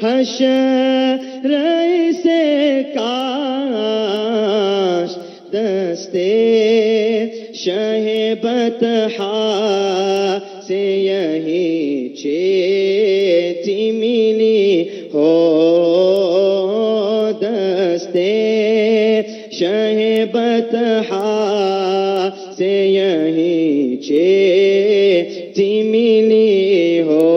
حشر سے کاش دستے شہ بطحا سے یہی چیٹھی ملی ہو، دستے شہ بطحا سے یہی چیٹھی ملی ہو،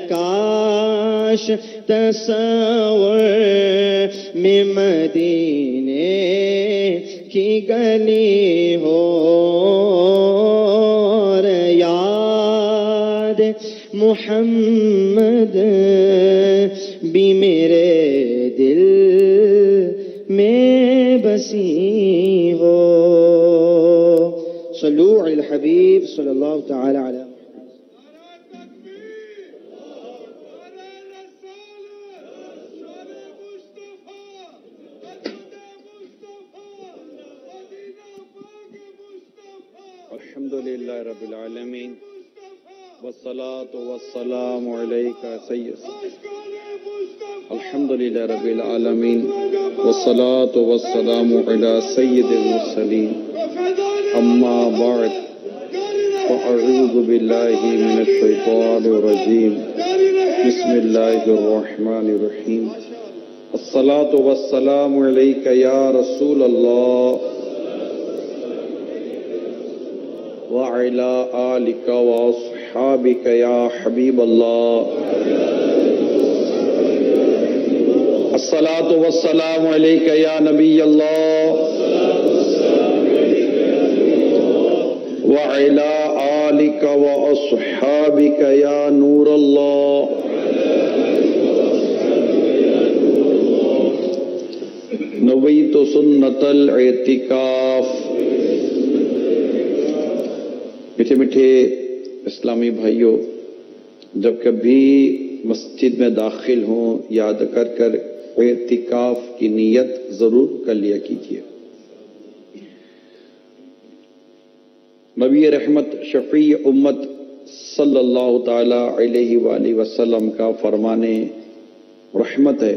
کاش تصور میں مدینے کی گلی ہو، اور یاد محمد بھی میرے دل میں بسی ہو۔ صلو علی الحبیب صلی اللہ تعالی علیہ وسلم۔ الحمدللہ رب العالمین والصلاة والسلام علیکہ سید الحمدللہ رب العالمین والصلاة والسلام علی سید المرسلین اما بعد فاعوذ باللہ من الشیطان الرجیم بسم اللہ الرحمن الرحیم الصلاة والسلام علیکہ یا رسول اللہ وعلى آلك وأصحابك يا حبيب الله الصلاة والسلام عليك يا نبي الله وعلى آلك وأصحابك يا نور الله نويت سنة الاعتكاف۔ میٹھے میٹھے اسلامی بھائیوں، جب کبھی مسجد میں داخل ہوں یاد کر کر اعتکاف کی نیت ضرور کر لیا کیجیے۔ نبی رحمت شفیع امت صلی اللہ تعالی علیہ وآلہ وسلم کا فرمان رحمت ہے،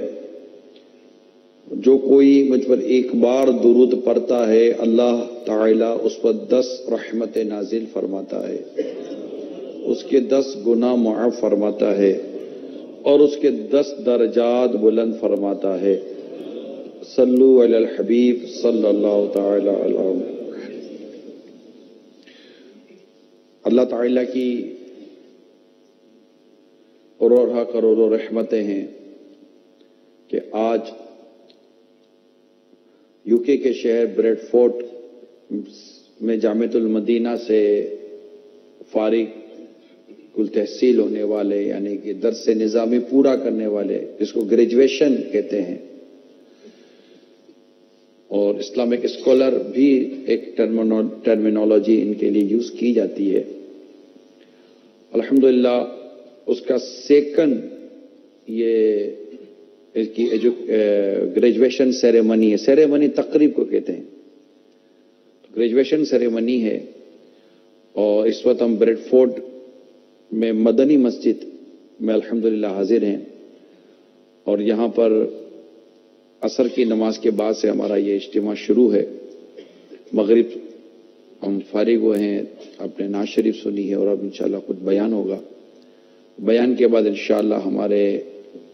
جو کوئی مجھ پر ایک بار درود پڑھتا ہے اللہ تعالیٰ اس پر 10 رحمت نازل فرماتا ہے، اس کے 10 گناہ معاف فرماتا ہے اور اس کے 10 درجات بلند فرماتا ہے۔ صلو علی الحبیب صلی اللہ تعالی علیہ وسلم۔ اللہ تعالیٰ کی کروڑوں رحمتیں ہیں کہ آج یو کے شہر بریڈ فورٹ میں جامعۃ المدینہ سے فارغ التحصیل ہونے والے، یعنی کہ درس نظامی پورا کرنے والے، جس کو گریجویشن کہتے ہیں، اور اسلامک اسکالر بھی ایک ٹرمینالوجی ان کے لیے یوز کی جاتی ہے۔ الحمدللہ اس کا سیکنڈ یہ اس کی گریجویشن سیریمنی ہے، سیریمنی تقریب کو کہتے ہیں، گریجویشن سیریمنی ہے، اور اس وقت ہم بریڈ فورٹ میں مدنی مسجد میں الحمدللہ حاضر ہیں، اور یہاں پر عصر کی نماز کے بعد سے ہمارا یہ اجتماع شروع ہے۔ مغرب ہم فارغ ہوئے ہیں، اپنے نعت شریف سنی ہے، اور اب انشاءاللہ کچھ بیان ہوگا۔ بیان کے بعد انشاءاللہ ہمارے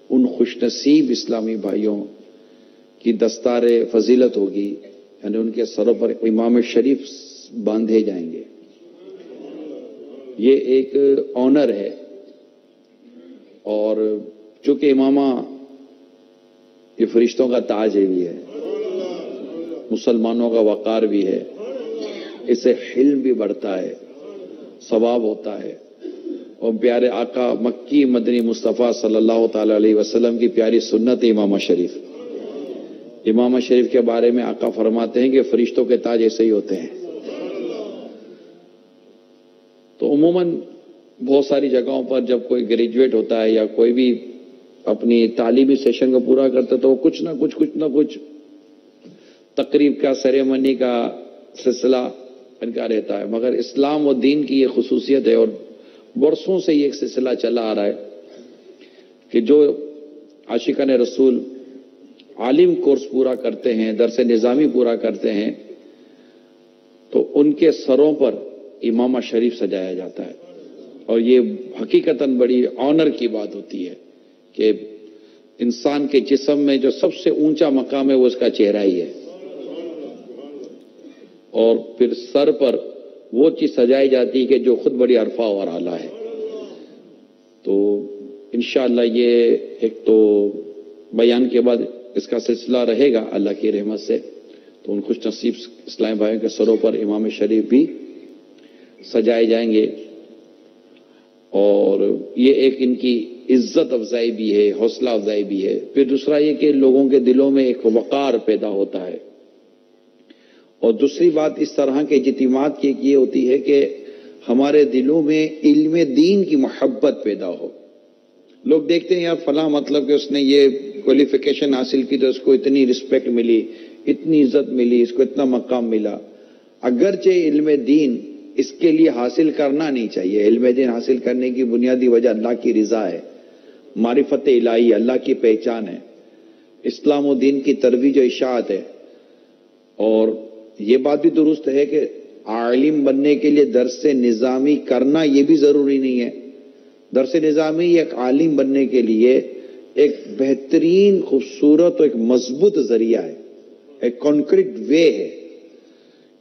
ان خوش نصیب اسلامی بھائیوں کی دستار فضیلت ہوگی، یعنی ان کے سروں پر امام شریف باندھے جائیں گے۔ یہ ایک آنر ہے، اور چونکہ امامہ یہ فرشتوں کا تاج بھی ہے، مسلمانوں کا وقار بھی ہے، اس سے حلم بھی بڑھتا ہے، ثواب ہوتا ہے، اور پیارے آقا مکی مدنی مصطفیٰ صلی اللہ تعالی علیہ وسلم کی پیاری سنت امامہ شریف۔ امامہ شریف کے بارے میں آقا فرماتے ہیں کہ فرشتوں کے تاج ایسے ہی ہوتے ہیں۔ تو عموماً بہت ساری جگہوں پر جب کوئی گریجویٹ ہوتا ہے یا کوئی بھی اپنی تعلیمی سیشن کو پورا کرتا ہے تو وہ کچھ نہ کچھ تقریب کا، سیریمنی کا سلسلہ ان کا رہتا ہے، مگر اسلام و دین کی یہ خصوصیت ہے، اور برسوں سے یہ ایک سلسلہ چلا آ رہا ہے کہ جو عاشقان رسول عالم کورس پورا کرتے ہیں، درس نظامی پورا کرتے ہیں، تو ان کے سروں پر امامہ شریف سجایا جاتا ہے، اور یہ حقیقتاً بڑی آنر کی بات ہوتی ہے کہ انسان کے جسم میں جو سب سے اونچا مقام ہے وہ اس کا چہرہ ہی ہے، اور پھر سر پر وہ چیز سجائی جاتی ہے کہ جو خود بڑی عرفہ اور اعلیٰ ہے۔ تو انشاءاللہ یہ ایک تو بیان کے بعد اس کا سلسلہ رہے گا اللہ کی رحمت سے، تو ان خوش نصیب اسلامی بھائیوں کے سروں پر امام شریف بھی سجائے جائیں گے، اور یہ ایک ان کی عزت افزائی بھی ہے، حوصلہ افزائی بھی ہے۔ پھر دوسرا یہ کہ لوگوں کے دلوں میں ایک وقار پیدا ہوتا ہے، اور دوسری بات اس طرح کے اجتماعات کی یہ ہوتی ہے کہ ہمارے دلوں میں علم دین کی محبت پیدا ہو۔ لوگ دیکھتے ہیں یار فلاں مطلب کہ اس نے یہ کوالیفیکیشن حاصل کی تو اس کو اتنی رسپیکٹ ملی، اتنی عزت ملی، اس کو اتنا مقام ملا۔ اگرچہ علم دین اس کے لیے حاصل کرنا نہیں چاہیے، علم دین حاصل کرنے کی بنیادی وجہ اللہ کی رضا ہے، معرفت الہی، اللہ کی پہچان ہے، اسلام و دین کی ترویج و اشاعت ہے۔ اور یہ بات بھی درست ہے کہ عالم بننے کے لیے درس نظامی کرنا یہ بھی ضروری نہیں ہے۔ درس نظامی ایک عالم بننے کے لیے ایک بہترین، خوبصورت اور ایک مضبوط ذریعہ ہے، ایک کانکریٹ وے ہے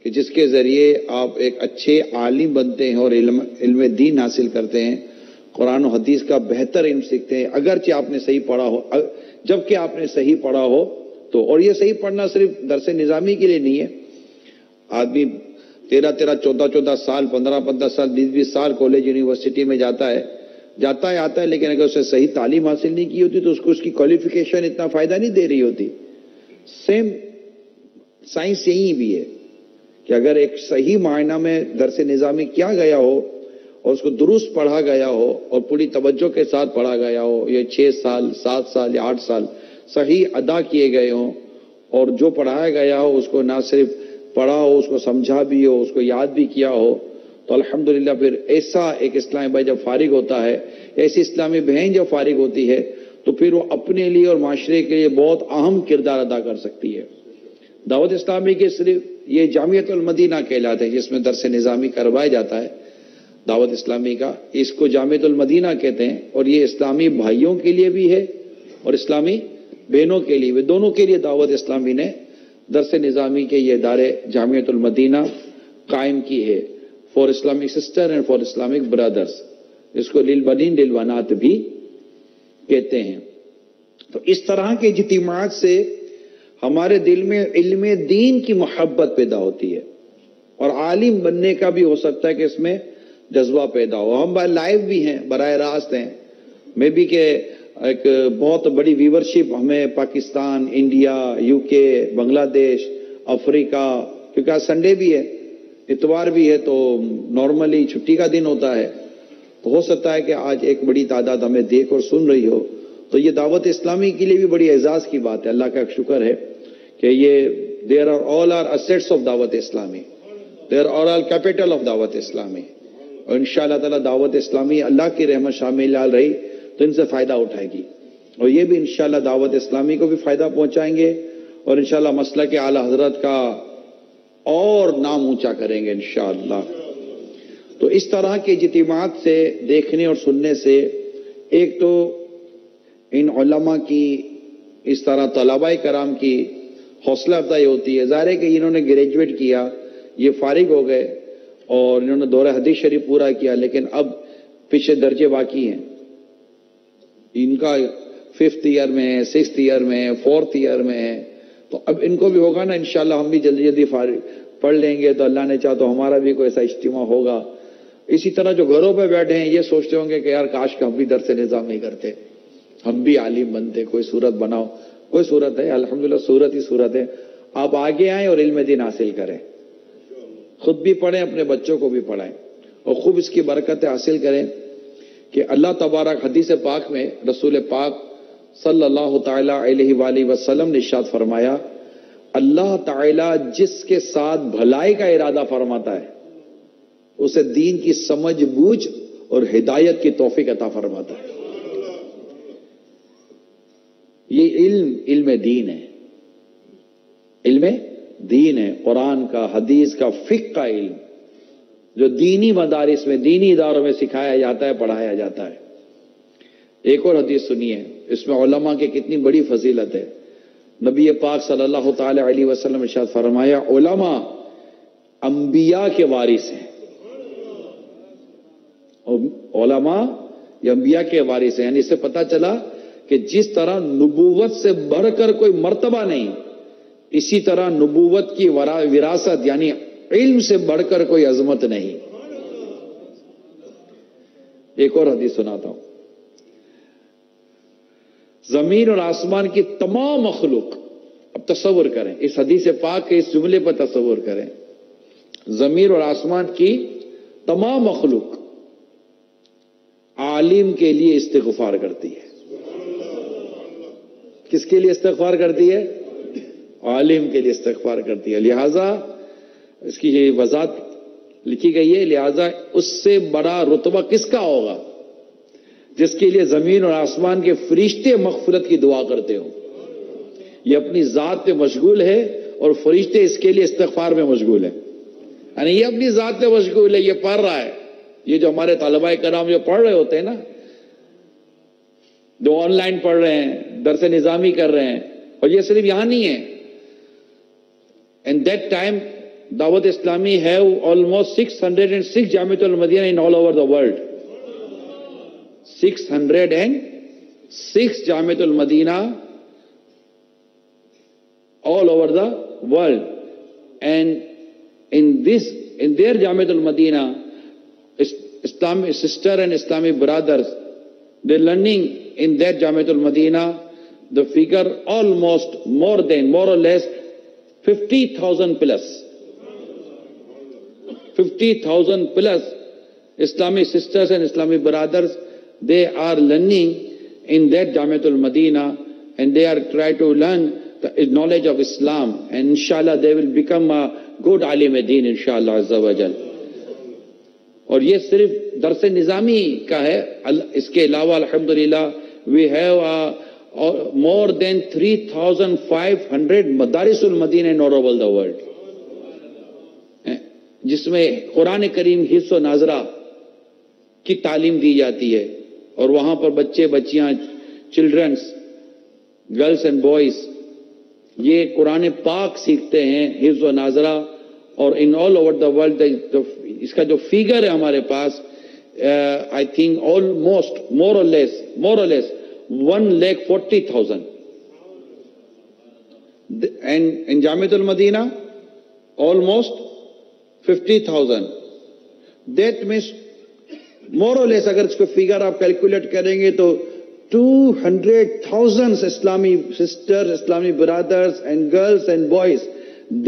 کہ جس کے ذریعے آپ ایک اچھے عالم بنتے ہیں اور علم دین حاصل کرتے ہیں، قرآن و حدیث کا بہتر علم سیکھتے ہیں، اگرچہ آپ نے صحیح پڑھا ہو، جبکہ آپ نے صحیح پڑھا ہو تو۔ اور یہ صحیح پڑھنا صرف درس نظامی کے لیے نہیں ہے، آدمی 13 سال، 15 سال، 20 سال کالج یونیورسٹی میں آتا ہے، لیکن اگر اسے صحیح تعلیم حاصل نہیں کی ہوتی تو اس کو اس کی کوالیفیکیشن اتنا فائدہ نہیں دے رہی ہوتی۔ سیم سائنس یہی بھی ہے کہ اگر ایک صحیح معنی میں درس نظامی کیا گیا ہو اور اس کو درست پڑھا گیا ہو اور پوری توجہ کے ساتھ پڑھا گیا ہو، یہ 6 سال، 7 سال یا 8 سال صحیح ادا کیے گئے ہوں، اور جو پڑھایا گیا ہو اس کو نہ صرف پڑھا ہو، اس کو سمجھا بھی ہو، اس کو یاد بھی کیا ہو، تو الحمدللہ پھر ایسا ایک اسلامی بھائی جب فارغ ہوتا ہے، ایسی اسلامی بہن جب فارغ ہوتی ہے تو پھر وہ اپنے لیے اور معاشرے کے لیے بہت اہم کردار ادا کر سکتی ہے۔ دعوت اسلامی کے صرف یہ جامعۃ المدینہ کہلاتے ہیں جس میں درس نظامی کروایا جاتا ہے دعوت اسلامی کا، اس کو جامعۃ المدینہ کہتے ہیں، اور یہ اسلامی بھائیوں کے لیے بھی ہے اور اسلامی بہنوں کے لیے بھی، دونوں کے لیے دعوت اسلامی نے درس نظامی کے یہ ادارے جامعۃ المدینہ قائم کی ہے، for Islamic sister and for Islamic brothers, اس کو للبنین للبنات بھی کہتے ہیں۔ تو اس طرح کے اجتماعات سے ہمارے دل میں علم دین کی محبت پیدا ہوتی ہے، اور عالم بننے کا بھی ہو سکتا ہے کہ اس میں جذبہ پیدا ہو۔ ہم لائیو بھی ہیں، براہ راست ہیں، میں بھی کہ ایک بہت بڑی ویورشپ ہمیں پاکستان، انڈیا، یو کے، بنگلہ دیش، افریقہ، کیونکہ آج سنڈے بھی ہے، اتوار بھی ہے، تو نارملی چھٹی کا دن ہوتا ہے، تو ہو سکتا ہے کہ آج ایک بڑی تعداد ہمیں دیکھ اور سن رہی ہو، تو یہ دعوت اسلامی کے لیے بھی بڑی اعزاز کی بات ہے۔ اللہ کا شکر ہے کہ یہ there are all are assets of Dawat Islami, there are all capital of Dawat Islami, اور انشاءاللہ تعالی دعوت اسلامی اللہ کی رحمت شامل رہی تو ان سے فائدہ اٹھائے گی، اور یہ بھی انشاءاللہ دعوت اسلامی کو بھی فائدہ پہنچائیں گے، اور انشاءاللہ مسلک اعلی حضرت کا اور نام اونچا کریں گے انشاءاللہ۔ تو اس طرح کے اجتماعات سے دیکھنے اور سننے سے ایک تو ان علماء کی، اس طرح طلباء کرام کی حوصلہ افزائی ہوتی ہے۔ ظاہر ہے کہ انہوں نے گریجویٹ کیا، یہ فارغ ہو گئے اور انہوں نے دورہ حدیث شریف پورا کیا، لیکن اب پیچھے درجے باقی ہیں، ان کا 5th ایئر میں ہے، 6th ایئر میں ہے، 4th ایئر میں ہے، تو اب ان کو بھی ہوگا نا انشاءاللہ، ہم بھی جلدی جلدی پڑھ لیں گے تو اللہ نے چاہا تو ہمارا بھی کوئی ایسا اجتماع ہوگا۔ اسی طرح جو گھروں پہ بیٹھے ہیں یہ سوچتے ہوں گے کہ یار کاش کہ ہم بھی درس نظامی کرتے، ہم بھی عالم بنتے، کوئی صورت بناؤ۔ کوئی صورت ہے، الحمدللہ صورت ہی صورت ہے، آپ آگے آئیں اور علم دین حاصل کریں، خود بھی پڑھیں، اپنے بچوں کو بھی پڑھائیں، اور خوب اس کی برکتیں حاصل کریں کہ اللہ تبارک حدیث پاک میں رسول پاک صلی اللہ تعالی علیہ وآلہ وسلم نے ارشاد فرمایا، اللہ تعالی جس کے ساتھ بھلائی کا ارادہ فرماتا ہے اسے دین کی سمجھ بوجھ اور ہدایت کی توفیق عطا فرماتا ہے. یہ علم دین ہے، علم دین ہے، قرآن کا، حدیث کا، فقہ کا علم جو دینی مدارس میں، دینی اداروں میں سکھایا جاتا ہے، پڑھایا جاتا ہے. ایک اور حدیث سنیے، اس میں علماء کی کتنی بڑی فضیلت ہے. نبی پاک صلی اللہ تعالی علیہ وسلم نے ارشاد فرمایا، علماء انبیاء کے وارث ہیں. علماء یہ انبیاء کے وارث ہیں، یعنی اس سے پتہ چلا کہ جس طرح نبوت سے بڑھ کر کوئی مرتبہ نہیں، اسی طرح نبوت کی وراثت یعنی علم سے بڑھ کر کوئی عظمت نہیں. ایک اور حدیث سناتا ہوں. زمین اور آسمان کی تمام مخلوق، اب تصور کریں اس حدیث پاک کے اس جملے پر تصور کریں، زمین اور آسمان کی تمام مخلوق عالم کے لیے استغفار کرتی ہے. کس کے لیے استغفار کرتی ہے؟ عالم کے لیے استغفار کرتی ہے. لہذا اس کی یہ وضاحت لکھی گئی ہے، لہذا اس سے بڑا رتبہ کس کا ہوگا جس کے لیے زمین اور آسمان کے فرشتے مغفرت کی دعا کرتے ہوں. یہ اپنی ذات پہ مشغول ہے اور فرشتے اس کے لیے استغفار میں مشغول ہیں. یعنی یہ اپنی ذات پہ مشغول ہے، یہ پڑھ رہا ہے. یہ جو ہمارے طلبہ کرام جو پڑھ رہے ہوتے ہیں نا، جو آن لائن پڑھ رہے ہیں، درس نظامی کر رہے ہیں، اور یہ صرف یہاں نہیں ہے. And that time Dawat Islami have almost 606 Jamiatul Madina in all over the world. 606 Jamiatul Madina all over the world. And in their Jamiatul Madina, Islamic sister and Islamic brothers, they're learning in that Jamiatul Madina, the figure almost more or less 50,000 plus. 50,000 plus Islamic sisters and Islamic brothers, they are learning in that Jamiatul Madina, and they are trying to learn the knowledge of Islam, and inshallah they will become a good alim deen inshallah azza wa jal. اور یہ صرف درس نظامی کا ہے. اس کے علاوہ الحمدللہ we have more than 3,500 مدارس المدینہ in all over the world, جس میں قرآن کریم حفظ و ناظرہ کی تعلیم دی جاتی ہے. اور وہاں پر بچے بچیاں، چلڈرنس، گرلس اینڈ بوائز، یہ قرآن پاک سیکھتے ہیں، حفظ و ناظرہ. اور ان آل اوور دا ورلڈ اس کا جو فیگر ہے ہمارے پاس، آئی تھنک آلموسٹ مور اور لیس 1,40,000. And in Jamiatul Madina, almost 50,000. That means more or less اگر اس کو فگر آپ کیلکولیٹ کریں گے تو 200,000 Islamic sisters, Islamic brothers and girls and boys,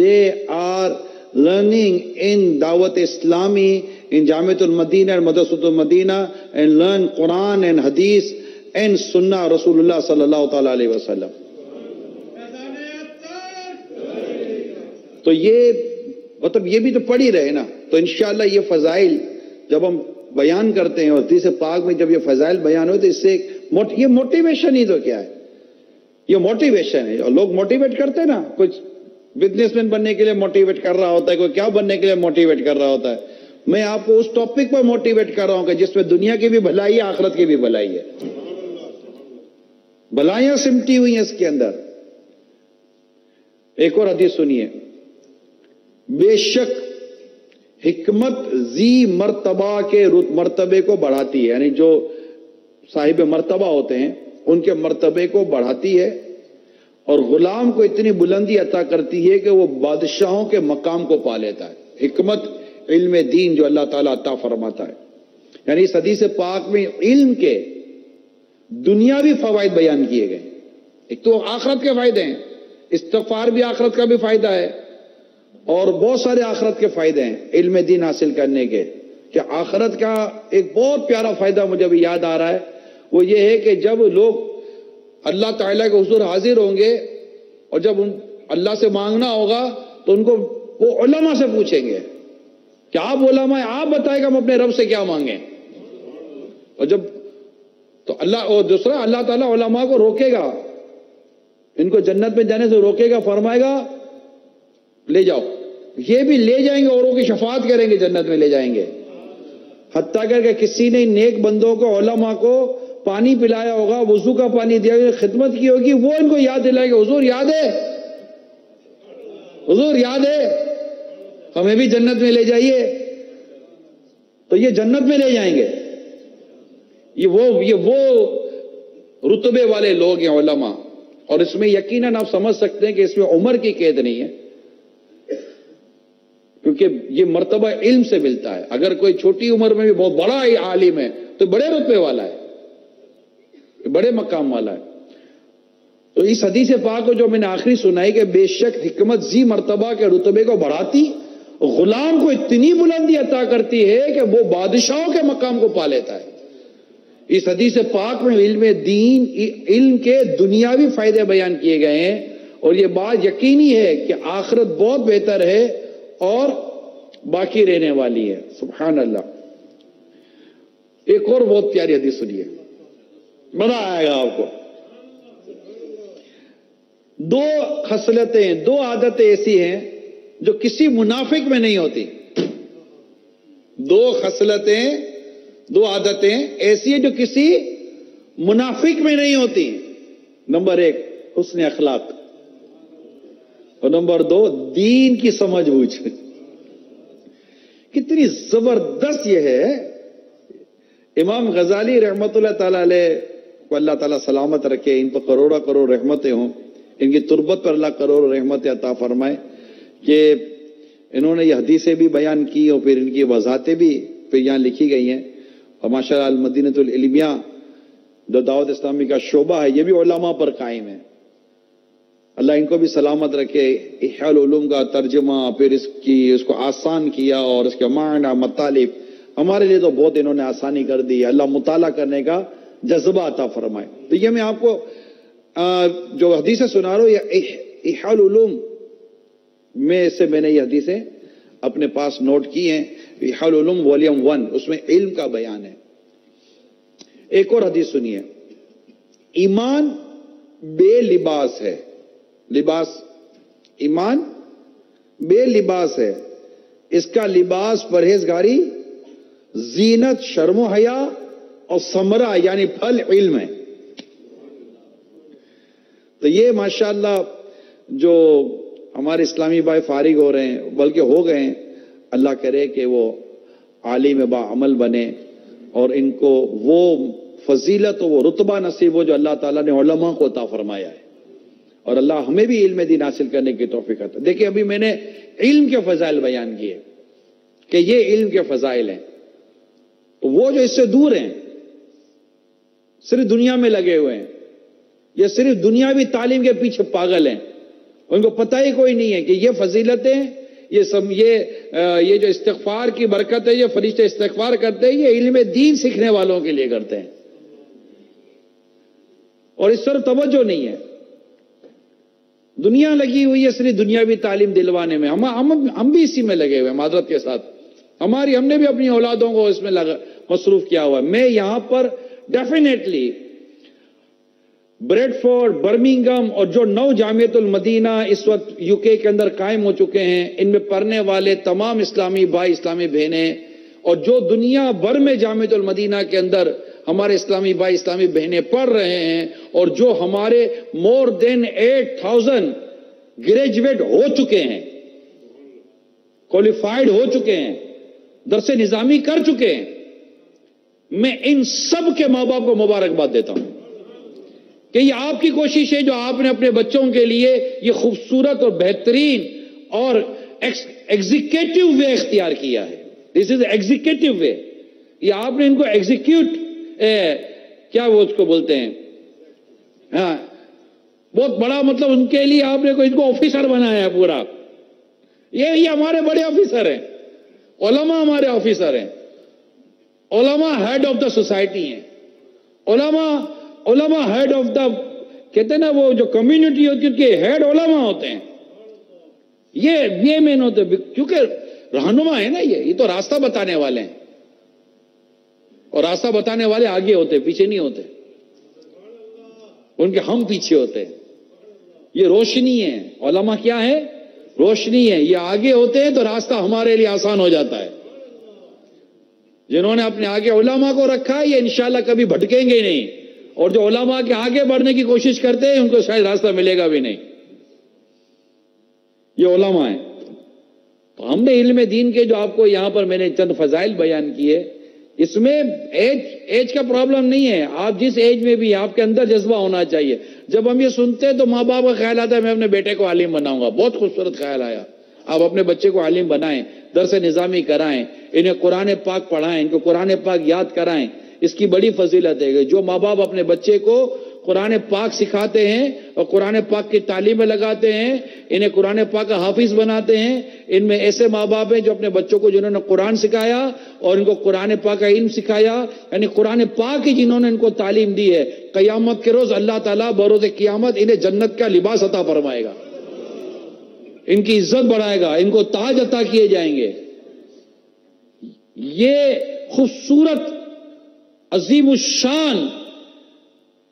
they are learning in Dawat Islami in Jamiatul Madina and Madrasatul Madina and learn Quran and Hadith and Sunnah Rasulullah sallallahu ta'ala alayhi wa sallam. تو یہ مطلب یہ بھی تو پڑھ ہی رہے نا. تو انشاءاللہ یہ فضائل جب ہم بیان کرتے ہیں اور حدیث پاک میں جب یہ فضائل بیان ہوتے، اس سے یہ موٹیویشن ہی تو کیا ہے، یہ موٹیویشن ہے. اور لوگ موٹیویٹ کرتے ہیں نا، کچھ بزنس مین بننے کے لیے موٹیویٹ کر رہا ہوتا ہے، کوئی کیا بننے کے لیے موٹیویٹ کر رہا ہوتا ہے. میں آپ کو اس ٹاپک پر موٹیویٹ کر رہا ہوں کہ جس میں دنیا کی بھی بھلائی ہے، آخرت کی بھی بھلائی ہے. بھلائیاں سمٹی ہوئی ہیں اس کے اندر. ایک اور حدیث سنیے، بے شک حکمت ذی مرتبہ کے مرتبے کو بڑھاتی ہے، یعنی جو صاحب مرتبہ ہوتے ہیں ان کے مرتبے کو بڑھاتی ہے، اور غلام کو اتنی بلندی عطا کرتی ہے کہ وہ بادشاہوں کے مقام کو پا لیتا ہے. حکمت علم دین جو اللہ تعالیٰ عطا فرماتا ہے. یعنی اس حدیث پاک میں علم کے دنیاوی فوائد بیان کیے گئے. ایک تو آخرت کے فائدے ہیں، استغفار بھی آخرت کا بھی فائدہ ہے، اور بہت سارے آخرت کے فائدے ہیں علم دین حاصل کرنے کے. کہ آخرت کا ایک بہت پیارا فائدہ مجھے بھی یاد آ رہا ہے، وہ یہ ہے کہ جب لوگ اللہ تعالیٰ کے حضور حاضر ہوں گے اور جب اللہ سے مانگنا ہوگا تو ان کو وہ علماء سے پوچھیں گے کہ آپ علماء ہیں، آپ بتائیں کہ ہم اپنے رب سے کیا مانگیں. اور جب تو اور دوسرا اللہ تعالیٰ علماء کو روکے گا، ان کو جنت میں جانے سے روکے گا، فرمائے گا لے جاؤ، یہ بھی لے جائیں گے، اوروں کی شفاعت کریں گے، جنت میں لے جائیں گے۔ حتیٰ کر کہ کسی نے نیک بندوں کو، علماء کو پانی پلایا ہوگا، وضو کا پانی دیا ہوگا، خدمت کی ہوگی، وہ ان کو یاد دلائے گا، حضور یاد ہے، حضور یاد ہے، ہمیں بھی جنت میں لے جائیے۔ تو یہ جنت میں لے جائیں گے، یہ وہ رتبے والے لوگ ہیں علماء۔ اور اس میں یقیناً آپ سمجھ سکتے ہیں کہ اس میں عمر کی قید نہیں ہے، کیونکہ یہ مرتبہ علم سے ملتا ہے۔ اگر کوئی چھوٹی عمر میں بھی بہت بڑا عالم ہے تو بڑے رتبے والا ہے، بڑے مقام والا ہے۔ تو اس حدیث پاک کو جو میں نے آخری سنائی کہ بے شک حکمت ذی مرتبہ کے رتبے کو بڑھاتی، غلام کو اتنی بلندی عطا کرتی ہے کہ وہ بادشاہوں کے مقام کو پا لیتا ہے۔ اس حدیث پاک میں علم دین، علم کے دنیاوی فائدے بیان کیے گئے ہیں، اور یہ بات یقینی ہے کہ آخرت بہت بہتر ہے اور باقی رہنے والی ہے۔ سبحان اللہ۔ ایک اور بہت پیاری حدیث سنیے، مزہ آئے گا آپ کو۔ دو خصلتیں، دو عادتیں ایسی ہیں جو کسی منافق میں نہیں ہوتی۔ دو خصلتیں، دو عادتیں ایسی ہیں جو کسی منافق میں نہیں ہوتی۔ نمبر ایک حسن اخلاق، اور نمبر دو دین کی سمجھ بوجھ۔ کتنی زبردست یہ ہے۔ امام غزالی رحمت اللہ تعالی علیہ کو اللہ تعالیٰ سلامت رکھے، ان پر کروڑا کروڑ رحمتیں ہوں، ان کی تربت پر اللہ کروڑ رحمتیں عطا فرمائے، کہ انہوں نے یہ حدیثیں بھی بیان کی اور پھر ان کی وضاحتیں بھی پھر یہاں لکھی گئی ہیں۔ اور ماشاء اللہ المدینۃ العلمیہ جو دعوت اسلامی کا شعبہ ہے، یہ بھی علماء پر قائم ہے، اللہ ان کو بھی سلامت رکھے۔ احیاء العلوم کا ترجمہ، پھر اس کو آسان کیا، اور اس کے معنی مطالب ہمارے لیے تو بہت انہوں نے آسانی کر دی۔ اللہ مطالعہ کرنے کا جذبہ عطا فرمائے۔ تو یہ میں آپ کو جو حدیثیں سنا رہا ہوں، یہ احیاء العلوم میں سے میں نے یہ حدیثیں اپنے پاس نوٹ کی ہیں۔ احیاء العلوم والیوم 1، اس میں علم کا بیان ہے۔ ایک اور حدیث سنیے، ایمان بے لباس ہے، لباس، ایمان بے لباس ہے، اس کا لباس پرہیزگاری، زینت شرم و حیا، اور ثمرہ یعنی پھل علم ہے۔ تو یہ ماشاءاللہ جو ہمارے اسلامی بھائی فارغ ہو رہے ہیں، بلکہ ہو گئے ہیں، اللہ کرے کہ وہ عالم با عمل بنے، اور ان کو وہ فضیلت و وہ رتبہ نصیب ہو جو اللہ تعالیٰ نے علماء کو عطا فرمایا ہے، اور اللہ ہمیں بھی علم دین حاصل کرنے کی توفیق عطا۔ دیکھیں ابھی میں نے علم کے فضائل بیان کیے کہ یہ علم کے فضائل ہیں، تو وہ جو اس سے دور ہیں، صرف دنیا میں لگے ہوئے ہیں، یہ صرف دنیاوی تعلیم کے پیچھے پاگل ہیں، ان کو پتہ ہی کوئی نہیں ہے کہ یہ فضیلتیں، یہ جو استغفار کی برکت ہے، یہ فرشتے استغفار کرتے ہیں، یہ علم دین سیکھنے والوں کے لیے کرتے ہیں، اور اس طرف توجہ نہیں ہے۔ دنیا لگی ہوئی ہے صرف دنیاوی تعلیم دلوانے میں، ہم بھی اسی میں لگے ہوئے ہیں، معذرت کے ساتھ ہم نے بھی اپنی اولادوں کو اس میں مصروف کیا ہوا ہے۔ میں یہاں پر ڈیفینیٹلی بریڈ فورڈ، برمنگھم اور جو 9 جامعۃ المدینہ اس وقت یو کے اندر قائم ہو چکے ہیں، ان میں پڑھنے والے تمام اسلامی بھائی، اسلامی بہنیں، اور جو دنیا بھر میں جامعۃ المدینہ کے اندر ہمارے اسلامی بھائی، اسلامی بہنیں پڑھ رہے ہیں، اور جو ہمارے مور دین 8000 گریجویٹ ہو چکے ہیں، کوالیفائڈ ہو چکے ہیں، درس نظامی کر چکے ہیں، میں ان سب کے ماں باپ کو مبارکباد دیتا ہوں کہ یہ آپ کی کوشش ہے جو آپ نے اپنے بچوں کے لیے یہ خوبصورت اور بہترین اور ایگزیکٹو وے اختیار کیا ہے۔ دس از ایگزیکٹو وے، یہ آپ نے ان کو ایگزیکیوٹ کیا وہ اس کو بولتے ہیں، ہاں بہت بڑا، مطلب ان کے لیے آپ نے ان کو آفیسر بنایا ہے پورا۔ یہ ہمارے بڑے آفیسر ہیں، علماء ہمارے آفیسر ہیں، علماء ہیڈ آف دا سوسائٹی ہیں، علماء ہیڈ آف دا، کہتے ہیں نا وہ جو کمیونٹی ہوتی ہے ان کے ہیڈ علماء ہوتے ہیں، یہ مین ہوتے ہیں، کیونکہ رہنما ہے نا، یہ تو راستہ بتانے والے ہیں۔ اور راستہ بتانے والے آگے ہوتے، پیچھے نہیں ہوتے، ان کے ہم پیچھے ہوتے ہیں. یہ روشنی ہے. علماء کیا ہے؟ روشنی ہے. یہ آگے ہوتے ہیں تو راستہ ہمارے لیے آسان ہو جاتا ہے. جنہوں نے اپنے آگے علماء کو رکھا ہے یہ انشاءاللہ کبھی بھٹکیں گے نہیں، اور جو علماء کے آگے بڑھنے کی کوشش کرتے ہیں ان کو شاید راستہ ملے گا بھی نہیں. یہ علماء ہیں. تو ہم نے علم دین کے جو آپ کو یہاں پر میں نے چند فضائل بیان کیے، اس میں ایج کا پرابلم نہیں ہے. آپ جس ایج میں بھی آپ کے اندر جذبہ ہونا چاہیے. جب ہم یہ سنتے ہیں تو ماں باپ کا خیال آتا ہے میں اپنے بیٹے کو عالم بناؤں گا. بہت خوبصورت خیال آیا. آپ اپنے بچے کو عالم بنائیں، درس نظامی کرائیں، انہیں قرآن پاک پڑھائیں، ان کو قرآن پاک یاد کرائیں. اس کی بڑی فضیلت ہے. جو ماں باپ اپنے بچے کو قرآن پاک سکھاتے ہیں اور قرآن پاک کی تعلیم میں لگاتے ہیں، انہیں قرآن پاک کا حافظ بناتے ہیں. ان میں ایسے ماں باپ ہیں جو اپنے بچوں کو جنہوں نے قرآن سکھایا اور ان کو قرآن پاک کا علم سکھایا، یعنی قرآن پاک ہی جنہوں نے ان کو تعلیم دی ہے، قیامت کے روز اللہ تعالیٰ بروز قیامت انہیں جنت کا لباس عطا فرمائے گا، ان کی عزت بڑھائے گا، ان کو تاج عطا کیے جائیں گے. یہ خوبصورت عظیم الشان،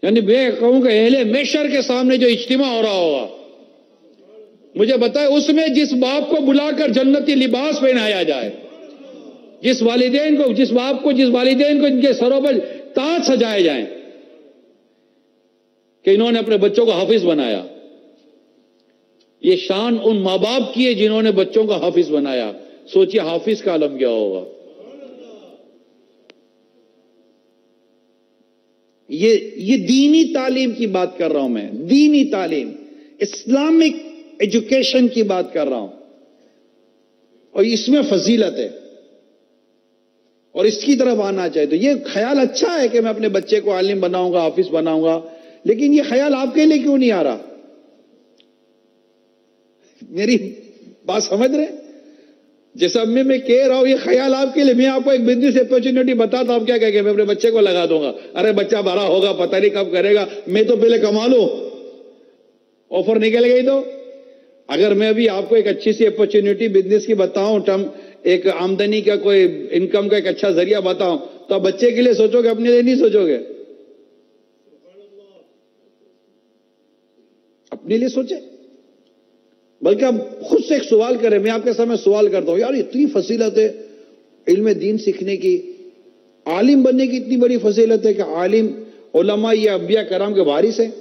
یعنی میں کہوں کہ اہل محشر کے سامنے جو اجتماع ہو رہا ہوگا، مجھے بتائے اس میں جس باپ کو بلا کر جنتی لباس پہنایا جائے، جس والدین کو ان کے سروں پر تاج سجائے جائیں کہ انہوں نے اپنے بچوں کو حافظ بنایا. یہ شان ان ماں باپ کی ہے جنہوں نے بچوں کو حافظ بنایا. سوچئے حافظ کا عالم کیا ہوگا. یہ دینی تعلیم کی بات کر رہا ہوں میں، دینی تعلیم، اسلامک ایجوکیشن کی بات کر رہا ہوں، اور اس میں فضیلت ہے اور اس کی طرف آنا چاہیے. تو یہ خیال اچھا ہے کہ میں اپنے بچے کو عالم بناؤں گا، حافظ بناؤں گا، لیکن یہ خیال آپ کے لیے کیوں نہیں آ رہا؟ میری بات سمجھ رہے؟ جیسا میں کہہ رہا ہوں یہ خیال آپ کے لیے. میں آپ کو ایک بزنس اپرچونٹی بتاتا ہوں، کیا کہ میں اپنے بچے کو لگا دوں گا. ارے بچہ بڑا ہوگا پتہ نہیں کب کرے گا، میں تو پہلے کما لوں، آفر نکل گئی تو. اگر میں ابھی آپ کو ایک اچھی سی اپرچونٹی بزنس کی بتاؤں، ایک آمدنی کا کوئی انکم کا ایک اچھا ذریعہ بتاؤں، تو آپ بچے کے لیے سوچو گے، اپنے لیے نہیں سوچو گے. اپنے لیے سوچے، بلکہ آپ خود سے ایک سوال کریں. میں آپ کے سامنے سوال کرتا ہوں، یار اتنی فضیلت ہے علم دین سیکھنے کی، عالم بننے کی اتنی بڑی فضیلت ہے کہ عالم علماء یہ انبیاء کرام کے وارث ہیں.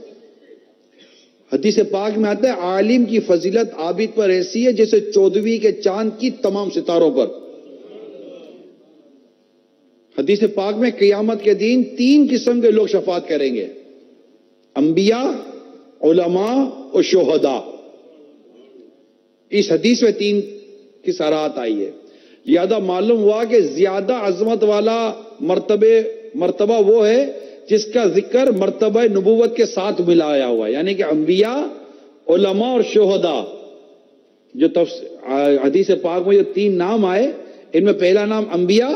حدیث پاک میں آتا ہے عالم کی فضیلت عابد پر ایسی ہے جیسے 14ویں کے چاند کی تمام ستاروں پر. حدیث پاک میں قیامت کے دن 3 قسم کے لوگ شفاعت کریں گے: انبیاء، علماء اور شہداء. اس حدیث میں 3 کی صراحت آئی ہے. لہذا معلوم ہوا کہ زیادہ عظمت والا مرتبہ وہ ہے جس کا ذکر مرتبہ نبوت کے ساتھ ملایا ہوا ہے، یعنی کہ انبیاء، علماء اور شہداء. جو حدیث پاک میں جو 3 نام آئے، ان میں پہلا نام انبیاء،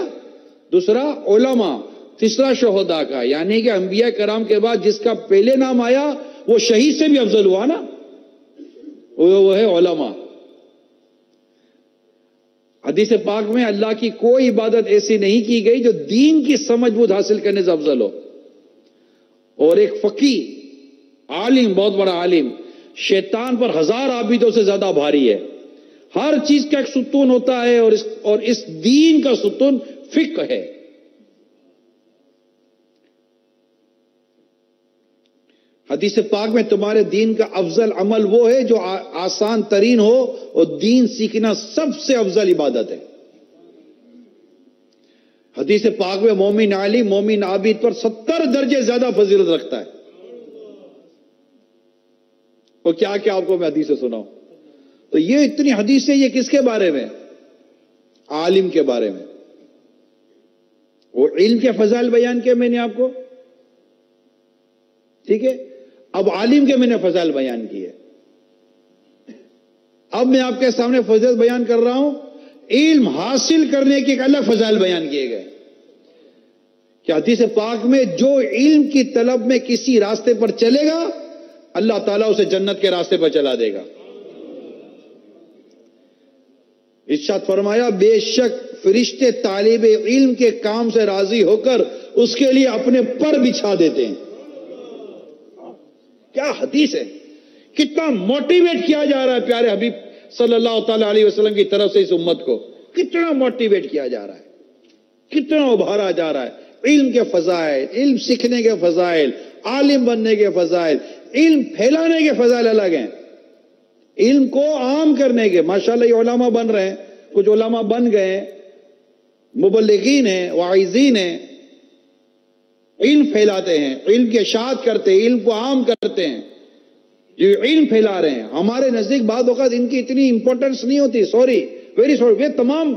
دوسرا علماء، تیسرا شہداء کا. یعنی کہ انبیاء کرام کے بعد جس کا پہلے نام آیا وہ شہید سے بھی افضل ہوا نا، وہ ہے علماء. حدیث پاک میں اللہ کی کوئی عبادت ایسی نہیں کی گئی جو دین کی سمجھ بوجھ حاصل کرنے سے افضل ہو. اور ایک فقیہ عالم، بہت بڑا عالم، شیطان پر 1000 عابدوں سے زیادہ بھاری ہے. ہر چیز کا ایک ستون ہوتا ہے، اور اس دین کا ستون فقہ ہے. حدیث پاک میں تمہارے دین کا افضل عمل وہ ہے جو آسان ترین ہو، اور دین سیکھنا سب سے افضل عبادت ہے. حدیث پاک میں مومن عالم مومن عابد پر 70 درجے زیادہ فضیلت رکھتا ہے. اور کیا کیا آپ کو میں حدیث سناؤں. تو یہ اتنی حدیثیں، یہ کس کے بارے میں؟ عالم کے بارے میں. وہ علم کے فضائل بیان کیے میں نے آپ کو، ٹھیک ہے. اب عالم کے میں نے فضائل بیان کیے. اب میں آپ کے سامنے فضیلت بیان کر رہا ہوں. علم حاصل کرنے کے ایک الگ فضائل بیان کیے گئے کہ حدیث پاک میں جو علم کی طلب میں کسی راستے پر چلے گا اللہ تعالیٰ اسے جنت کے راستے پر چلا دے گا. ارشاد فرمایا بے شک فرشتے طالب علم کے کام سے راضی ہو کر اس کے لیے اپنے پر بچھا دیتے ہیں. کیا حدیث ہے, کتنا موٹیویٹ کیا جا رہا ہے پیارے حبیب صلی اللہ تعالی علیہ وسلم کی طرف سے اس امت کو, کتنا موٹیویٹ کیا جا رہا ہے, کتنا ابھارا جا رہا ہے. علم کے فضائل, علم سیکھنے کے فضائل, عالم بننے کے فضائل, علم پھیلانے کے فضائل الگ ہیں, علم کو عام کرنے کے. ماشاءاللہ یہ علماء بن رہے ہیں, کچھ علماء بن گئے ہیں, مبلغین ہیں, واعظین ہیں, علم پھیلاتے ہیں, علم کی اشاعت کرتے ہیں, علم کو عام کرتے ہیں, جو علم پھیلا رہے ہیں. ہمارے نزدیک بعض اوقات ان کی اتنی امپورٹنس نہیں ہوتی. Sorry, very sorry. یہ تمام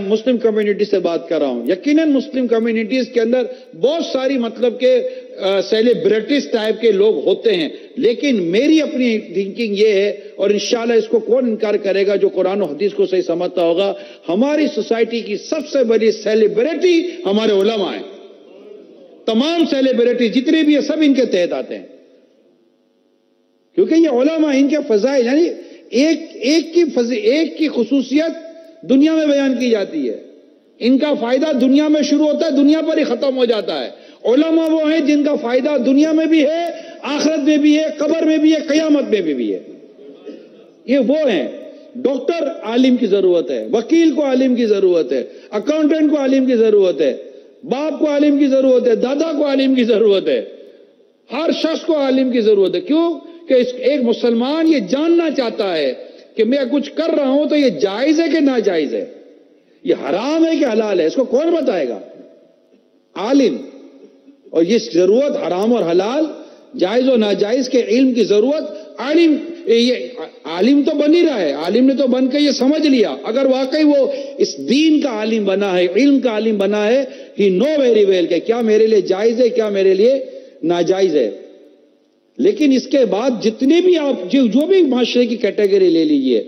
مسلم کمیونٹی سے بات کر رہا ہوں. یقیناً مسلم کمیونٹیز کے اندر بہت ساری مطلب کہ سیلیبریٹیز ٹائپ کے لوگ ہوتے ہیں, لیکن میری اپنی تھنکنگ یہ ہے, اور انشاءاللہ اس کو کون انکار کرے گا جو قرآن و حدیث کو صحیح سمجھتا ہوگا, ہماری سوسائٹی کی سب سے بڑی سیلیبریٹی ہمارے علماء ہیں. تمام سیلیبریٹی جتنے بھی ہیں سب ان کے تحت آتے ہیں, کیونکہ یہ علماء, ان کے فضائل, یعنی ایک کی خصوصیت دنیا میں بیان کی جاتی ہے, ان کا فائدہ دنیا میں شروع ہوتا ہے, دنیا پر ہی ختم ہو جاتا ہے. علماء وہ ہیں جن کا فائدہ دنیا میں بھی ہے, آخرت میں بھی ہے, قبر میں بھی ہے, قیامت میں بھی ہے. یہ وہ ہیں. ڈاکٹر عالم کی ضرورت ہے, وکیل کو عالم کی ضرورت ہے, اکاؤنٹنٹ کو عالم کی ضرورت ہے, باپ کو عالم کی ضرورت ہے, دادا کو عالم کی ضرورت ہے, ہر شخص کو عالم کی ضرورت ہے. کیوں کہ ایک مسلمان یہ جاننا چاہتا ہے کہ میں کچھ کر رہا ہوں تو یہ جائز ہے کہ ناجائز ہے, یہ حرام ہے کہ حلال ہے, اس کو کون بتائے گا؟ عالم. اور یہ ضرورت حرام اور حلال, جائز و ناجائز کے علم کی ضرورت عالم. یہ عالم تو بن ہی رہا ہے, عالم نے تو بن کے یہ سمجھ لیا. اگر واقعی وہ اس دین کا عالم بنا ہے, علم کا عالم بنا ہے, ہی نو ویری ویل کہ کیا میرے لیے جائز ہے, کیا میرے لیے ناجائز ہے. لیکن اس کے بعد جتنے بھی آپ جو بھی معاشرے کی کیٹیگری لے لیجئے,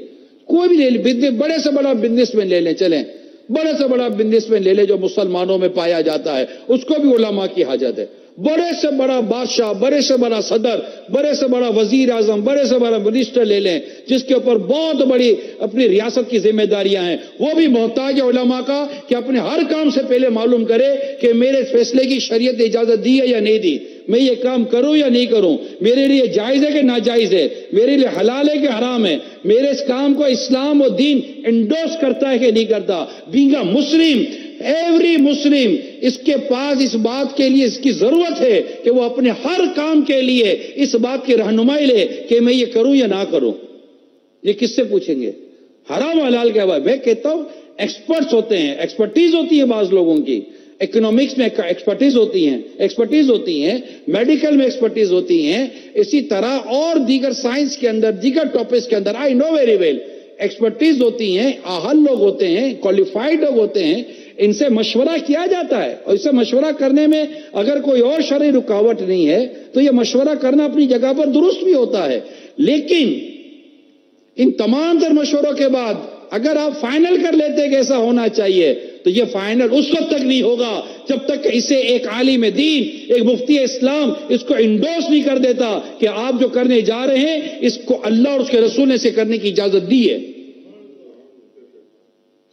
کوئی بھی لے لیجیے, بڑے سے بڑا بزنس مین لے لیں, چلیں بڑے سے بڑا بزنس مین لے لیں جو مسلمانوں میں پایا جاتا ہے, اس کو بھی علماء کی حاجت ہے. بڑے سے بڑا بادشاہ, بڑے سے بڑا صدر, بڑے سے بڑا وزیر اعظم, بڑے سے بڑا منسٹر لے لیں جس کے اوپر بہت بڑی اپنی ریاست کی ذمہ داریاں ہیں, وہ بھی محتاج ہے علماء کا کہ اپنے ہر کام سے پہلے معلوم کرے کہ میرے فیصلے کی شریعت نے اجازت دی ہے یا نہیں دی, میں یہ کام کروں یا نہیں کروں, میرے لیے جائز ہے کہ ناجائز ہے, میرے لیے حلال ہے کہ حرام ہے, میرے اس کام کو اسلام و دین انڈورس کرتا ہے کہ نہیں کرتا. Being a Muslim, every Muslim, اس کے پاس اس بات کے لیے اس کی ضرورت ہے کہ وہ اپنے ہر کام کے لیے اس بات کی رہنمائی لے کہ میں یہ کروں یا نہ کروں. یہ کس سے پوچھیں گے؟ حرام حلال کے بعد میں کہتا ہوں ایکسپرٹس ہوتے ہیں, ایکسپرٹیز ہوتی ہے بعض لوگوں کی, اکنامکس میں ایکسپرٹیز ہوتی ہیں, میڈیکل میں ایکسپرٹیز ہوتی ہیں, اسی طرح اور دیگر سائنس کے اندر, دیگر ٹاپکس کے اندر آئی نو ویری ویل ایکسپرٹیز ہوتی ہیں, اہل لوگ ہوتے ہیں, کوالیفائڈ لوگ ہوتے ہیں, ان سے مشورہ کیا جاتا ہے. اور اس سے مشورہ کرنے میں اگر کوئی اور شرعی رکاوٹ نہیں ہے تو یہ مشورہ کرنا اپنی جگہ پر درست بھی ہوتا ہے. لیکن ان تمام تر مشوروں کے بعد اگر آپ فائنل کر لیتے کہ ایسا ہونا چاہیے, تو یہ فائنل اس وقت تک نہیں ہوگا جب تک کہ اسے ایک عالم دین, ایک مفتی اسلام اس کو انڈورس نہیں کر دیتا کہ آپ جو کرنے جا رہے ہیں اس کو اللہ اور اس کے رسول نے سے کرنے کی اجازت دی ہے.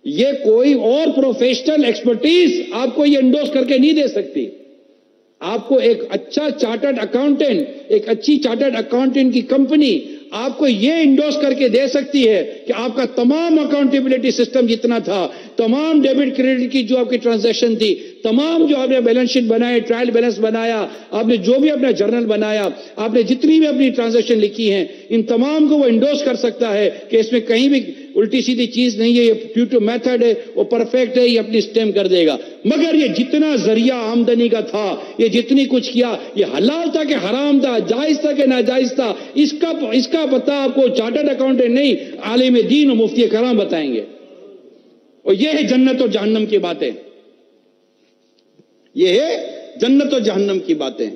یہ کوئی اور پروفیشنل ایکسپرٹیز آپ کو یہ انڈورس کر کے نہیں دے سکتی. آپ کو ایک اچھا چارٹرڈ اکاؤنٹنٹ, ایک اچھی چارٹرڈ اکاؤنٹنٹ کی کمپنی آپ کو یہ انڈورس کر کے دے سکتی ہے کہ آپ کا تمام اکاؤنٹیبلٹی سسٹم جتنا تھا, تمام ڈیبٹ کریڈٹ کی جو آپ کی ٹرانزیکشن تھی, تمام جو آپ نے بیلنس شیٹ بنائے, ٹرائل بیلنس بنایا, آپ نے جو بھی اپنا جرنل بنایا, آپ نے جتنی بھی اپنی ٹرانزیکشن لکھی ہیں, ان تمام کو وہ انڈورس کر سکتا ہے کہ اس میں کہیں بھی الٹی سیدھی چیز نہیں ہے, یہ ٹیوٹو میتھڈ ہے, وہ پرفیکٹ ہے, یہ اپنی سٹیمپ کر دے گا. مگر یہ جتنا ذریعہ آمدنی کا تھا, یہ جتنی کچھ کیا, یہ حلال تھا کہ حرام تھا, جائز تھا کہ ناجائز تھا, اس کا پتہ آپ کو چارٹرڈ اکاؤنٹنٹ نہیں, عالم دین و مفتی کرام بتائیں گے. اور یہ ہے جنت اور جہنم کی باتیں, یہ ہے جنت و جہنم کی باتیں,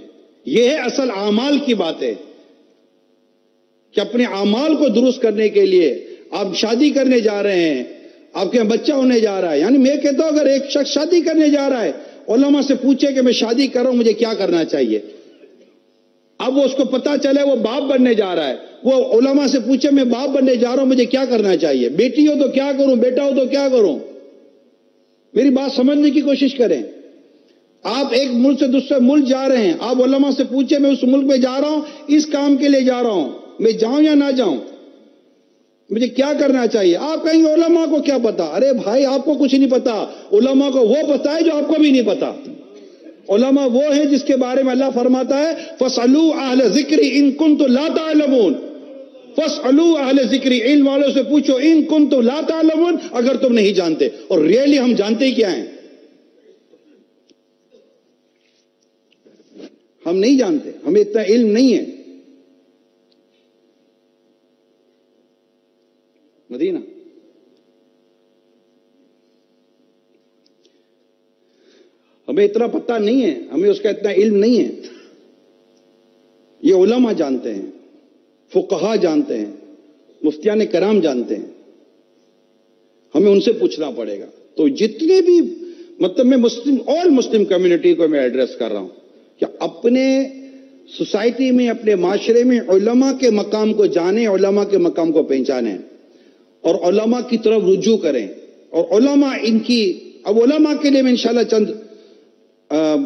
یہ ہے اصل اعمال کی باتیں کہ اپنے اعمال کو درست کرنے کے لیے آپ شادی کرنے جا رہے ہیں, آپ کے یہاں بچہ ہونے جا رہا ہے. یعنی میں کہتا ہوں اگر ایک شخص شادی کرنے جا رہا ہے, علماء سے پوچھے کہ میں شادی کر رہا ہوں, مجھے کیا کرنا چاہیے. اب وہ اس کو پتا چلے وہ باپ بننے جا رہا ہے، وہ علماء سے پوچھے میں باپ بننے جا رہا ہوں، مجھے کیا کرنا چاہیے؟ بیٹی ہو تو کیا کروں، بیٹا ہو تو کیا کروں؟ میری بات سمجھنے کی کوشش کریں. آپ ایک ملک سے دوسرے ملک جا رہے ہیں، آپ علماء سے پوچھے میں اس ملک میں جا رہا ہوں، اس کام کے لیے جا رہا ہوں، میں جاؤں یا نہ جاؤں، مجھے کیا کرنا چاہیے؟ آپ کہیں علماء کو کیا پتا؟ ارے بھائی آپ کو کچھ نہیں پتا، علماء کو وہ پتا ہے جو آپ کو بھی نہیں پتا. علماء وہ ہیں جس کے بارے میں اللہ فرماتا ہے فَاسْأَلُوا أَهْلَ الذِّكْرِ إِن كُنتُم لَا تَعْلَمُونَ. فَاسْأَلُوا أَهْلَ الذِّكْرِ، علم والوں سے پوچھو، إِن كُنتُم لَا تَعْلَمُونَ، اگر تم نہیں جانتے. اور ریئلی ہم جانتے ہی کیا ہیں؟ ہم نہیں جانتے، ہمیں اتنا علم نہیں ہے. مدینہ ہمیں اتنا پتہ نہیں ہے، ہمیں اس کا اتنا علم نہیں ہے. یہ علماء جانتے ہیں، فقہا جانتے ہیں، مفتیان کرام جانتے ہیں، ہمیں ان سے پوچھنا پڑے گا. تو جتنے بھی مطلب میں مسلم کمیونٹی کو میں ایڈریس کر رہا ہوں کہ اپنے سوسائٹی میں، اپنے معاشرے میں علماء کے مقام کو جانیں، علماء کے مقام کو پہچانیں اور علماء کی طرف رجوع کریں. اور علماء اب علماء کے لیے میں انشاءاللہ چند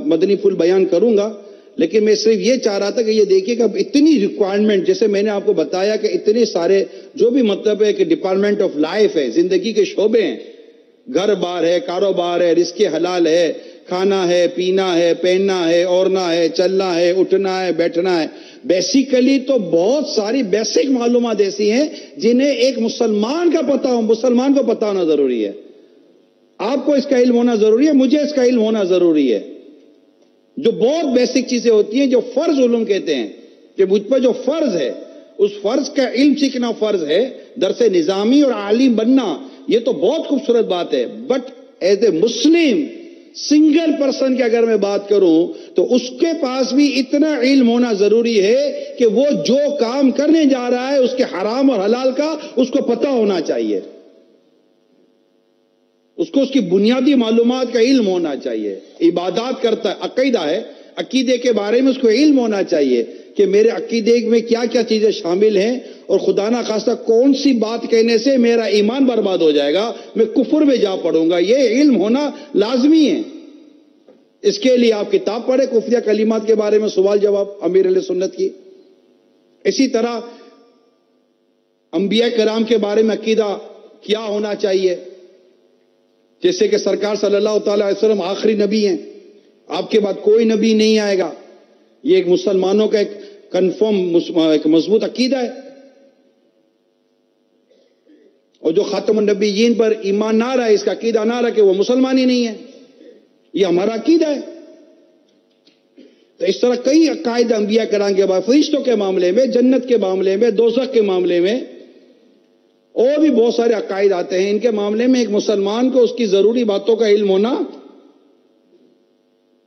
مدنی پھول بیان کروں گا، لیکن میں صرف یہ چاہ رہا تھا کہ یہ دیکھیے کہ اب اتنی ریکوائرمنٹ، جیسے میں نے آپ کو بتایا کہ اتنے سارے جو بھی مطلب ہے کہ ڈپارٹمنٹ آف لائف ہے، زندگی کے شعبے ہیں، گھر بار ہے، کاروبار ہے، رزق حلال ہے، کھانا ہے، پینا ہے، پہننا ہے، اوڑھنا ہے، چلنا ہے، اٹھنا ہے، بیٹھنا ہے. بیسیکلی تو بہت ساری بیسک معلومات ایسی ہیں جنہیں ایک مسلمان کا پتہ ہو، مسلمان کو پتہ ہونا ضروری ہے. آپ کو اس کا علم ہونا ضروری ہے، مجھے اس کا علم ہونا ضروری ہے. جو بہت بیسک چیزیں ہوتی ہیں، جو فرض علوم کہتے ہیں، کہ مجھ پر جو فرض ہے اس فرض کا علم سیکھنا فرض ہے. درس نظامی اور عالم بننا یہ تو بہت خوبصورت بات ہے، but as a Muslim single person کی اگر میں بات کروں تو اس کے پاس بھی اتنا علم ہونا ضروری ہے کہ وہ جو کام کرنے جا رہا ہے اس کے حرام اور حلال کا اس کو پتہ ہونا چاہیے، اس کو اس کی بنیادی معلومات کا علم ہونا چاہیے. عبادات کرتا ہے، عقیدہ ہے، عقیدے کے بارے میں اس کو علم ہونا چاہیے کہ میرے عقیدے میں کیا کیا چیزیں شامل ہیں، اور خدا نہ خواستہ کون سی بات کہنے سے میرا ایمان برباد ہو جائے گا، میں کفر میں جا پڑوں گا. یہ علم ہونا لازمی ہے. اس کے لیے آپ کتاب پڑھیں کفریہ کلمات کے بارے میں، سوال جواب امیر اہل سنت کی. اسی طرح انبیاء کرام کے بارے میں عقیدہ کیا ہونا چاہیے، جیسے کہ سرکار صلی اللہ تعالی علیہ وسلم آخری نبی ہیں، آپ کے بعد کوئی نبی نہیں آئے گا. یہ ایک مسلمانوں کا ایک کنفرم ایک مضبوط عقیدہ ہے. اور جو خاتم النبیین پر ایمان نہ رہا، اس کا عقیدہ نہ رہا کہ وہ مسلمان ہی نہیں ہے، یہ ہمارا عقیدہ ہے. تو اس طرح کئی عقائد انبیاء کرام کے بعد، فرشتوں کے معاملے میں، جنت کے معاملے میں، دوزخ کے معاملے میں، اور بھی بہت سارے عقائد آتے ہیں. ان کے معاملے میں ایک مسلمان کو اس کی ضروری باتوں کا علم ہونا،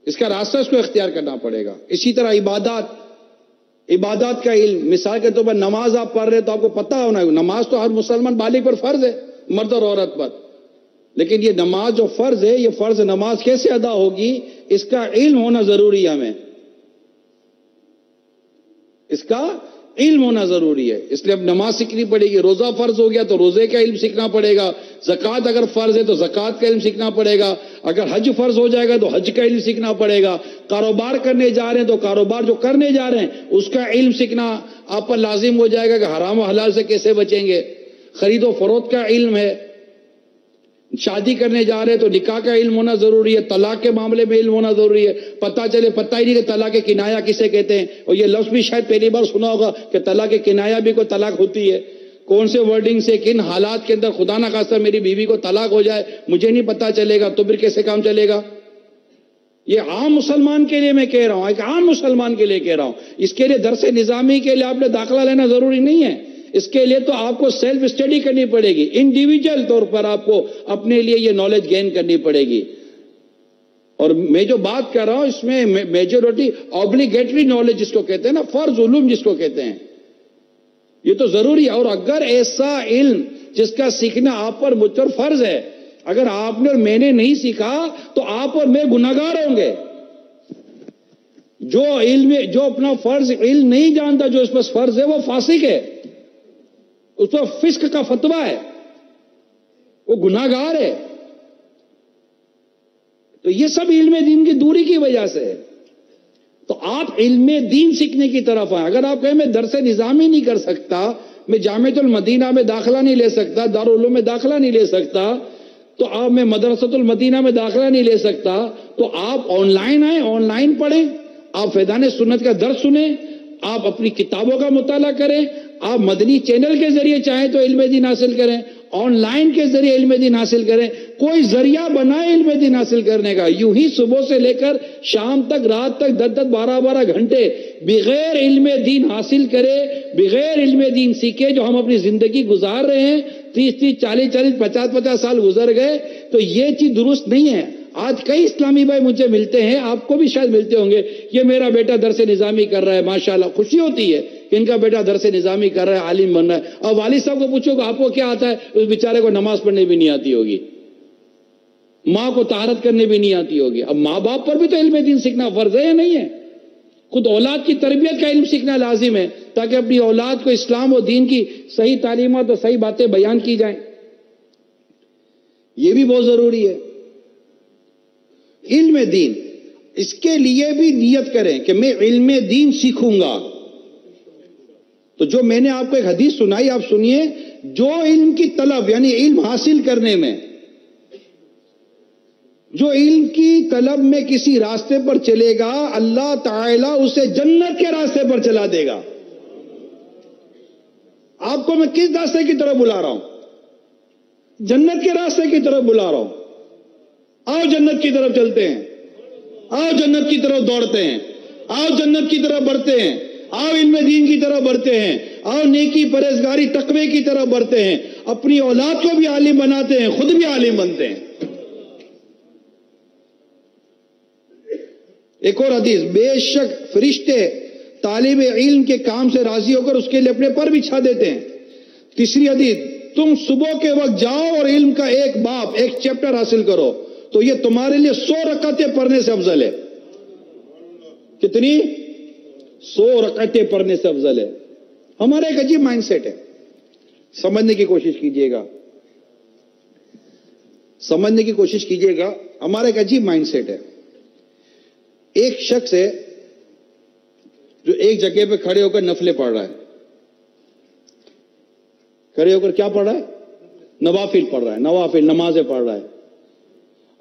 اس کا راستہ اس کو اختیار کرنا پڑے گا. اسی طرح عبادات کا علم، مثال کے طور پر نماز آپ پڑھ رہے تو آپ کو پتہ ہونا ہے، نماز تو ہر مسلمان بالغ پر فرض ہے، مرد اور عورت پر. لیکن یہ نماز جو فرض ہے، یہ فرض نماز کیسے ادا ہوگی، اس کا علم ہونا ضروری ہے. ہمیں اس کا علم ہونا ضروری ہے. اس لیے اب نماز سیکھنی پڑے گی. روزہ فرض ہو گیا تو روزے کا علم سیکھنا پڑے گا. زکوٰۃ اگر فرض ہے تو زکوٰۃ کا علم سیکھنا پڑے گا. اگر حج فرض ہو جائے گا تو حج کا علم سیکھنا پڑے گا. کاروبار کرنے جا رہے ہیں تو کاروبار جو کرنے جا رہے ہیں اس کا علم سیکھنا آپ پر لازم ہو جائے گا کہ حرام و حلال سے کیسے بچیں گے. خرید و فروخت کا علم ہے. شادی کرنے جا رہے ہیں تو نکاح کا علم ہونا ضروری ہے. طلاق کے معاملے میں علم ہونا ضروری ہے. پتہ ہی نہیں کہ طلاق کنایہ کسے کہتے ہیں. اور یہ لفظ بھی شاید پہلی بار سنا ہوگا کہ طلاق کنایہ بھی کوئی طلاق ہوتی ہے. کون سے ورڈنگ سے، کن حالات کے اندر خدا نہ خواستہ میری بیوی کو طلاق ہو جائے، مجھے نہیں پتہ چلے گا تو پھر کیسے کام چلے گا. یہ عام مسلمان کے لیے میں کہہ رہا ہوں، ایک عام مسلمان کے لیے کہہ رہا ہوں. اس کے لیے درس نظامی کے لیے آپ نے داخلہ لینا ضروری نہیں ہے. اس کے لیے تو آپ کو سیلف اسٹڈی کرنی پڑے گی. انڈیویجول طور پر آپ کو اپنے لیے یہ نالج گین کرنی پڑے گی. اور میں جو بات کر رہا ہوں اس میں میجورٹی آبلیگیٹری نالج جس کو کہتے ہیں نا، فرض علوم جس کو کہتے ہیں، یہ تو ضروری ہے. اور اگر ایسا علم جس کا سیکھنا آپ پر مجھ پر فرض ہے، اگر آپ نے اور میں نے نہیں سیکھا تو آپ اور میں گناہگار ہوں گے. جو اپنا فرض علم نہیں جانتا، جو اس پر فرض ہے، وہ فاسق ہے، اس پر فسق کا فتویٰ ہے، وہ گناہگار ہے. تو یہ سب علم دین کی دوری کی وجہ سے ہے. تو آپ علم دین سیکھنے کی طرف آئیں. اگر آپ کہیں میں درس نظامی نہیں کر سکتا، میں جامعۃ المدینہ میں داخلہ نہیں لے سکتا، دارالعلوم میں داخلہ نہیں لے سکتا، تو آپ میں مدرسۃ المدینہ میں داخلہ نہیں لے سکتا، تو آپ آن لائن آئیں، آن لائن پڑھیں، آپ فیضان سنت کا درس سنیں، آپ اپنی کتابوں کا مطالعہ کریں، آپ مدنی چینل کے ذریعے چاہیں تو علم دین حاصل کریں، آن لائن کے ذریعے علم دین حاصل کریں. کوئی ذریعہ بنائے علم دین حاصل کرنے کا. یوں ہی صبح سے لے کر شام تک، رات تک 10-10 12-12 گھنٹے بغیر علم دین حاصل کرے، بغیر علم دین سیکھے، جو ہم اپنی زندگی گزار رہے ہیں، 30-30 40-40 50-50 سال گزر گئے، تو یہ چیز درست نہیں ہے. آج کئی اسلامی بھائی مجھے ملتے ہیں، آپ کو بھی شاید ملتے ہوں گے، یہ میرا بیٹا درس نظامی کر رہا ہے، ماشاءاللہ خوشی ہوتی ہے کہ ان کا بیٹا درس نظامی کر رہا ہے، عالم بن رہا ہے. اور والد صاحب کو پوچھو کہ آپ کو کیا آتا ہے، اس بیچارے کو نماز پڑھنے بھی نہیں آتی ہوگی، ماں کو طہارت کرنے بھی نہیں آتی ہوگی. اب ماں باپ پر بھی تو علم دین سیکھنا فرض ہے یا نہیں ہے؟ خود اولاد کی تربیت کا علم سیکھنا لازم ہے، تاکہ اپنی اولاد کو اسلام و دین کی صحیح تعلیمات اور صحیح باتیں بیان کی جائیں. یہ بھی بہت ضروری ہے. علم دین، اس کے لیے بھی نیت کریں کہ میں علم دین سیکھوں گا. تو جو میں نے آپ کو ایک حدیث سنائی، آپ سنیے. جو علم کی طلب، یعنی علم حاصل کرنے میں، جو علم کی طلب میں کسی راستے پر چلے گا، اللہ تعالیٰ اسے جنت کے راستے پر چلا دے گا. آپ کو میں کس راستے کی طرف بلا رہا ہوں؟ جنت کے راستے کی طرف بلا رہا ہوں. آؤ جنت کی طرف چلتے ہیں، آؤ جنت کی طرف دوڑتے ہیں، آؤ جنت کی طرف بڑھتے ہیں، آؤ علم دین کی طرف بڑھتے ہیں، آؤ نیکی پرہیزگاری تقوی کی طرف بڑھتے ہیں، اپنی اولاد کو بھی عالم بناتے ہیں، خود بھی عالم بنتے ہیں. ایک اور حدیث، بے شک فرشتے طالب علم کے کام سے راضی ہو کر اس کے لیے اپنے پر بچھا دیتے ہیں. تیسری حدیث، تم صبح کے وقت جاؤ اور علم کا ایک باب، ایک چیپٹر حاصل کرو، تو یہ تمہارے لیے 100 رکعتیں پڑھنے سے افضل ہے. کتنی؟ 100 رکعتیں پڑھنے سے افضل ہے. ہمارا ایک عجیب مائنڈ سیٹ ہے، سمجھنے کی کوشش کیجئے گا، سمجھنے کی کوشش کیجئے گا. ہمارا ایک عجیب مائنڈ سیٹ ہے. ایک شخص ہے جو ایک جگہ پہ کھڑے ہو کر نفلیں پڑھ رہا ہے. کھڑے ہو کر کیا پڑھ رہا ہے؟ نوافل پڑھ رہا ہے، نوافل نمازیں پڑھ رہا ہے.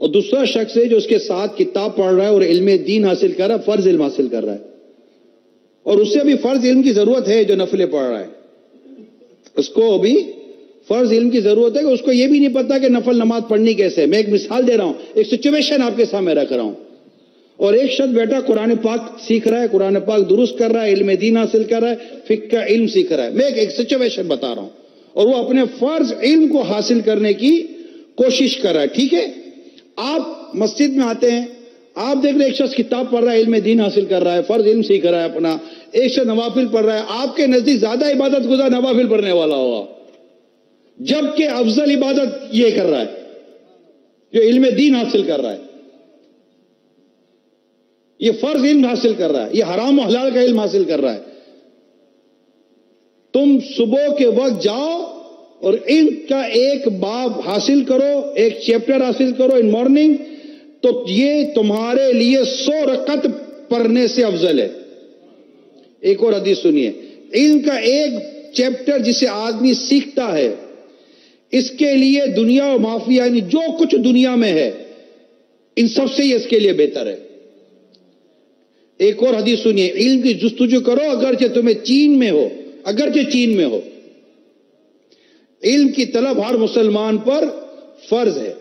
اور دوسرا شخص ہے جو اس کے ساتھ کتاب پڑھ رہا ہے اور علم دین حاصل کر رہا ہے، فرض علم حاصل کر رہا ہے. اور اسے بھی فرض علم کی ضرورت ہے، جو نفلیں پڑھ رہا ہے اس کو بھی فرض علم کی ضرورت ہے، کہ اس کو یہ بھی نہیں پتا کہ نفل نماز پڑھنی کیسے ہے. میں ایک مثال دے رہا ہوں، ایک سچویشن آپ کے سامنے رکھ رہا ہوں. اور ایک شخص بیٹا قرآن پاک سیکھ رہا ہے، قرآن پاک درست کر رہا ہے، علم دین حاصل کر رہا ہے، فقہ کا علم سیکھ رہا ہے. میں ایک سچویشن بتا رہا ہوں، اور وہ اپنے فرض علم کو حاصل کرنے کی کوشش کر رہا ہے. ٹھیک ہے، آپ مسجد میں آتے ہیں، آپ دیکھ رہے ایک شخص کتاب پڑھ رہا ہے، علم دین حاصل کر رہا ہے، فرض علم سیکھ رہا ہے اپنا، ایک شخص نوافل پڑھ رہا ہے. آپ کے نزدیک زیادہ عبادت گزار نوافل پڑھنے والا ہوگا، جبکہ افضل عبادت یہ کر رہا ہے جو علم دین حاصل کر رہا ہے، یہ فرض علم حاصل کر رہا ہے، یہ حرام و حلال کا علم حاصل کر رہا ہے. تم صبح کے وقت جاؤ اور علم کا ایک باب حاصل کرو، ایک چیپٹر حاصل کرو ان مارننگ، تو یہ تمہارے لیے 100 رکعت پڑھنے سے افضل ہے. ایک اور حدیث سنیے، علم کا ایک چیپٹر جسے آدمی سیکھتا ہے، اس کے لیے دنیا و معافیہ، یعنی جو کچھ دنیا میں ہے ان سب سے یہ اس کے لیے بہتر ہے. ایک اور حدیث سنیے، علم کی جستجو کرو اگرچہ تمہیں چین میں ہو، اگرچہ چین میں ہو. علم کی طلب ہر مسلمان پر فرض ہے.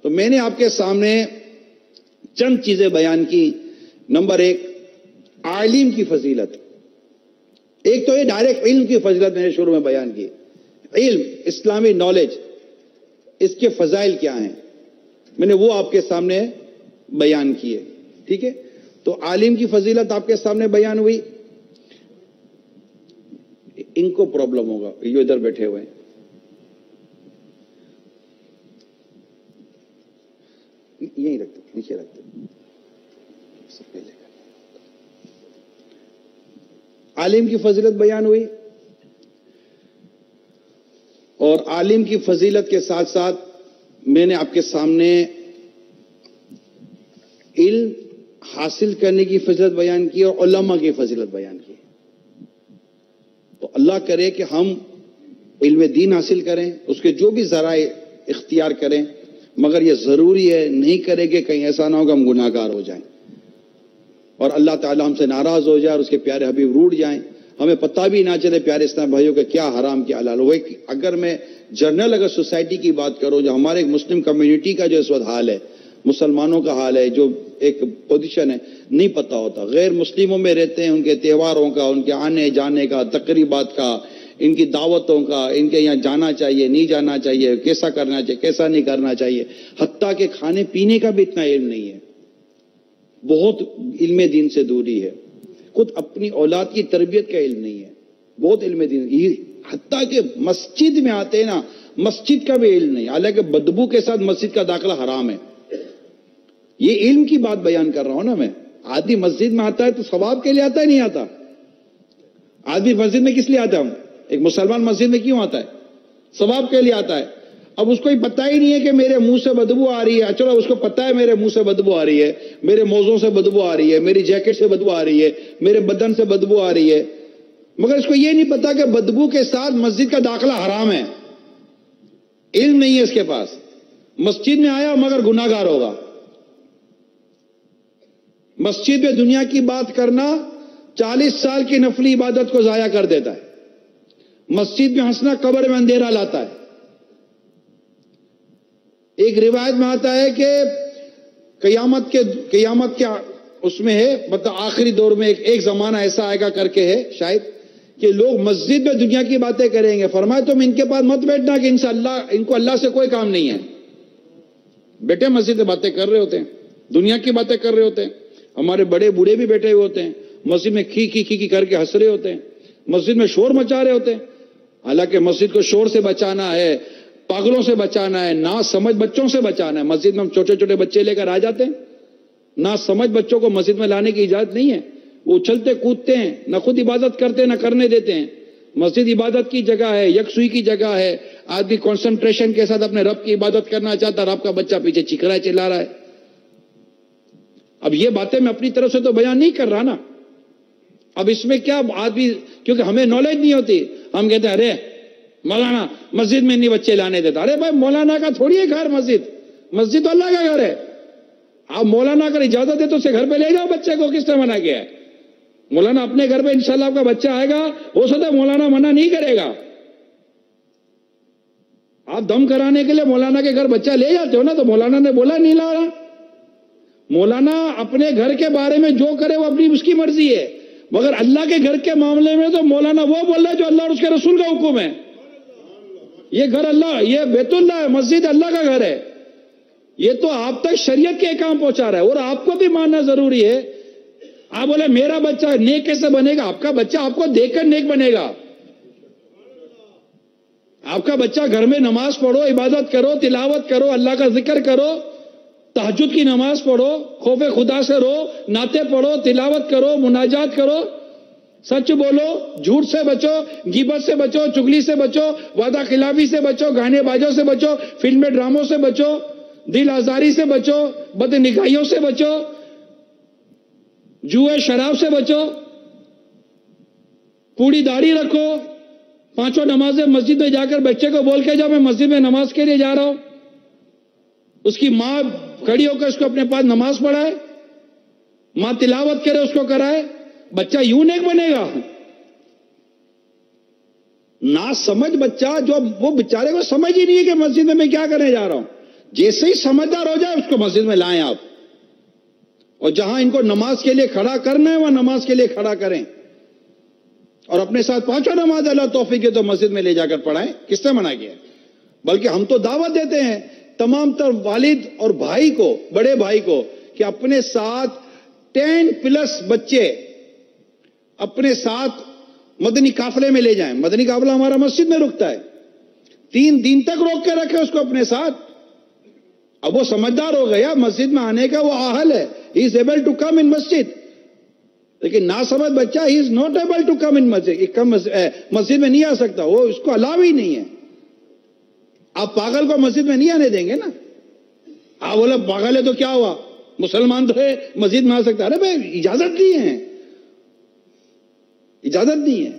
تو میں نے آپ کے سامنے چند چیزیں بیان کی. نمبر 1، عالم کی فضیلت. ایک تو یہ ڈائریکٹ علم کی فضیلت میں نے شروع میں بیان کی. علم، اسلامی نالج، اس کے فضائل کیا ہیں، میں نے وہ آپ کے سامنے بیان کیے. ٹھیک ہے، تو عالم کی فضیلت آپ کے سامنے بیان ہوئی. ان کو پرابلم ہوگا، یہ ادھر بیٹھے ہوئے ہیں، یہیں رکھتے، نیچے رکھتے. عالم کی فضیلت بیان ہوئی، اور عالم کی فضیلت کے ساتھ ساتھ میں نے آپ کے سامنے علم حاصل کرنے کی فضیلت بیان کی اور علماء کی فضیلت بیان کی. تو اللہ کرے کہ ہم علم دین حاصل کریں، اس کے جو بھی ذرائع اختیار کریں، مگر یہ ضروری ہے نہیں کریں کہ کہیں ایسا نہ ہو کہ ہم گناہ گار ہو جائیں اور اللہ تعالی ہم سے ناراض ہو جائے اور اس کے پیارے حبیب روٹ جائیں، ہمیں پتہ بھی نہ چلے پیارے اسلام بھائیوں کہ کیا حرام کیا حلال ہو. اگر میں جنرل اگر سوسائٹی کی بات کروں، جو ہمارے ایک مسلم کمیونٹی کا جو اس وقت حال ہے، مسلمانوں کا حال ہے، جو ایک پوزیشن ہے، نہیں پتہ ہوتا. غیر مسلموں میں رہتے ہیں، ان کے تہواروں کا، ان کے آنے جانے کا، تقریبات کا، ان کی دعوتوں کا، ان کے یہاں جانا چاہیے نہیں جانا چاہیے، کیسا کرنا چاہیے کیسا نہیں کرنا چاہیے، حتیٰ کہ کھانے پینے کا بھی اتنا علم نہیں ہے. بہت علم دین سے دوری ہے. خود اپنی اولاد کی تربیت کا علم نہیں ہے، بہت علم دین. حتیٰ کہ مسجد میں آتے ہیں نا، مسجد کا بھی علم نہیں، حالانکہ بدبو کے ساتھ مسجد کا داخلہ حرام ہے. یہ علم کی بات بیان کر رہا ہوں نا میں. آدمی مسجد میں آتا ہے تو ثواب کے لیے آتا ہے نہیں آتا؟ آدمی مسجد میں کس لیے آتا ہے؟ ہم ایک مسلمان مسجد میں کیوں آتا ہے؟ ثواب کے لیے آتا ہے. اب اس کو پتہ ہی نہیں ہے کہ میرے منہ سے بدبو آ رہی ہے. چلو اس کو پتہ ہے میرے منہ سے بدبو آ رہی ہے، میرے موزوں سے بدبو آ رہی ہے، میری جیکٹ سے بدبو آ رہی ہے، میرے بدن سے بدبو آ رہی ہے، مگر اس کو یہ نہیں پتا کہ بدبو کے ساتھ مسجد کا داخلہ حرام ہے. علم نہیں ہے اس کے پاس. مسجد میں آیا مگر گناہ گار ہوگا. مسجد میں دنیا کی بات کرنا 40 سال کی نفلی عبادت کو ضائع کر دیتا ہے. مسجد میں ہنسنا قبر میں اندھیرا لاتا ہے. ایک روایت میں آتا ہے کہ قیامت کے اس میں ہے، مطلب آخری دور میں ایک زمانہ ایسا آئے گا کر کے ہے شاید، کہ لوگ مسجد میں دنیا کی باتیں کریں گے. فرمایا تم ان کے پاس مت بیٹھنا کہ ان کو اللہ سے کوئی کام نہیں ہے. بیٹے مسجد میں باتیں کر رہے ہوتے ہیں، دنیا کی باتیں کر رہے ہوتے ہیں. ہمارے بڑے بوڑھے بھی بیٹھے ہوئے ہوتے ہیں، مسجد میں کھی کر کے ہنس رہے ہوتے ہیں، مسجد میں شور مچا رہے ہوتے ہیں. حالانکہ مسجد کو شور سے بچانا ہے، پاگلوں سے بچانا ہے، نا سمجھ بچوں سے بچانا ہے. مسجد میں ہم چھوٹے چھوٹے بچے لے کر آ جاتے ہیں. نا سمجھ بچوں کو مسجد میں لانے کی اجازت نہیں ہے. وہ اچھلتے کودتے ہیں، نہ خود عبادت کرتے نہ کرنے دیتے ہیں. مسجد عبادت کی جگہ ہے، یکسوئی کی جگہ ہے. آدمی کنسنٹریشن کے ساتھ اپنے رب کی عبادت کرنا چاہتا ہے، رب کا بچہ پیچھے چیخ رہا ہے، چلا رہا ہے. اب یہ باتیں میں اپنی طرف سے تو بیان نہیں کر رہا نا. اب اس میں کیا آدمی، کیونکہ ہمیں نالج نہیں ہوتی، ہم کہتے ہیں ارے مولانا مسجد میں نہیں بچے لانے دیتا. ارے بھائی مولانا کا تھوڑی ہے گھر مسجد تو اللہ کا گھر ہے. آپ مولانا اگر اجازت دے تو اسے گھر پہ لے جاؤ بچے کو. کس نے منع کیا ہے؟ مولانا اپنے گھر پہ انشاءاللہ آپ کا بچہ آئے گا، ہو سکتا ہے مولانا منع نہیں کرے گا. آپ دم کرانے کے لیے مولانا کے گھر بچہ لے جاتے ہو نا، تو مولانا نے بولا نہیں لا رہا. مولانا اپنے گھر کے بارے میں جو کرے وہ اپنی اس کی مرضی ہے، مگر اللہ کے گھر کے معاملے میں تو مولانا وہ بول رہا ہے جو اللہ اور اس کے رسول کا حکم ہے. یہ گھر اللہ، یہ بیت اللہ ہے، مسجد اللہ کا گھر ہے. یہ تو آپ تک شریعت کے کام پہنچا رہا ہے، اور آپ کو بھی ماننا ضروری ہے. آپ بولے میرا بچہ نیک کیسے بنے گا؟ آپ کا بچہ آپ کو دیکھ کر نیک بنے گا. آپ کا بچہ گھر میں نماز پڑھو، عبادت کرو، تلاوت کرو، اللہ کا ذکر کرو، تہجد کی نماز پڑھو، خوف خدا سے رو، نعتیں پڑھو، تلاوت کرو، مناجات کرو، سچ بولو، جھوٹ سے بچو، غیبت سے بچو، چگلی سے بچو، وعدہ خلافی سے بچو، گانے بازوں سے بچو، فلمیں ڈراموں سے بچو، دل آزاری سے بچو، بد نگاہیوں سے بچو، جوئے شراب سے بچو، پوری داڑھی رکھو. 5 نمازیں مسجد میں جا کر بچے کو بول کے جاؤ میں مسجد میں نماز کے لیے جا رہا ہوں. اس کی ماں کھڑی ہو کر اس کو اپنے پاس نماز پڑھائے، ماں تلاوت کرے، اس کو کرائے. بچہ یوں نیک بنے گا. نہ سمجھ بچہ، جو وہ بیچارے کو سمجھ ہی نہیں ہے کہ مسجد میں کیا کرنے جا رہا ہوں. جیسے ہی سمجھدار ہو جائے اس کو مسجد میں لائیں آپ، اور جہاں ان کو نماز کے لیے کھڑا کرنا ہے وہاں نماز کے لیے کھڑا کریں، اور اپنے ساتھ 5 نماز اللہ توفیق ہے تو مسجد میں لے جا کر پڑھائیں. کس نے منع کیا؟ بلکہ ہم تو دعوت دیتے ہیں تمام تر والد اور بھائی کو، بڑے بھائی کو، کہ اپنے ساتھ 10+ بچے اپنے ساتھ مدنی قافلے میں لے جائیں. مدنی قافلہ ہمارا مسجد میں رکتا ہے، 3 دن تک روک کے رکھے اس کو اپنے ساتھ. اب وہ سمجھدار ہو گیا، مسجد میں آنے کا وہ اہل ہے، ہی is able to come in مسجد. لیکن ناسمجھ بچہ ہی is not able to come in مسجد، مسجد میں نہیں آ سکتا، وہ اس کو الاؤ ہی نہیں ہے. آپ پاگل کو مسجد میں نہیں آنے دیں گے نا. آپ بولا پاگل ہے تو کیا ہوا، مسلمان تو ہے مسجد میں آ سکتا. ارے بھائی اجازت دی ہے، اجازت دی ہے.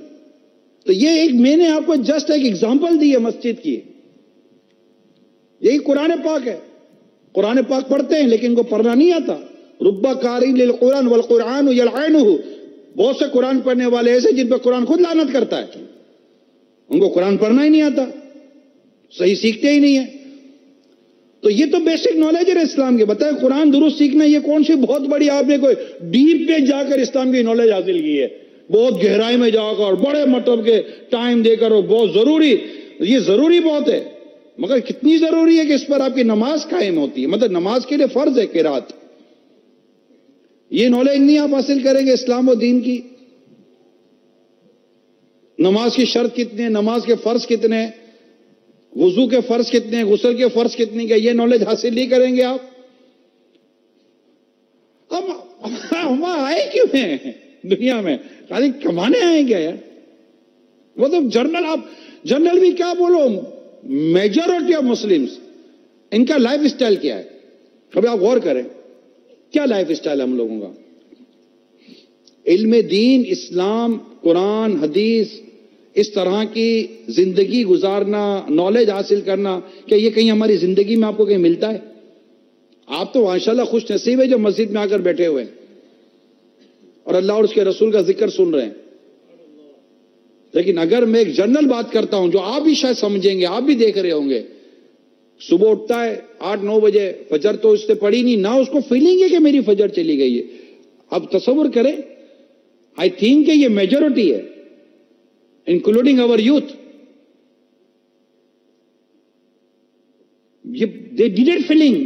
تو یہ ایک میں نے آپ کو جسٹ ایک ایگزامپل دی ہے مسجد کی. یہی قرآن پاک ہے. قرآن پاک پڑھتے ہیں لیکن ان کو پڑھنا نہیں آتا. ربا قاری للقرآن والقرآن یلعنہ، بہت سے قرآن پڑھنے والے ایسے جن پہ قرآن خود لعنت کرتا ہے. ان کو قرآن پڑھنا ہی نہیں آتا، صحیح سیکھتے ہی نہیں ہے. تو یہ تو بیسک نالج ہے اسلام کے. بتائیں قرآن درست سیکھنا یہ کون سی بہت بڑی آپ نے کوئی ڈیپ پہ جا کر اسلام کی نالج حاصل کی ہے، بہت گہرائی میں جا کر بڑے مطلب کے ٹائم دے کر. بہت ضروری، یہ ضروری بہت ہے، مگر کتنی ضروری ہے کہ اس پر آپ کی نماز قائم ہوتی ہے. مطلب نماز کے لیے فرض ہے قرات. یہ نالج نہیں آپ حاصل کریں گے اسلام و دین کی. نماز کی شرط کتنے، نماز کے فرض کتنے، وضو کے فرض کتنے، غسل کے فرض کتنے، کا یہ نالج حاصل نہیں کریں گے آپ. ہم آئے کیوں ہیں دنیا میں؟ خالی کمانے آئے کیا یار؟ مطلب جنرل، آپ جنرل بھی کیا بولو، میجورٹی آف مسلمز ان کا لائف اسٹائل کیا ہے؟ کبھی آپ غور کریں کیا لائف اسٹائل ہے ہم لوگوں کا؟ علم دین، اسلام، قرآن، حدیث، اس طرح کی زندگی گزارنا، نالج حاصل کرنا، کیا یہ کہیں ہماری زندگی میں آپ کو کہیں ملتا ہے؟ آپ تو ماشاءاللہ خوش نصیب ہے جو مسجد میں آ کر بیٹھے ہوئے ہیں اور اللہ اور اس کے رسول کا ذکر سن رہے ہیں. لیکن اگر میں ایک جنرل بات کرتا ہوں جو آپ بھی شاید سمجھیں گے، آپ بھی دیکھ رہے ہوں گے، صبح اٹھتا ہے 8-9 بجے، فجر تو اس نے پڑھی نہیں، نہ اس کو فیلنگ ہے کہ میری فجر چلی گئی ہے. اب تصور کریں، آئی تھنک کہ یہ میجورٹی ہے including our youth. They didn't feeling,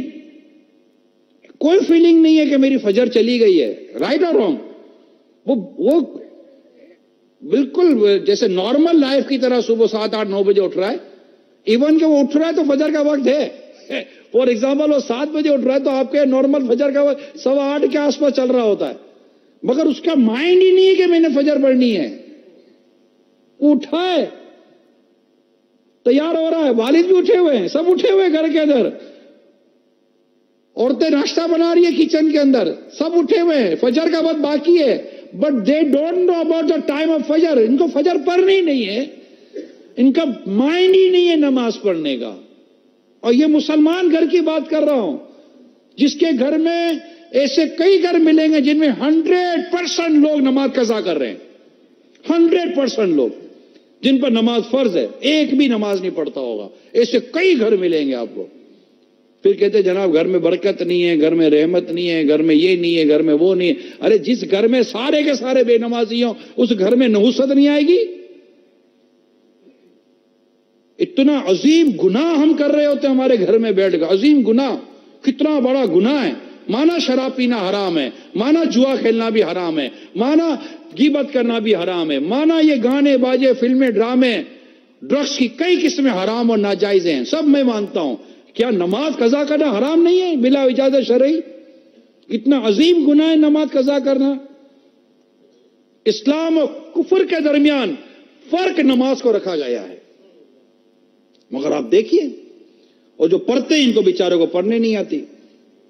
کوئی فیلنگ نہیں ہے کہ میری فجر چلی گئی ہے. رائٹ اور رانگ؟ وہ بالکل جیسے نارمل لائف کی طرح صبح 7-8-9 بجے اٹھ رہا ہے. ایون کہ وہ اٹھ رہا ہے تو فجر کا وقت ہے. فور ایگزامپل وہ 7 بجے اٹھ رہا ہے تو آپ کے نارمل فجر کا وقت 8:15 کے آس پاس چل رہا ہوتا ہے، مگر اس کا مائنڈ ہی نہیں ہے کہ میں نے فجر پڑھنی ہے. اٹھا ہے، تیار ہو رہا ہے، والد بھی اٹھے ہوئے ہیں، سب اٹھے ہوئے گھر کے اندر، عورتیں ناشتہ بنا رہی ہے کچن کے اندر، سب اٹھے ہوئے ہیں، فجر کا وقت باقی ہے. But they don't know about the time of Fajr. ان کو فجر پڑھنی نہیں ہے، ان کا مائنڈ ہی نہیں ہے نماز پڑھنے کا. اور یہ مسلمان گھر کی بات کر رہا ہوں، جس کے گھر میں ایسے کئی گھر ملیں گے جن میں 100% لوگ نماز قضا کر رہے ہیں. 100% لوگ جن پر نماز فرض ہے، ایک بھی نماز نہیں پڑھتا ہوگا. ایسے کئی گھر ملیں گے آپ کو. پھر کہتے جناب گھر میں برکت نہیں ہے، گھر میں رحمت نہیں ہے، گھر میں یہ نہیں ہے، گھر میں وہ نہیں ہے. ارے جس گھر میں سارے کے سارے بے نمازی ہوں اس گھر میں نحوست نہیں آئے گی؟ اتنا عظیم گناہ ہم کر رہے ہوتے ہیں ہمارے گھر میں بیٹھ کر. عظیم گناہ، کتنا بڑا گناہ ہے. مانا شراب پینا حرام ہے، مانا جوا کھیلنا بھی حرام ہے، مانا غیبت کرنا بھی حرام ہے، مانا یہ گانے باجے، فلمیں، ڈرامے، ڈرگس کی کئی قسمیں حرام اور ناجائز ہیں، سب میں مانتا ہوں. کیا نماز قضا کرنا حرام نہیں ہے بلا اجازت شرعی؟ کتنا عظیم گناہ ہے نماز قضا کرنا. اسلام اور کفر کے درمیان فرق نماز کو رکھا گیا ہے. مگر آپ دیکھیے، اور جو پڑھتے ہیں ان کو بیچاروں کو پڑھنے نہیں آتی.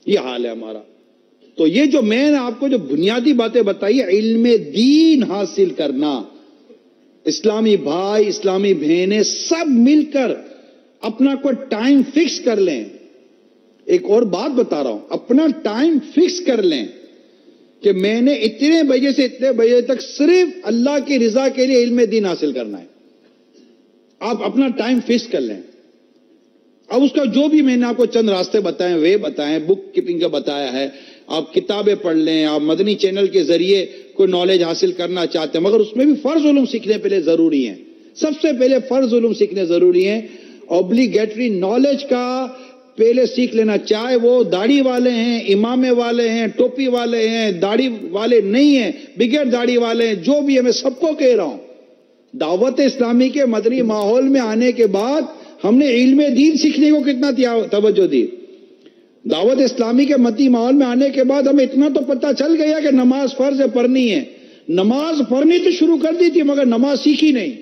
یہ حال ہے ہمارا. تو یہ جو میں نے آپ کو جو بنیادی باتیں بتائی، علم دین حاصل کرنا، اسلامی بھائی، اسلامی بہنیں سب مل کر اپنا کوئی ٹائم فکس کر لیں. ایک اور بات بتا رہا ہوں، اپنا ٹائم فکس کر لیں کہ میں نے اتنے بجے سے اتنے بجے تک صرف اللہ کی رضا کے لیے علم دین حاصل کرنا ہے. آپ اپنا ٹائم فکس کر لیں. اب اس کا جو بھی میں نے آپ کو چند راستے بتائے، وہ بتائیں، بک کیپنگ کا بتایا ہے، آپ کتابیں پڑھ لیں، آپ مدنی چینل کے ذریعے کوئی نالج حاصل کرنا چاہتے ہیں، مگر اس میں بھی فرض علوم سیکھنے پہلے ضروری ہیں. سب سے پہلے فرض علوم سیکھنے ضروری ہیں. اوبلیگیٹری نالج کا پہلے سیکھ لینا، چاہے وہ داڑھی والے ہیں، امامے والے ہیں، ٹوپی والے ہیں، داڑھی والے نہیں ہیں، بغیر داڑھی والے ہیں، جو بھی ہے، میں سب کو کہہ رہا ہوں. دعوت اسلامی کے مدنی ماحول میں آنے کے بعد ہم نے علم دین سیکھنے کو کتنا توجہ دی. دعوت اسلامی کے مدنی ماحول میں آنے کے بعد ہمیں اتنا تو پتہ چل گیا کہ نماز فرض ہے، پڑھنی ہے. نماز پڑھنی تو شروع کر دی تھی مگر نماز سیکھی نہیں.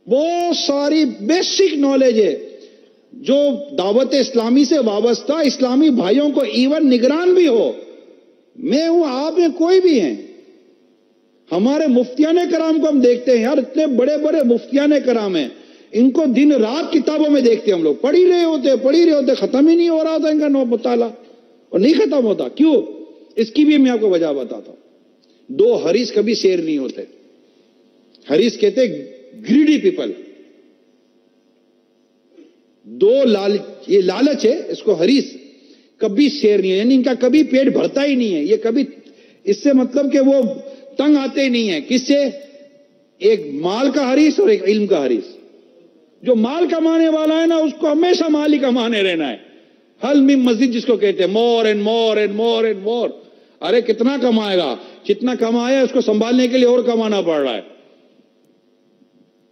بہت ساری بیسک نالج ہے جو دعوت اسلامی سے وابستہ اسلامی بھائیوں کو ایون نگران بھی ہو. میں ہوں، آپ ہیں، کوئی بھی ہیں. ہمارے مفتیان کرام کو ہم دیکھتے ہیں یار، اتنے بڑے بڑے مفتیان کرام ہیں، ان کو دن رات کتابوں میں دیکھتے ہیں ہم لوگ، پڑھی رہے ہوتے، ختم ہی نہیں ہو رہا ہوتا ان کا مطالعہ، اور نہیں ختم ہوتا. کیوں؟ اس کی بھی میں آپ کو وجہ بتاتا ہوں. 2 حریص کبھی شیر نہیں ہوتے. حریص کہتے گریڈی پیپل. 2 یہ لالچ ہے، اس کو حریص. کبھی شیر نہیں ہے، یعنی ان کا کبھی پیٹ بھرتا ہی نہیں ہے. یہ کبھی اس سے مطلب کہ وہ تنگ آتے ہی نہیں ہے. کس سے؟ ایک مال کا حریص اور ایک علم کا حریص. جو مال کمانے والا ہے نا، اس کو ہمیشہ مال ہی کمانے رہنا ہے. حل میں مسجد جس کو کہتے ہیں، more and more and more and more. ارے کتنا کمائے گا؟ جتنا کمایا اس کو سنبھالنے کے لیے اور کمانا پڑ رہا ہے.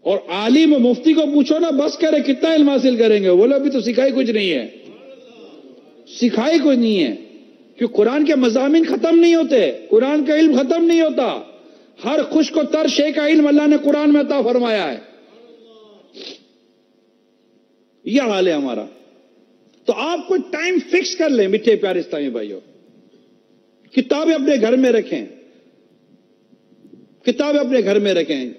اور عالم و مفتی کو پوچھو نا، بس کرے کتنا علم حاصل کریں گے؟ بولے ابھی تو سکھائی کچھ نہیں ہے، سکھائی کچھ نہیں ہے. کہ قرآن کے مضامین ختم نہیں ہوتے، قرآن کا علم ختم نہیں ہوتا. ہر خوش کو تر شے کا علم اللہ نے قرآن میں عطا فرمایا ہے. یہ حال ہے ہمارا. تو آپ کو ٹائم فکس کر لیں میٹھے پیارے اسلامی بھائیوں. کتابیں اپنے گھر میں رکھیں، کتابیں اپنے گھر میں رکھیں.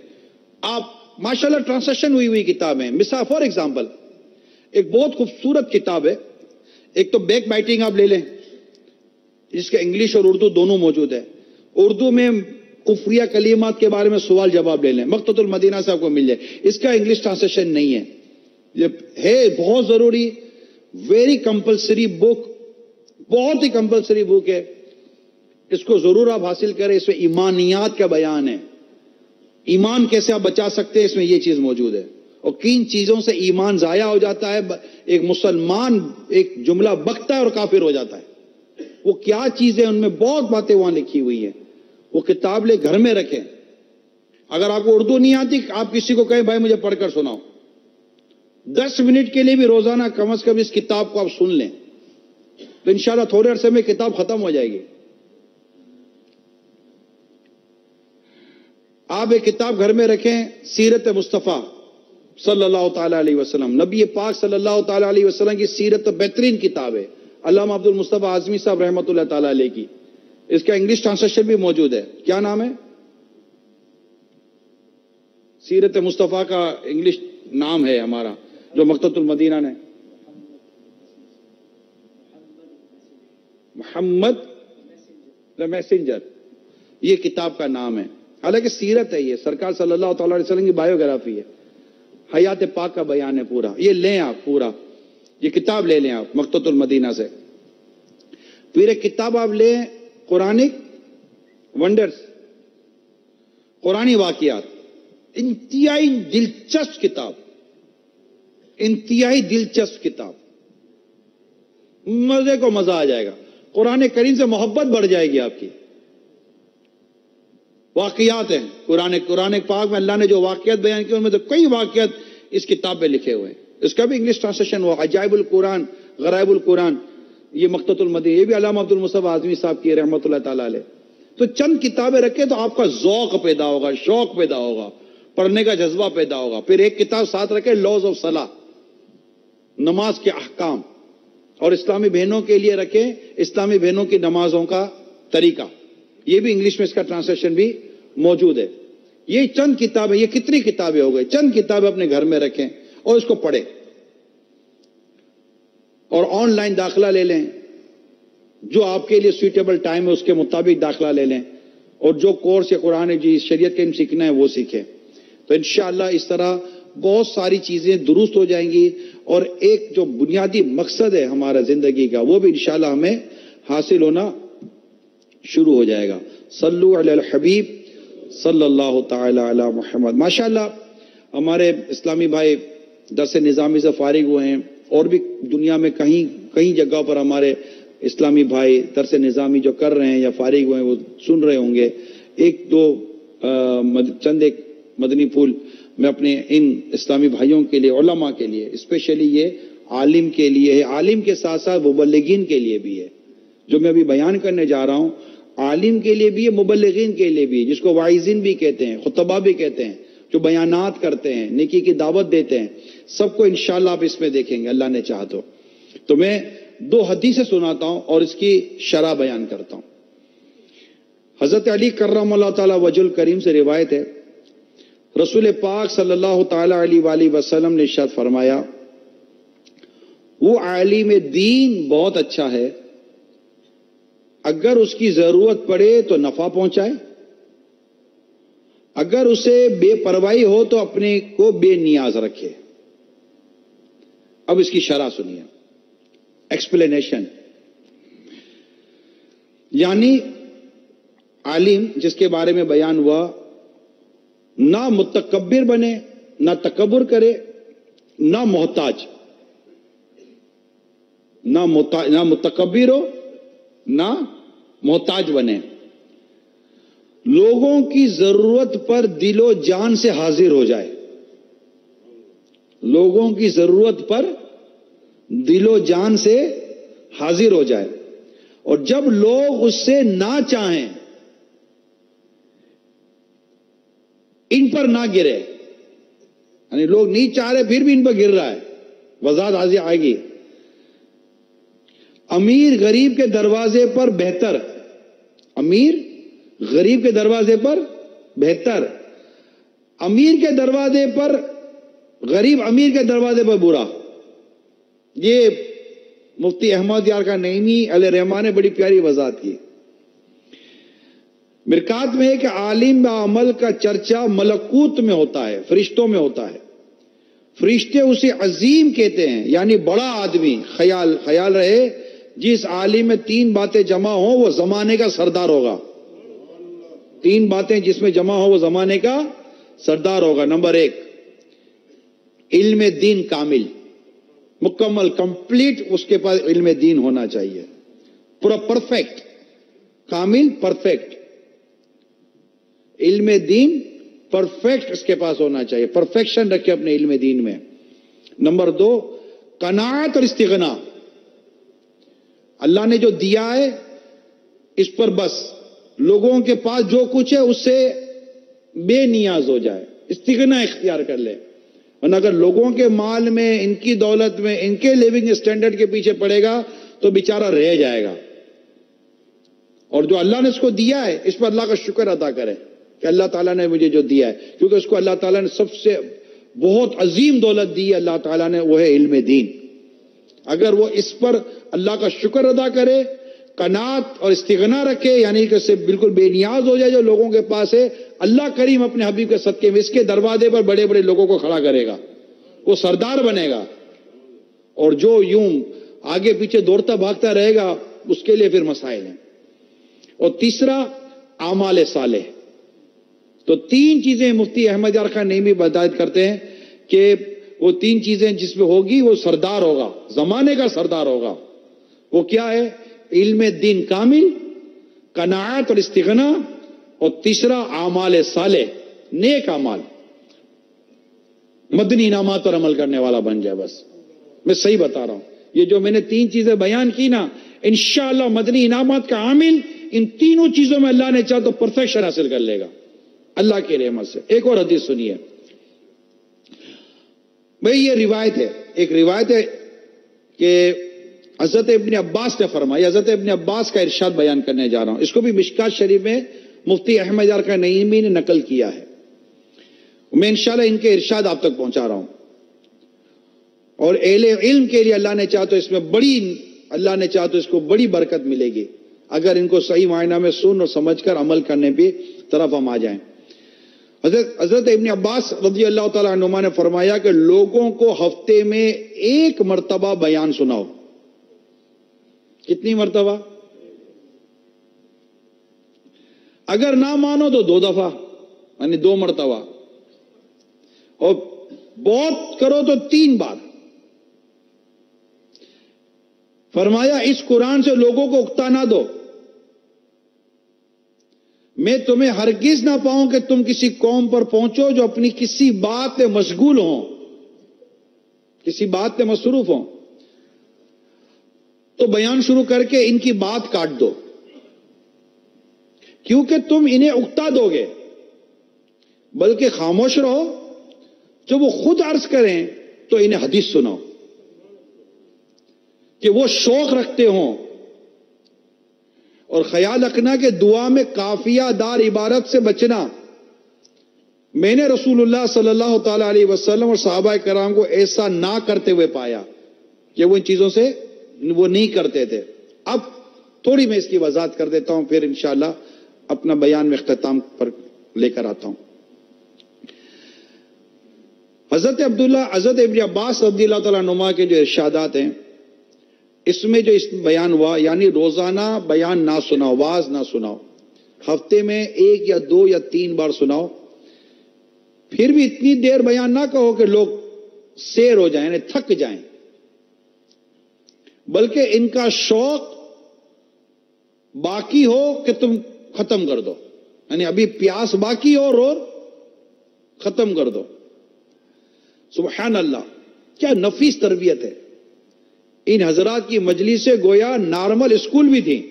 آپ ماشاءاللہ ٹرانسلیشن ہوئی کتابیں، مثال فار ایگزامپل ایک بہت خوبصورت کتاب ہے. ایک تو بیک بائٹنگ آپ لے لیں، جس کا انگلش اور اردو دونوں موجود ہے. اردو میں کفریہ کلمات کے بارے میں سوال جواب لے لیں، مقتۃ المدینہ سے آپ کو مل جائے. اس کا انگلش ٹرانسلیشن نہیں ہے، یہ ہے بہت ضروری، ویری کمپلسری بک، بہت ہی کمپلسری بک ہے. اس کو ضرور آپ حاصل کریں. اس میں ایمانیات کا بیان ہے، ایمان کیسے آپ بچا سکتے ہیں، اس میں یہ چیز موجود ہے. اور کن چیزوں سے ایمان ضائع ہو جاتا ہے، ایک مسلمان ایک جملہ بکتا ہے اور کافر ہو جاتا ہے. وہ کیا چیزیں، ان میں بہت باتیں وہاں لکھی ہوئی ہیں. وہ کتاب لے گھر میں رکھیں. اگر آپ کو اردو نہیں آتی، آپ کسی کو کہیں بھائی مجھے پڑھ کر سناؤ، 10 منٹ کے لیے بھی روزانہ کم از کم اس کتاب کو آپ سن لیں تو انشاءاللہ تھوڑے عرصے میں کتاب ختم ہو جائے گی. آپ ایک کتاب گھر میں رکھیں، سیرت مصطفیٰ صلی اللہ تعالی علیہ وسلم، نبی پاک صلی اللہ تعالی علیہ وسلم کی سیرت تو بہترین کتاب ہے، علامہ عبد المصطفیٰ اعظمی صاحب رحمۃ اللہ تعالی علیہ کی. اس کا انگلش ٹرانسلیشن بھی موجود ہے. کیا نام ہے؟ سیرت مصطفیٰ کا انگلش نام ہے ہمارا جو مقتۃ المدینہ نے، محمد دا میسنجر، یہ کتاب کا نام ہے. حالانکہ سیرت ہے، یہ سرکار صلی اللہ تعالی علیہ وسلم کی بایوگرافی ہے، حیات پاک کا بیان ہے پورا. یہ لیں آپ، پورا یہ کتاب لے لیں آپ مقتۃ المدینہ سے. پھر ایک کتاب آپ لیں قرآنک ونڈرز، قرآنی واقعات. انتہائی دلچسپ کتاب، انتہائی دلچسپ کتاب، مزے کو مزہ آ جائے گا. قرآن کریم سے محبت بڑھ جائے گی آپ کی. واقعات ہیں قرآن پاک میں اللہ نے جو واقعات بیان کیے ان میں تو کئی واقعات اس کتاب میں لکھے ہوئے ہیں. اس کا بھی انگلش ٹرانسلیشن ہوا، عجائب القرآن غرائب القرآن، یہ مقتۃ المدینہ، یہ بھی علامہ عبد المصطفیٰ اعظمی صاحب کی رحمۃ اللہ تعالی علیہ. تو چند کتابیں رکھیں تو آپ کا ذوق پیدا ہوگا، شوق پیدا ہوگا، پڑھنے کا جذبہ پیدا ہوگا. پھر ایک کتاب ساتھ رکھیں، لاز آف صلاح، نماز کے احکام، اور اسلامی بہنوں کے لیے رکھیں اسلامی بہنوں کی نمازوں کا طریقہ. یہ بھی انگلش میں اس کا ٹرانسلیشن بھی موجود ہے. یہ چند کتابیں، یہ کتنی کتابیں ہو گئی، چند کتابیں اپنے گھر میں رکھیں اور اس کو پڑھیں. اور آن لائن داخلہ لے لیں، جو آپ کے لیے سوٹیبل ٹائم ہے اس کے مطابق داخلہ لے لیں، اور جو کورس یا قرآن جی شریعت کے علم سیکھنا ہے وہ سیکھیں. تو انشاءاللہ اس طرح بہت ساری چیزیں درست ہو جائیں گی، اور ایک جو بنیادی مقصد ہے ہمارا زندگی کا وہ بھی انشاءاللہ ہمیں حاصل ہونا شروع ہو جائے گا. صلو علی الحبیب صلی اللہ تعالی علی محمد. ماشاءاللہ ہمارے اسلامی بھائی درس نظامی سے فارغ ہوئے ہیں، اور بھی دنیا میں کہیں جگہوں پر ہمارے اسلامی بھائی درس نظامی جو کر رہے ہیں یا فارغ ہوئے ہیں وہ سن رہے ہوں گے. چند ایک مدنی پھول میں اپنے ان اسلامی بھائیوں کے لیے، علماء کے لیے اسپیشلی، یہ عالم کے لیے ہے، عالم کے ساتھ ساتھ مبلغین کے لیے بھی ہے. جو میں ابھی بیان کرنے جا رہا ہوں، عالم کے لیے بھی ہے، مبلغین کے لیے بھی ہے، جس کو واعظین بھی کہتے ہیں، خطبہ بھی کہتے ہیں، جو بیانات کرتے ہیں، نیکی کی دعوت دیتے ہیں، سب کو انشاءاللہ آپ اس میں دیکھیں گے اللہ نے چاہا تو میں 2 حدیثیں سناتا ہوں اور اس کی شرح بیان کرتا ہوں۔ حضرت علی کرم اللہ تعالی وجہ الکریم سے روایت ہے، رسول پاک صلی اللہ تعالی علیہ وآلہ وسلم نے ارشاد فرمایا، وہ عالم دین بہت اچھا ہے، اگر اس کی ضرورت پڑے تو نفع پہنچائے، اگر اسے بے پرواہی ہو تو اپنے کو بے نیاز رکھے۔ اب اس کی شرح سنیے، ایکسپلینیشن۔ یعنی عالم جس کے بارے میں بیان ہوا، نہ متکبر بنے، نہ تکبر کرے، نہ محتاج، نہ متکبر ہو نہ محتاج بنے، لوگوں کی ضرورت پر دل و جان سے حاضر ہو جائے، لوگوں کی ضرورت پر دل و جان سے حاضر ہو جائے، اور جب لوگ اس سے نہ چاہیں ان پر نہ گرے، یعنی لوگ نہیں چاہ رہے پھر بھی ان پر گر رہا ہے، وضاحت آگے آئے گی۔ امیر غریب کے دروازے پر بہتر، امیر غریب کے دروازے پر بہتر، امیر کے دروازے پر غریب، امیر کے دروازے پر برا۔ یہ مفتی احمد یار کا نعیمی علیہ رحمٰن نے بڑی پیاری وضاحت کی۔ مرکات میں ہے کہ عالم بعمل کا چرچا ملکوت میں ہوتا ہے، فرشتوں میں ہوتا ہے، فرشتے اسے عظیم کہتے ہیں، یعنی بڑا آدمی۔ خیال رہے، جس عالم میں 3 باتیں جمع ہوں وہ زمانے کا سردار ہوگا۔ 3 باتیں جس میں جمع ہوں وہ زمانے کا سردار ہوگا۔ نمبر 1، علم دین کامل، مکمل، کمپلیٹ، اس کے پاس علم دین ہونا چاہیے، پورا پرفیکٹ، کامل، پرفیکٹ، علم دین پرفیکٹ اس کے پاس ہونا چاہیے، پرفیکشن رکھے اپنے علم دین میں۔ نمبر 2، قناعت اور استغنا، اللہ نے جو دیا ہے اس پر بس لوگوں کے پاس جو کچھ ہے اس سے بے نیاز ہو جائے، استغنا اختیار کر لے، ورنہ اگر لوگوں کے مال میں، ان کی دولت میں، ان کے لیونگ سٹینڈرڈ کے پیچھے پڑے گا تو بیچارہ رہ جائے گا۔ اور جو اللہ نے اس کو دیا ہے اس پر اللہ کا شکر ادا کرے کہ اللہ تعالیٰ نے مجھے جو دیا ہے، کیونکہ اس کو اللہ تعالیٰ نے سب سے بہت عظیم دولت دی ہے اللہ تعالیٰ نے، وہ ہے علم دین۔ اگر وہ اس پر اللہ کا شکر ادا کرے، قناعت اور استغنا رکھے، یعنی کہ اس سے بالکل بے نیاز ہو جائے جو لوگوں کے پاس ہے، اللہ کریم اپنے حبیب کے صدقے میں اس کے دروازے پر بڑے بڑے لوگوں کو کھڑا کرے گا، وہ سردار بنے گا، اور جو یوں آگے پیچھے دوڑتا بھاگتا رہے گا اس کے لیے پھر مسائل ہیں۔ اور تیسرا، اعمال صالح۔ تو 3 چیزیں مفتی احمد یار خان نعیمی ہدایت کرتے ہیں کہ وہ 3 چیزیں جس میں ہوگی وہ سردار ہوگا، زمانے کا سردار ہوگا۔ وہ کیا ہے؟ علم دین کامل، قناعت اور استغنا، اور تیسرا اعمال صالح، نیک اعمال، مدنی انعامات پر عمل کرنے والا بن جائے۔ بس میں صحیح بتا رہا ہوں، یہ جو میں نے 3 چیزیں بیان کی نا، انشاءاللہ مدنی انعامات کا عامل ان تینوں چیزوں میں اللہ نے چاہا تو پرفیکشن حاصل کر لے گا اللہ کی رحمت سے۔ ایک اور حدیث سنیے بھئی، یہ روایت ہے، ایک روایت ہے کہ حضرت ابن عباس نے فرمایا، حضرت ابن عباس کا ارشاد بیان کرنے جا رہا ہوں، اس کو بھی مشکات شریف میں مفتی احمد یار خان نعیمی نے نقل کیا ہے، میں انشاءاللہ ان کے ارشاد آپ تک پہنچا رہا ہوں۔ اور اہل علم کے لیے اللہ نے چاہا تو اس میں اللہ نے چاہا تو اس کو بڑی برکت ملے گی اگر ان کو صحیح معنی میں سن اور سمجھ کر عمل کرنے کی طرف ہم آ جائیں۔ حضرت ابن عباس رضی اللہ تعالیٰ عنہما نے فرمایا کہ لوگوں کو ہفتے میں 1 مرتبہ بیان سناؤ۔ کتنی مرتبہ؟ اگر نہ مانو تو 2 دفعہ، یعنی 2 مرتبہ، اور بہت کرو تو 3 بار۔ فرمایا اس قرآن سے لوگوں کو اکتا نہ دو، میں تمہیں ہرگز نہ پاؤں کہ تم کسی قوم پر پہنچو جو اپنی کسی بات میں مشغول ہوں، کسی بات میں مصروف ہوں، تو بیان شروع کر کے ان کی بات کاٹ دو، کیونکہ تم انہیں اکتا دو گے، بلکہ خاموش رہو، جب وہ خود عرض کریں تو انہیں حدیث سناؤ، کہ وہ شوق رکھتے ہوں، اور خیال رکھنا کہ دعا میں قافیہ دار عبارت سے بچنا۔ میں نے رسول اللہ صلی اللہ تعالی علیہ وسلم اور صحابہ کرام کو ایسا نہ کرتے ہوئے پایا کہ وہ ان چیزوں سے وہ نہیں کرتے تھے۔ اب تھوڑی میں اس کی وضاحت کر دیتا ہوں، پھر انشاءاللہ اپنا بیان میں اختتام پر لے کر آتا ہوں۔ حضرت ابن عباس رضی اللہ تعالیٰ عنہما کے جو ارشادات ہیں، اس میں جو اس بیان ہوا، یعنی روزانہ بیان نہ سناؤ، واز نہ سناؤ، ہفتے میں 1 یا 2 یا 3 بار سناؤ، پھر بھی اتنی دیر بیان نہ کہو کہ لوگ سیر ہو جائیں، یعنی تھک جائیں، بلکہ ان کا شوق باقی ہو کہ تم ختم کر دو، یعنی ابھی پیاس باقی ہو اور ختم کر دو۔ سبحان اللہ، کیا نفیس تربیت ہے۔ ان حضرات کی مجلسیں گویا نارمل اسکول بھی تھیں،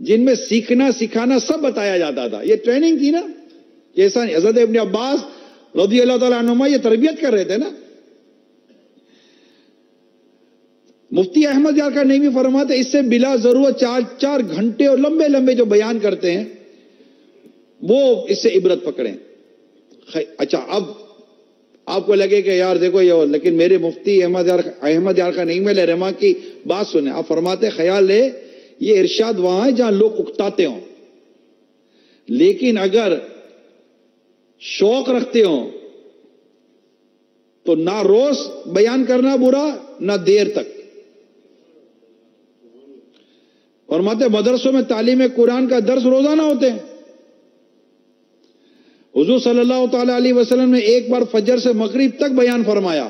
جن میں سیکھنا سکھانا سب بتایا جاتا تھا۔ یہ ٹریننگ تھی نا، جیسا حضرت ابن عباس رضی اللہ تعالیٰ عنہما یہ تربیت کر رہے تھے نا۔ مفتی احمد یار کا نہیں فرماتے، اس سے بلا ضرورت 4 گھنٹے اور لمبے لمبے جو بیان کرتے ہیں وہ اس سے عبرت پکڑیں۔ اچھا، اب آپ کو لگے کہ یار دیکھو یہ، لیکن میرے مفتی احمد یار کا نہیں میں رحمہ کی بات سنیں۔ آپ فرماتے خیال ہے یہ ارشاد وہاں ہے جہاں لوگ اکتاتے ہوں، لیکن اگر شوق رکھتے ہوں تو نہ روز بیان کرنا برا، نہ دیر تک۔ فرماتے مدرسوں میں تعلیم قرآن کا درس روزانہ ہوتے ہیں۔ حضور صلی اللہ تعالی علیہ وسلم نے ایک بار فجر سے مغرب تک بیان فرمایا،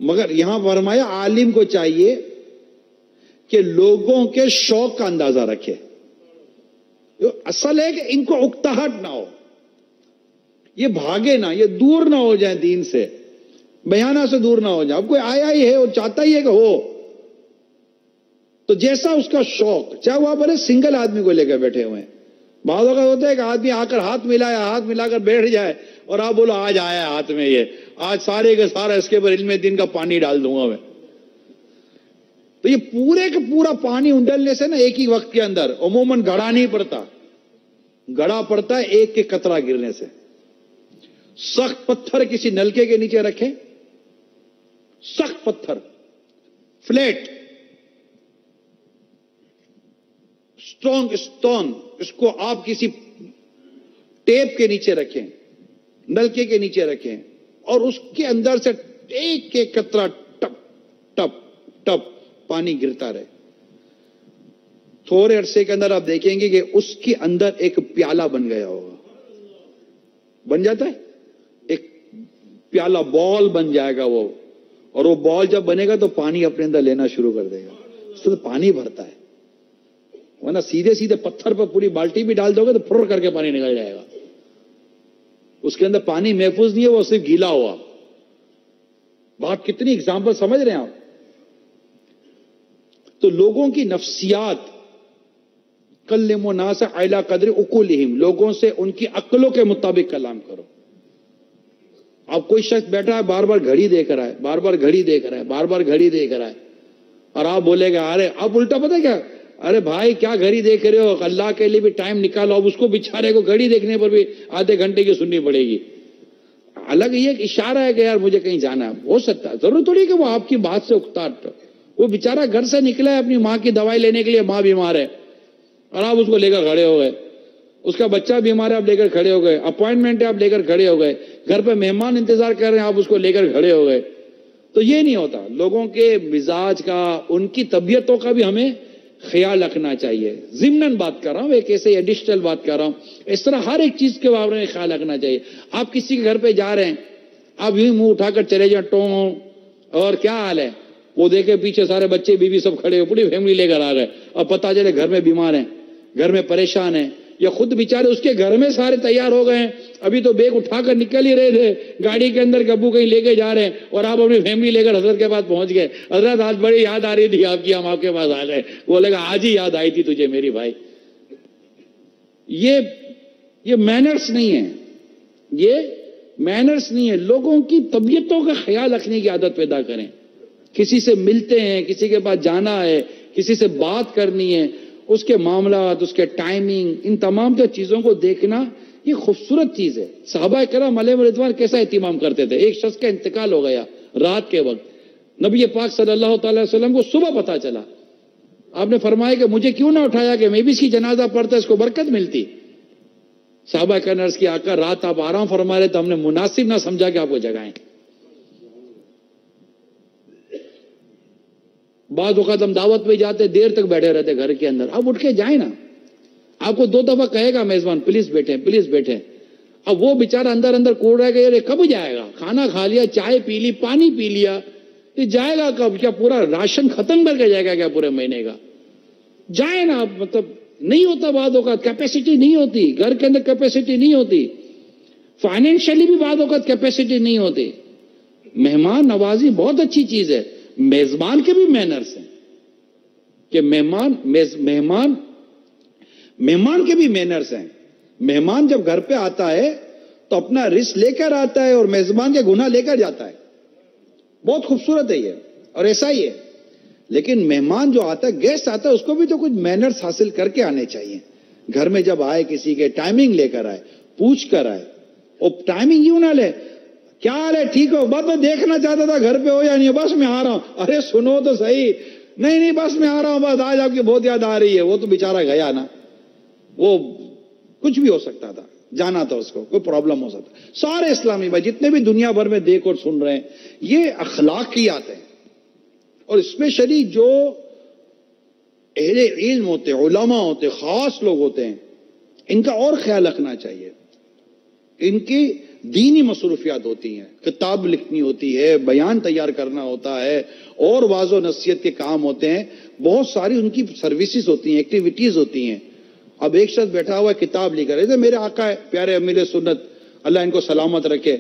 مگر یہاں فرمایا عالم کو چاہیے کہ لوگوں کے شوق کا اندازہ رکھے۔ اصل ہے کہ ان کو اکتاہٹ نہ ہو، یہ بھاگے نہ، یہ دور نہ ہو جائیں دین سے، بیانہ سے دور نہ ہو جائیں۔ اب کوئی آیا ہی ہے اور چاہتا ہی ہے کہ ہو، تو جیسا اس کا شوق، چاہے وہ بڑے سنگل آدمی کو لے کر بیٹھے ہوئے ہیں۔ بعض اوقات ہوتا ہے کہ آدمی آ کر ہاتھ ملا کر بیٹھ جائے اور آپ بولو آج آیا ہے ہاتھ میں، یہ آج سارے کا سارا اس کے اوپر علم دین کا پانی ڈال دوں گا میں، تو یہ پورے کا پورا پانی انڈلنے سے نا ایک ہی وقت کے اندر عموماً گھڑا نہیں پڑتا، گھڑا پڑتا ہے ایک کے قطرہ گرنے سے۔ سخت پتھر کسی نلکے کے نیچے رکھیں، سخت پتھر فلیٹ اسٹرانگ اسٹون، اس کو آپ کسی ٹیپ کے نیچے رکھیں، نلکے کے نیچے رکھیں، اور اس کے اندر سے ایک ایک قطرہ ٹپ ٹپ ٹپ پانی گرتا رہے۔ تھوڑے عرصے کے اندر آپ دیکھیں گے کہ اس کے اندر ایک پیالہ بن گیا ہوگا، بن جاتا ہے ایک پیالہ، بال بن جائے گا وہ، اور وہ بال جب بنے گا تو پانی اپنے اندر لینا شروع کر دے گا، اس سے پانی بھرتا ہے۔ ورنہ سیدھے سیدھے پتھر پر پوری بالٹی بھی ڈال دو گے تو پھر کر کے پانی نکل جائے گا، اس کے اندر پانی محفوظ نہیں ہے، وہ صرف گیلا ہوا۔ بات کتنی اگزامپل سمجھ رہے ہیں آپ؟ تو لوگوں کی نفسیات، کلموا الناس علی قدر عقولہم، لوگوں سے ان کی عقلوں کے مطابق کلام کرو۔ اب کوئی شخص بیٹھا ہے بار بار گھڑی دے کر آئے، بار بار گھڑی دے کر آئے، بار بار گھڑی دے کر آئے، اور آپ بولے گا ارے، آپ الٹا پتہ کیا، ارے بھائی کیا گھڑی دیکھ رہے ہو، اللہ کے لیے بھی ٹائم نکالو۔ اب اس کو بیچارے کو گھڑی دیکھنے پر بھی آدھے گھنٹے کی سننی پڑے گی۔ الگ یہ ایک اشارہ ہے کہ یار مجھے کہیں جانا ہے، ہو سکتا ہے، ضرور تھوڑی کہ وہ آپ کی بات سے اکتا، وہ بیچارہ گھر سے نکلا ہے اپنی ماں کی دوائی لینے کے لیے، ماں بیمار ہے اور آپ اس کو لے کر کھڑے ہو گئے، اس کا بچہ بیمار ہے آپ لے کر کھڑے ہو گئے، اپوائنٹمنٹ ہے آپ لے کر کھڑے ہو گئے، گھر پہ مہمان انتظار کر رہے ہیں آپ اس کو لے کر کھڑے ہو گئے۔ تو یہ نہیں ہوتا، لوگوں کے مزاج کا، ان کی طبیعتوں کا بھی ہمیں خیال رکھنا چاہیے۔ ضمناً بات کر رہا ہوں، ایک ایسے ایڈیشنل بات کر رہا ہوں، اس طرح ہر ایک چیز کے بارے میں خیال رکھنا چاہیے۔ آپ کسی کے گھر پہ جا رہے ہیں، آپ یوں منہ اٹھا کر چلے جائیں ٹوں، اور کیا حال ہے، وہ دیکھے پیچھے سارے بچے بیوی سب کھڑے ہو، پوری فیملی لے کر آ گئے، اور پتہ چلے گھر میں بیمار ہیں، گھر میں پریشان ہیں، یا خود بیچارے اس کے گھر میں سارے تیار ہو گئے ہیں, ابھی تو بیگ اٹھا کر نکل ہی رہے تھے گاڑی کے اندر کہ ابو کہیں لے کے جا رہے ہیں, اور آپ اپنی فیملی لے کر حضرت کے پاس پہنچ گئے. حضرت آج بڑی یاد آ رہی تھی آپ کی, ہم آپ کے پاس آ گئے. بولے گا آج ہی یاد آئی تھی تجھے میری بھائی. یہ مینرز نہیں ہے, یہ مینرز نہیں ہے. لوگوں کی طبیعتوں کا خیال رکھنے کی عادت پیدا کریں. کسی سے ملتے ہیں, کسی کے پاس جانا ہے, کسی سے بات کرنی ہے, اس کے معاملات, اس کے ٹائمنگ, ان تمام چیزوں کو دیکھنا یہ خوبصورت چیز ہے. صحابہ کرام علیہم رضوان کیسا اہتمام کرتے تھے. ایک شخص کا انتقال ہو گیا رات کے وقت, نبی پاک صلی اللہ تعالی وسلم کو صبح پتا چلا. آپ نے فرمایا کہ مجھے کیوں نہ اٹھایا کہ میں بھی اس کی جنازہ پڑھتا, اس کو برکت ملتی. صحابہ کا عرض کیا آقا رات آپ آرام فرما رہے تو ہم نے مناسب نہ سمجھا کہ آپ کو جگائیں. بعض اوقات ہم دعوت پہ جاتے دیر تک بیٹھے رہتے گھر کے اندر, اب اٹھ کے جائیں نا. آپ کو 2 دفعہ کہے گا میزبان پلیز بیٹھیں پلیز بیٹھیں, اب وہ بیچارہ اندر اندر کوڑ رہا ہے کہ یار کب جائے گا. کھانا کھا لیا, چائے پی لی, پانی پی لیا, یہ جائے گا کب؟ کیا پورا راشن ختم کر کے جائے گا کیا پورے مہینے کا؟ جائے نا. مطلب نہیں ہوتا بعض اوقات, کیپیسٹی نہیں ہوتی گھر کے اندر, کیپیسٹی نہیں ہوتی فائنینشلی بھی, بعض اوقات کیپیسٹی نہیں ہوتی. مہمان نوازی بہت اچھی چیز ہے. میزبان کے بھی مینرز ہیں کہ مہمان کے بھی مینرز ہیں. مہمان جب گھر پہ آتا ہے تو اپنا رزق لے کر آتا ہے اور میزبان کے گناہ لے کر جاتا ہے. بہت خوبصورت ہے یہ, اور ایسا ہی ہے. لیکن مہمان جو آتا ہے, گیسٹ آتا ہے, اس کو بھی تو کچھ مینرز حاصل کر کے آنے چاہیے. گھر میں جب آئے کسی کے ٹائمنگ لے کر آئے, پوچھ کر آئے. اور ٹائمنگ یوں نہ لے, کیا حال ہے, ٹھیک ہو, بس میں دیکھنا چاہتا تھا گھر پہ ہو یا نہیں, بس میں آ رہا ہوں. ارے سنو تو صحیح, نہیں بس میں آ رہا ہوں, بس آج آپ کی بہت یاد آ رہی ہے. وہ تو بیچارہ گیا نا, وہ کچھ بھی ہو سکتا تھا, جانا تھا اس کو, کوئی پرابلم ہو سکتا. سارے اسلامی بھائی جتنے بھی دنیا بھر میں دیکھ اور سن رہے ہیں, یہ اخلاقیات ہیں. اور اسپیشلی جو اہل علم ہوتے ہیں, علماء ہوتے ہیں, خاص لوگ ہوتے ہیں, ان کا اور خیال رکھنا چاہیے. ان کی دینی مصروفیات ہوتی ہیں, کتاب لکھنی ہوتی ہے, بیان تیار کرنا ہوتا ہے, اور واعظ و نصیحت کے کام ہوتے ہیں, بہت ساری ان کی سروسز ہوتی ہیں, ایکٹیویٹیز ہوتی ہیں. اب ایک شخص بیٹھا ہوا ہے کتاب لکھ رہے تھے, میرے آقا ہے پیارے امیر سنت اللہ ان کو سلامت رکھے,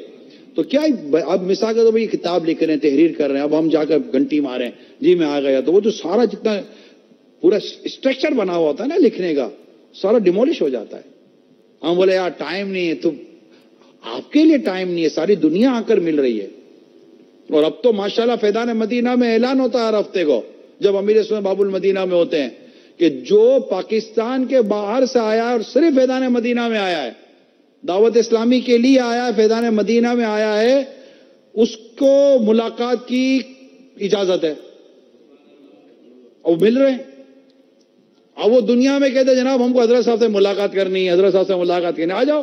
تو کیا اب مثال کے طور پر یہ کتاب لکھ رہے ہیں, تحریر کر رہے ہیں, اب ہم جا کر گھنٹی ماریں جی میں آ گیا, تو وہ جو سارا جتنا پورا اسٹرکچر بنا ہوا ہوتا ہے نا لکھنے کا, سارا ڈیمولش ہو جاتا ہے. ہم بولے یار ٹائم نہیں ہے, تو آپ کے لیے ٹائم نہیں ہے, ساری دنیا آ کر مل رہی ہے. اور اب تو ماشاءاللہ فیضان مدینہ میں اعلان ہوتا ہے ہر ہفتے کو, جب امیر سنت باب المدینہ میں ہوتے ہیں, کہ جو پاکستان کے باہر سے آیا ہے اور صرف فیضان مدینہ میں آیا ہے, دعوت اسلامی کے لیے آیا ہے, فیضان مدینہ میں آیا ہے, اس کو ملاقات کی اجازت ہے, اور مل رہے ہیں. اب وہ دنیا میں کہتے ہیں جناب ہم کو حضرت صاحب سے ملاقات کرنی ہے, حضرت صاحب سے ملاقات کرنی ہے, آ جاؤ.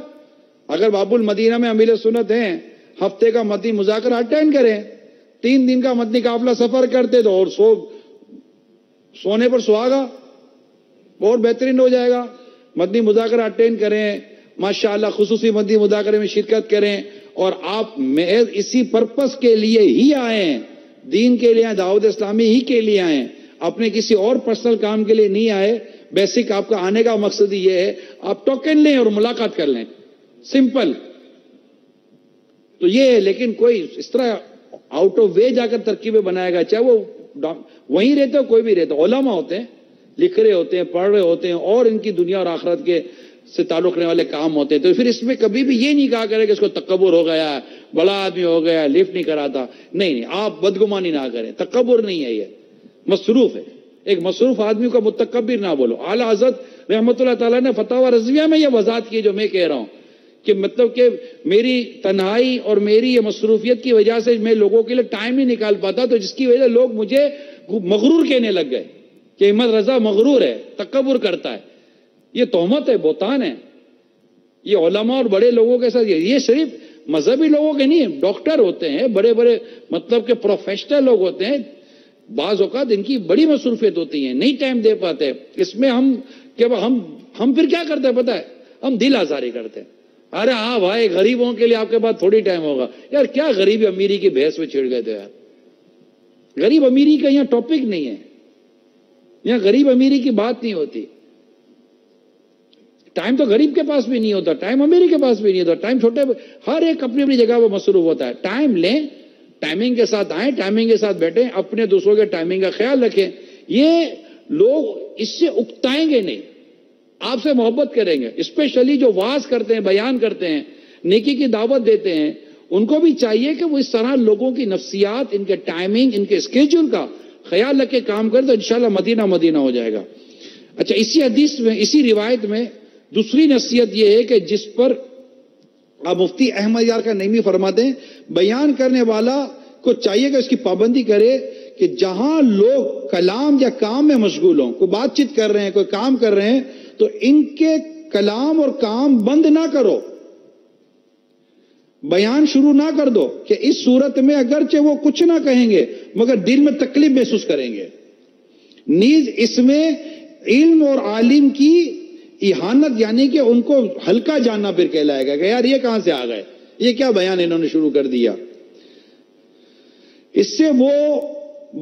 اگر باب المدینہ میں امیر سنت ہیں, ہفتے کا مدنی مذاکرہ اٹینڈ کریں, 3 دن کا مدنی قافلہ سفر کرتے تو اور سونے پر سہاگا اور بہترین ہو جائے گا. مدنی مذاکرہ اٹینڈ کریں, ماشاءاللہ خصوصی مدنی مذاکرے میں شرکت کریں, اور آپ محض اسی پرپس کے لیے ہی آئے ہیں, دین کے لیے, دعوت اسلامی ہی کے لیے آئے ہیں, اپنے کسی اور پرسنل کام کے لیے نہیں آئے. بیسک آپ کا آنے کا مقصد یہ ہے آپ ٹوکن لیں اور ملاقات کر لیں, سمپل. تو یہ ہے, لیکن کوئی اس طرح آؤٹ آف وے جا کر ترکیبیں بنائے گا, چاہے وہ وہیں رہتے ہو کوئی بھی رہتے ہو, علماء ہوتے ہیں, لکھ رہے ہوتے ہیں, پڑھ رہے ہوتے ہیں, اور ان کی دنیا اور آخرت کے سے تعلق رکھنے والے کام ہوتے ہیں. تو پھر اس میں کبھی بھی یہ نہیں کہا کرے کہ اس کو تکبر ہو گیا, بڑا آدمی ہو گیا, لفٹ نہیں کراتا. نہیں, آپ بدگمانی نہ کریں, تکبر نہیں ہے, یہ مصروف ہے. ایک مصروف آدمی کو متکبر نہ بولو. اعلیٰ حضرت رحمت اللہ تعالیٰ نے فتاوی رضویہ میں یہ وضاحت کی جو میں کہہ رہا ہوں, کہ مطلب کہ میری تنہائی اور میری یہ مصروفیت کی وجہ سے میں لوگوں کے لیے ٹائم نہیں نکال پاتا, تو جس کی وجہ سے لوگ مجھے مغرور کہنے لگ گئے کہ احمد رضا مغرور ہے, تکبر کرتا ہے. یہ تہمت ہے, بہتان ہے. یہ علماء اور بڑے لوگوں کے ساتھ, یہ صرف مذہبی لوگوں کے نہیں, ڈاکٹر ہوتے ہیں, بڑے بڑے مطلب کہ پروفیشنل لوگ ہوتے ہیں, بعض اوقات ان کی بڑی مصروفیت ہوتی ہے, نہیں ٹائم دے پاتے. اس میں ہم پھر کیا کرتے ہیں پتہ ہے, ہم دل آزاری کرتے ہیں. ارے ہاں بھائی, غریبوں کے لیے آپ کے پاس تھوڑی ٹائم ہوگا. یار کیا غریب امیری کی بحث میں چھڑ گئے تھے یار. غریب امیری کا یہاں ٹاپک نہیں ہے, یہاں غریب امیری کی بات نہیں ہوتی. ٹائم تو غریب کے پاس بھی نہیں ہوتا, ٹائم امیری کے پاس بھی نہیں ہوتا, ٹائم چھوٹے, ہر ایک اپنی اپنی جگہ وہ مصروف ہوتا ہے. ٹائم لیں, ٹائمنگ کے ساتھ آئیں, ٹائمنگ کے ساتھ بیٹھیں, اپنے دوسروں کے ٹائمنگ کا خیال رکھیں. یہ لوگ اس سے اکتائیں گے نہیں, آپ سے محبت کریں گے. اسپیشلی جو واعظ کرتے ہیں, بیان کرتے ہیں, نیکی کی دعوت دیتے ہیں, ان کو بھی چاہیے کہ وہ اس طرح لوگوں کی نفسیات, ان کے ٹائمنگ, ان کے اسکیڈول کا خیال رکھ کے کام کریں, تو انشاءاللہ مدینہ مدینہ ہو جائے گا. اچھا, اسی حدیث میں, اسی روایت میں دوسری نصیحت یہ ہے کہ جس پر آپ مفتی احمد یار کا نعیمی فرماتے ہیں, بیان کرنے والا کو چاہیے کہ اس کی پابندی کرے کہ جہاں لوگ کلام یا کام میں مشغول ہوں, کوئی بات چیت کر رہے ہیں, کوئی کام کر رہے ہیں, تو ان کے کلام اور کام بند نہ کرو, بیان شروع نہ کر دو, کہ اس صورت میں اگرچہ وہ کچھ نہ کہیں گے مگر دل میں تکلیف محسوس کریں گے. نیز اس میں علم اور عالم کی اہانت, یعنی کہ ان کو ہلکا جاننا پھر کہلائے گا کہ یار یہ کہاں سے آ گئے, یہ کیا بیان انہوں نے شروع کر دیا. اس سے وہ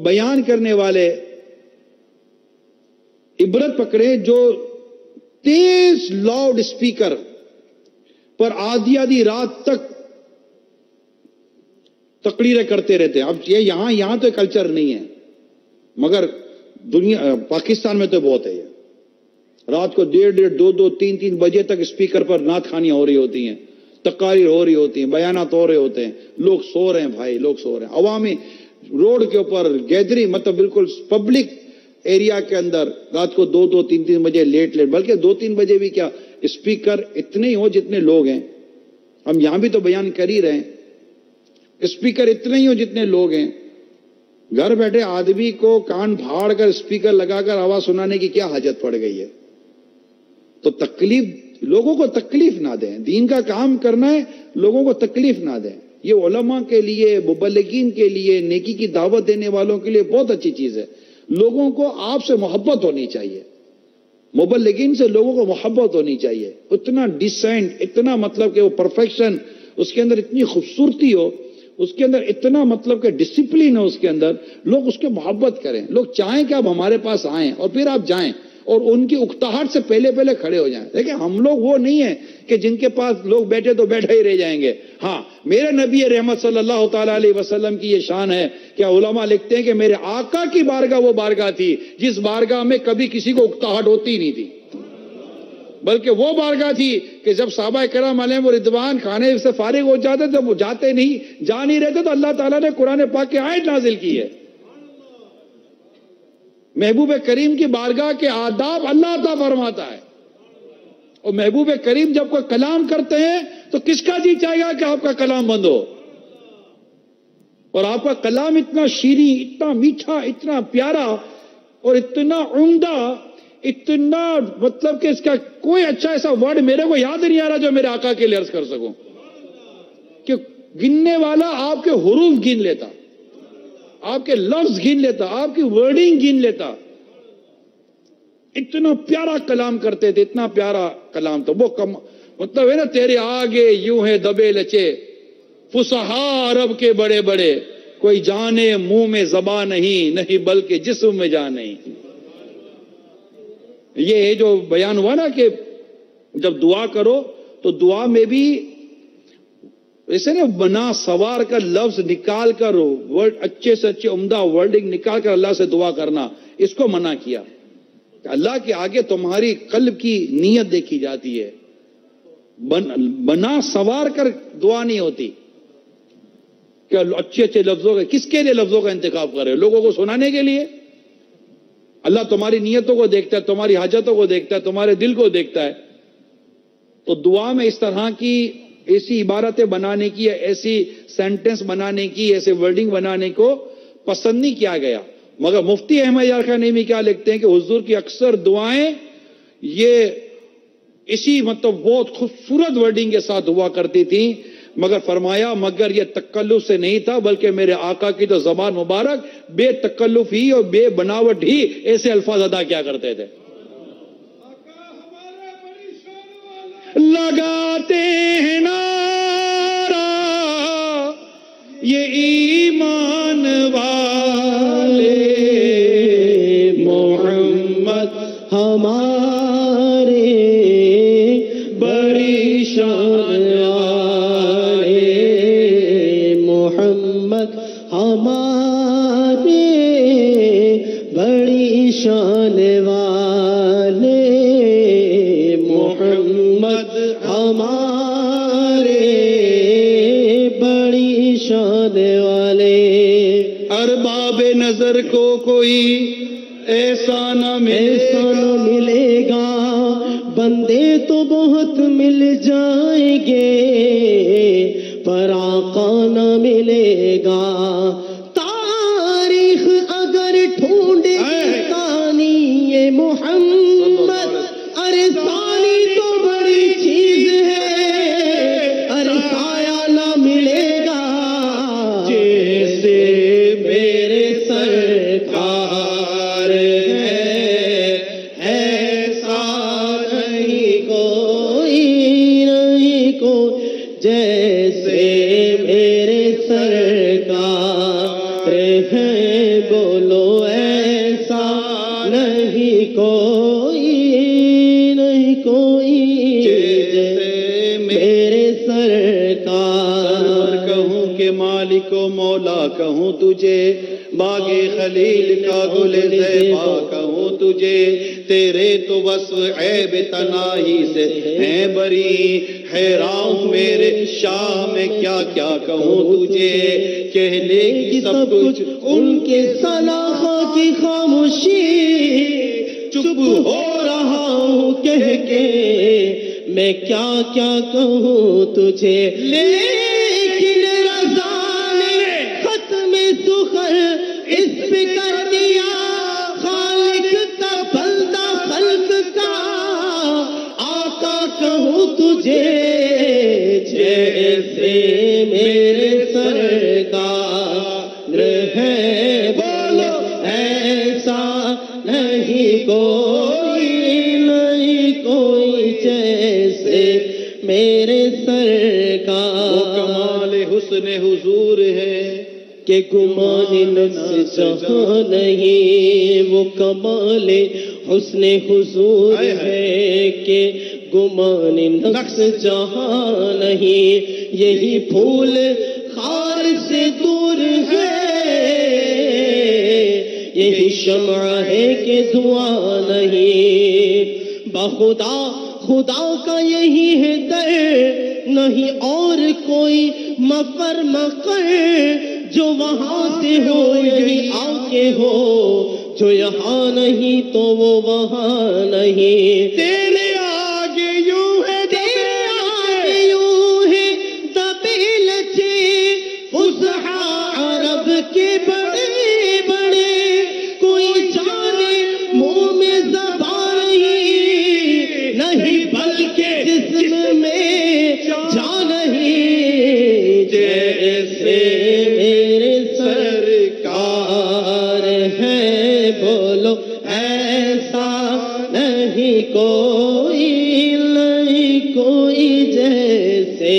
بیان کرنے والے عبرت پکڑے جو تیز لاؤڈ اسپیکر پر آدھی آدھی رات تک تقریریں کرتے رہتے ہیں. اب یہ یہاں تو کلچر نہیں ہے, مگر دنیا, پاکستان میں تو بہت ہے. یہ رات کو 1:30, 2, 3 بجے تک اسپیکر پر نعت خوانیاں ہو رہی ہوتی ہیں, تقاریر ہو رہی ہوتی ہیں, بیانات ہو رہے ہوتے ہیں, لوگ سو رہے ہیں بھائی, لوگ سو رہے ہیں. عوامی روڈ کے اوپر گیدرنگ, مطلب بالکل پبلک ایریا کے اندر رات کو 2, 3 بجے لیٹ, بلکہ 2-3 بجے بھی کیا, اسپیکر اتنے ہی ہو جتنے لوگ ہیں. ہم یہاں بھی تو بیان کر ہی رہے ہیں, اسپیکر اتنے ہی ہو جتنے لوگ ہیں. گھر بیٹھے آدمی کو کان پھاڑ کر اسپیکر لگا کر آواز سنانے کی کیا حاجت پڑ گئی ہے. تو تکلیف, لوگوں کو تکلیف نہ دیں, دین کا کام کرنا ہے, لوگوں کو تکلیف نہ دیں. یہ علماء کے لیے, مبلغین کے لیے, نیکی کی دعوت دینے والوں کے لیے بہت اچھی چیز ہے. لوگوں کو آپ سے محبت ہونی چاہیے, مبلغین سے لوگوں کو محبت ہونی چاہیے. اتنا ڈیسینٹ, اتنا مطلب کہ وہ پرفیکشن, اس کے اندر اتنی خوبصورتی ہو, اس کے اندر اتنا مطلب کہ ڈسپلن ہو, اس کے اندر لوگ اس کے محبت کریں. لوگ چاہیں کہ آپ ہمارے پاس آئیں اور پھر آپ جائیں, اور ان کی اکتاہٹ سے پہلے کھڑے ہو جائیں. دیکھیں, ہم لوگ وہ نہیں ہیں کہ جن کے پاس لوگ بیٹھے تو بیٹھے ہی رہ جائیں گے. ہاں, میرے نبی رحمت صلی اللہ تعالی علیہ وسلم کی یہ شان ہے کہ علماء لکھتے ہیں کہ میرے آقا کی بارگاہ وہ بارگاہ تھی جس بارگاہ میں کبھی کسی کو اکتاہٹ ہوتی نہیں تھی, بلکہ وہ بارگاہ تھی کہ جب صحابہ کرام علیہم رضوان کھانے سے فارغ ہو جاتے, جب وہ جا نہیں رہتے, تو اللہ تعالیٰ نے قرآن پاک کی آیت نازل کی ہے. محبوب کریم کی بارگاہ کے آداب اللہ عطا فرماتا ہے, اور محبوب کریم جب کوئی کلام کرتے ہیں تو کس کا جی چاہے گا کہ آپ کا کلام بند ہو. اور آپ کا کلام اتنا شیریں, اتنا میٹھا, اتنا پیارا اور اتنا عمدہ, اتنا مطلب کہ اس کا کوئی اچھا ایسا ورڈ میرے کو یاد نہیں آ رہا جو میرے آقا کے لیے عرض کر سکوں, کہ گننے والا آپ کے حروف گن لیتا, آپ کے لفظ گن لیتا, آپ کی ورڈنگ گن لیتا. اتنا پیارا کلام کرتے تھے, اتنا پیارا کلام. تو وہ مطلب ہے نا, تیرے آگے یوں ہے دبے لچے فصحا عرب کے بڑے بڑے, کوئی جانے منہ میں زبان نہیں بلکہ جسم میں جان نہیں. یہ جو بیان ہوا نا کہ جب دعا کرو تو دعا میں بھی ایسے نا بنا سوار کر لفظ نکال کر, اچھے سے اچھے عمدہ ورڈنگ نکال کر اللہ سے دعا کرنا, اس کو منع کیا. اللہ کے آگے تمہاری قلب کی نیت دیکھی جاتی ہے, بنا سوار کر دعا نہیں ہوتی. کہ اچھے اچھے لفظوں کا, کس کے لیے لفظوں کا انتخاب کر رہے ہو, لوگوں کو سنانے کے لیے؟ اللہ تمہاری نیتوں کو دیکھتا ہے, تمہاری حاجتوں کو دیکھتا ہے, تمہارے دل کو دیکھتا ہے. تو دعا میں اس طرح کی ایسی عبارتیں بنانے کی, ایسی سینٹنس بنانے کی, ایسے ورڈنگ بنانے کو پسند نہیں کیا گیا. مگر مفتی احمد یار خان نعیمی کیا لکھتے ہیں کہ حضور کی اکثر دعائیں یہ اسی مطلب بہت خوبصورت ورڈنگ کے ساتھ ہوا کرتی تھیں, مگر فرمایا مگر یہ تکلف سے نہیں تھا, بلکہ میرے آقا کی تو زبان مبارک بے تکلف ہی اور بے بناوٹ ہی ایسے الفاظ ادا کیا کرتے تھے. لگاتے ہیں نعرہ یہ ایمان والے, محمد ہمارے شان والے محمد ہمارے بڑی شان والے محمد ہمارے بڑی شان والے ارباب نظر کو کوئی ایسا نہ ملے گا بندے تو بہت مل جائیں گے پر آقا نہ ملے گا تاریخ اگر ڈھونڈے ثانی محمد ارے ثانی تو بڑی چیز ہے ارے سایہ نہ ملے گا جیسے میرے سرکار جیسے میرے سرکار ہے بولو ایسا نہیں کوئی جیسے میرے سرکار کہوں کہ مالک و مولا کہوں تجھے باغ خلیل کا گل زیبا کہوں تجھے تیرے تو وصف عیب تناہی سے ہیں بری حیران میرے شاہ میں کیا کیا کہوں تجھے کہہ لے گی سب کچھ ان کے صلاح کی خاموشی چپ ہو رہا ہوں کہہ کے میں کیا کیا کہوں تجھے لیکن رضا نے ختم سخر اس پہ کر دیا خالق کا بندہ خلق کا آقا کہوں تجھے جیسے میرے سرکار ہے بولو ایسا نہیں کوئی جیسے میرے سرکار وہ کمال حسن حضور ہے کہ گمان نفس جہاں نہیں وہ کمال حسن حضور ہے کہ گمان نفس جہاں نہیں یہی پھول خار سے دور ہے یہی شمع ہے کہ دعا نہیں بخدا خدا کا یہی ہے در نہیں اور کوئی مفر مقر جو وہاں سے ہو یہی آ کے ہو جو یہاں نہیں تو وہ وہاں نہیں تیرے آگے یوں ہے دبے لچے فصحا عرب کے بڑے بڑے کوئی جانے منہ میں زبان نہیں بلکہ جسم میں جان نہیں جیسے میرے سرکار ہے بولو ایسا نہیں کوئی جیسے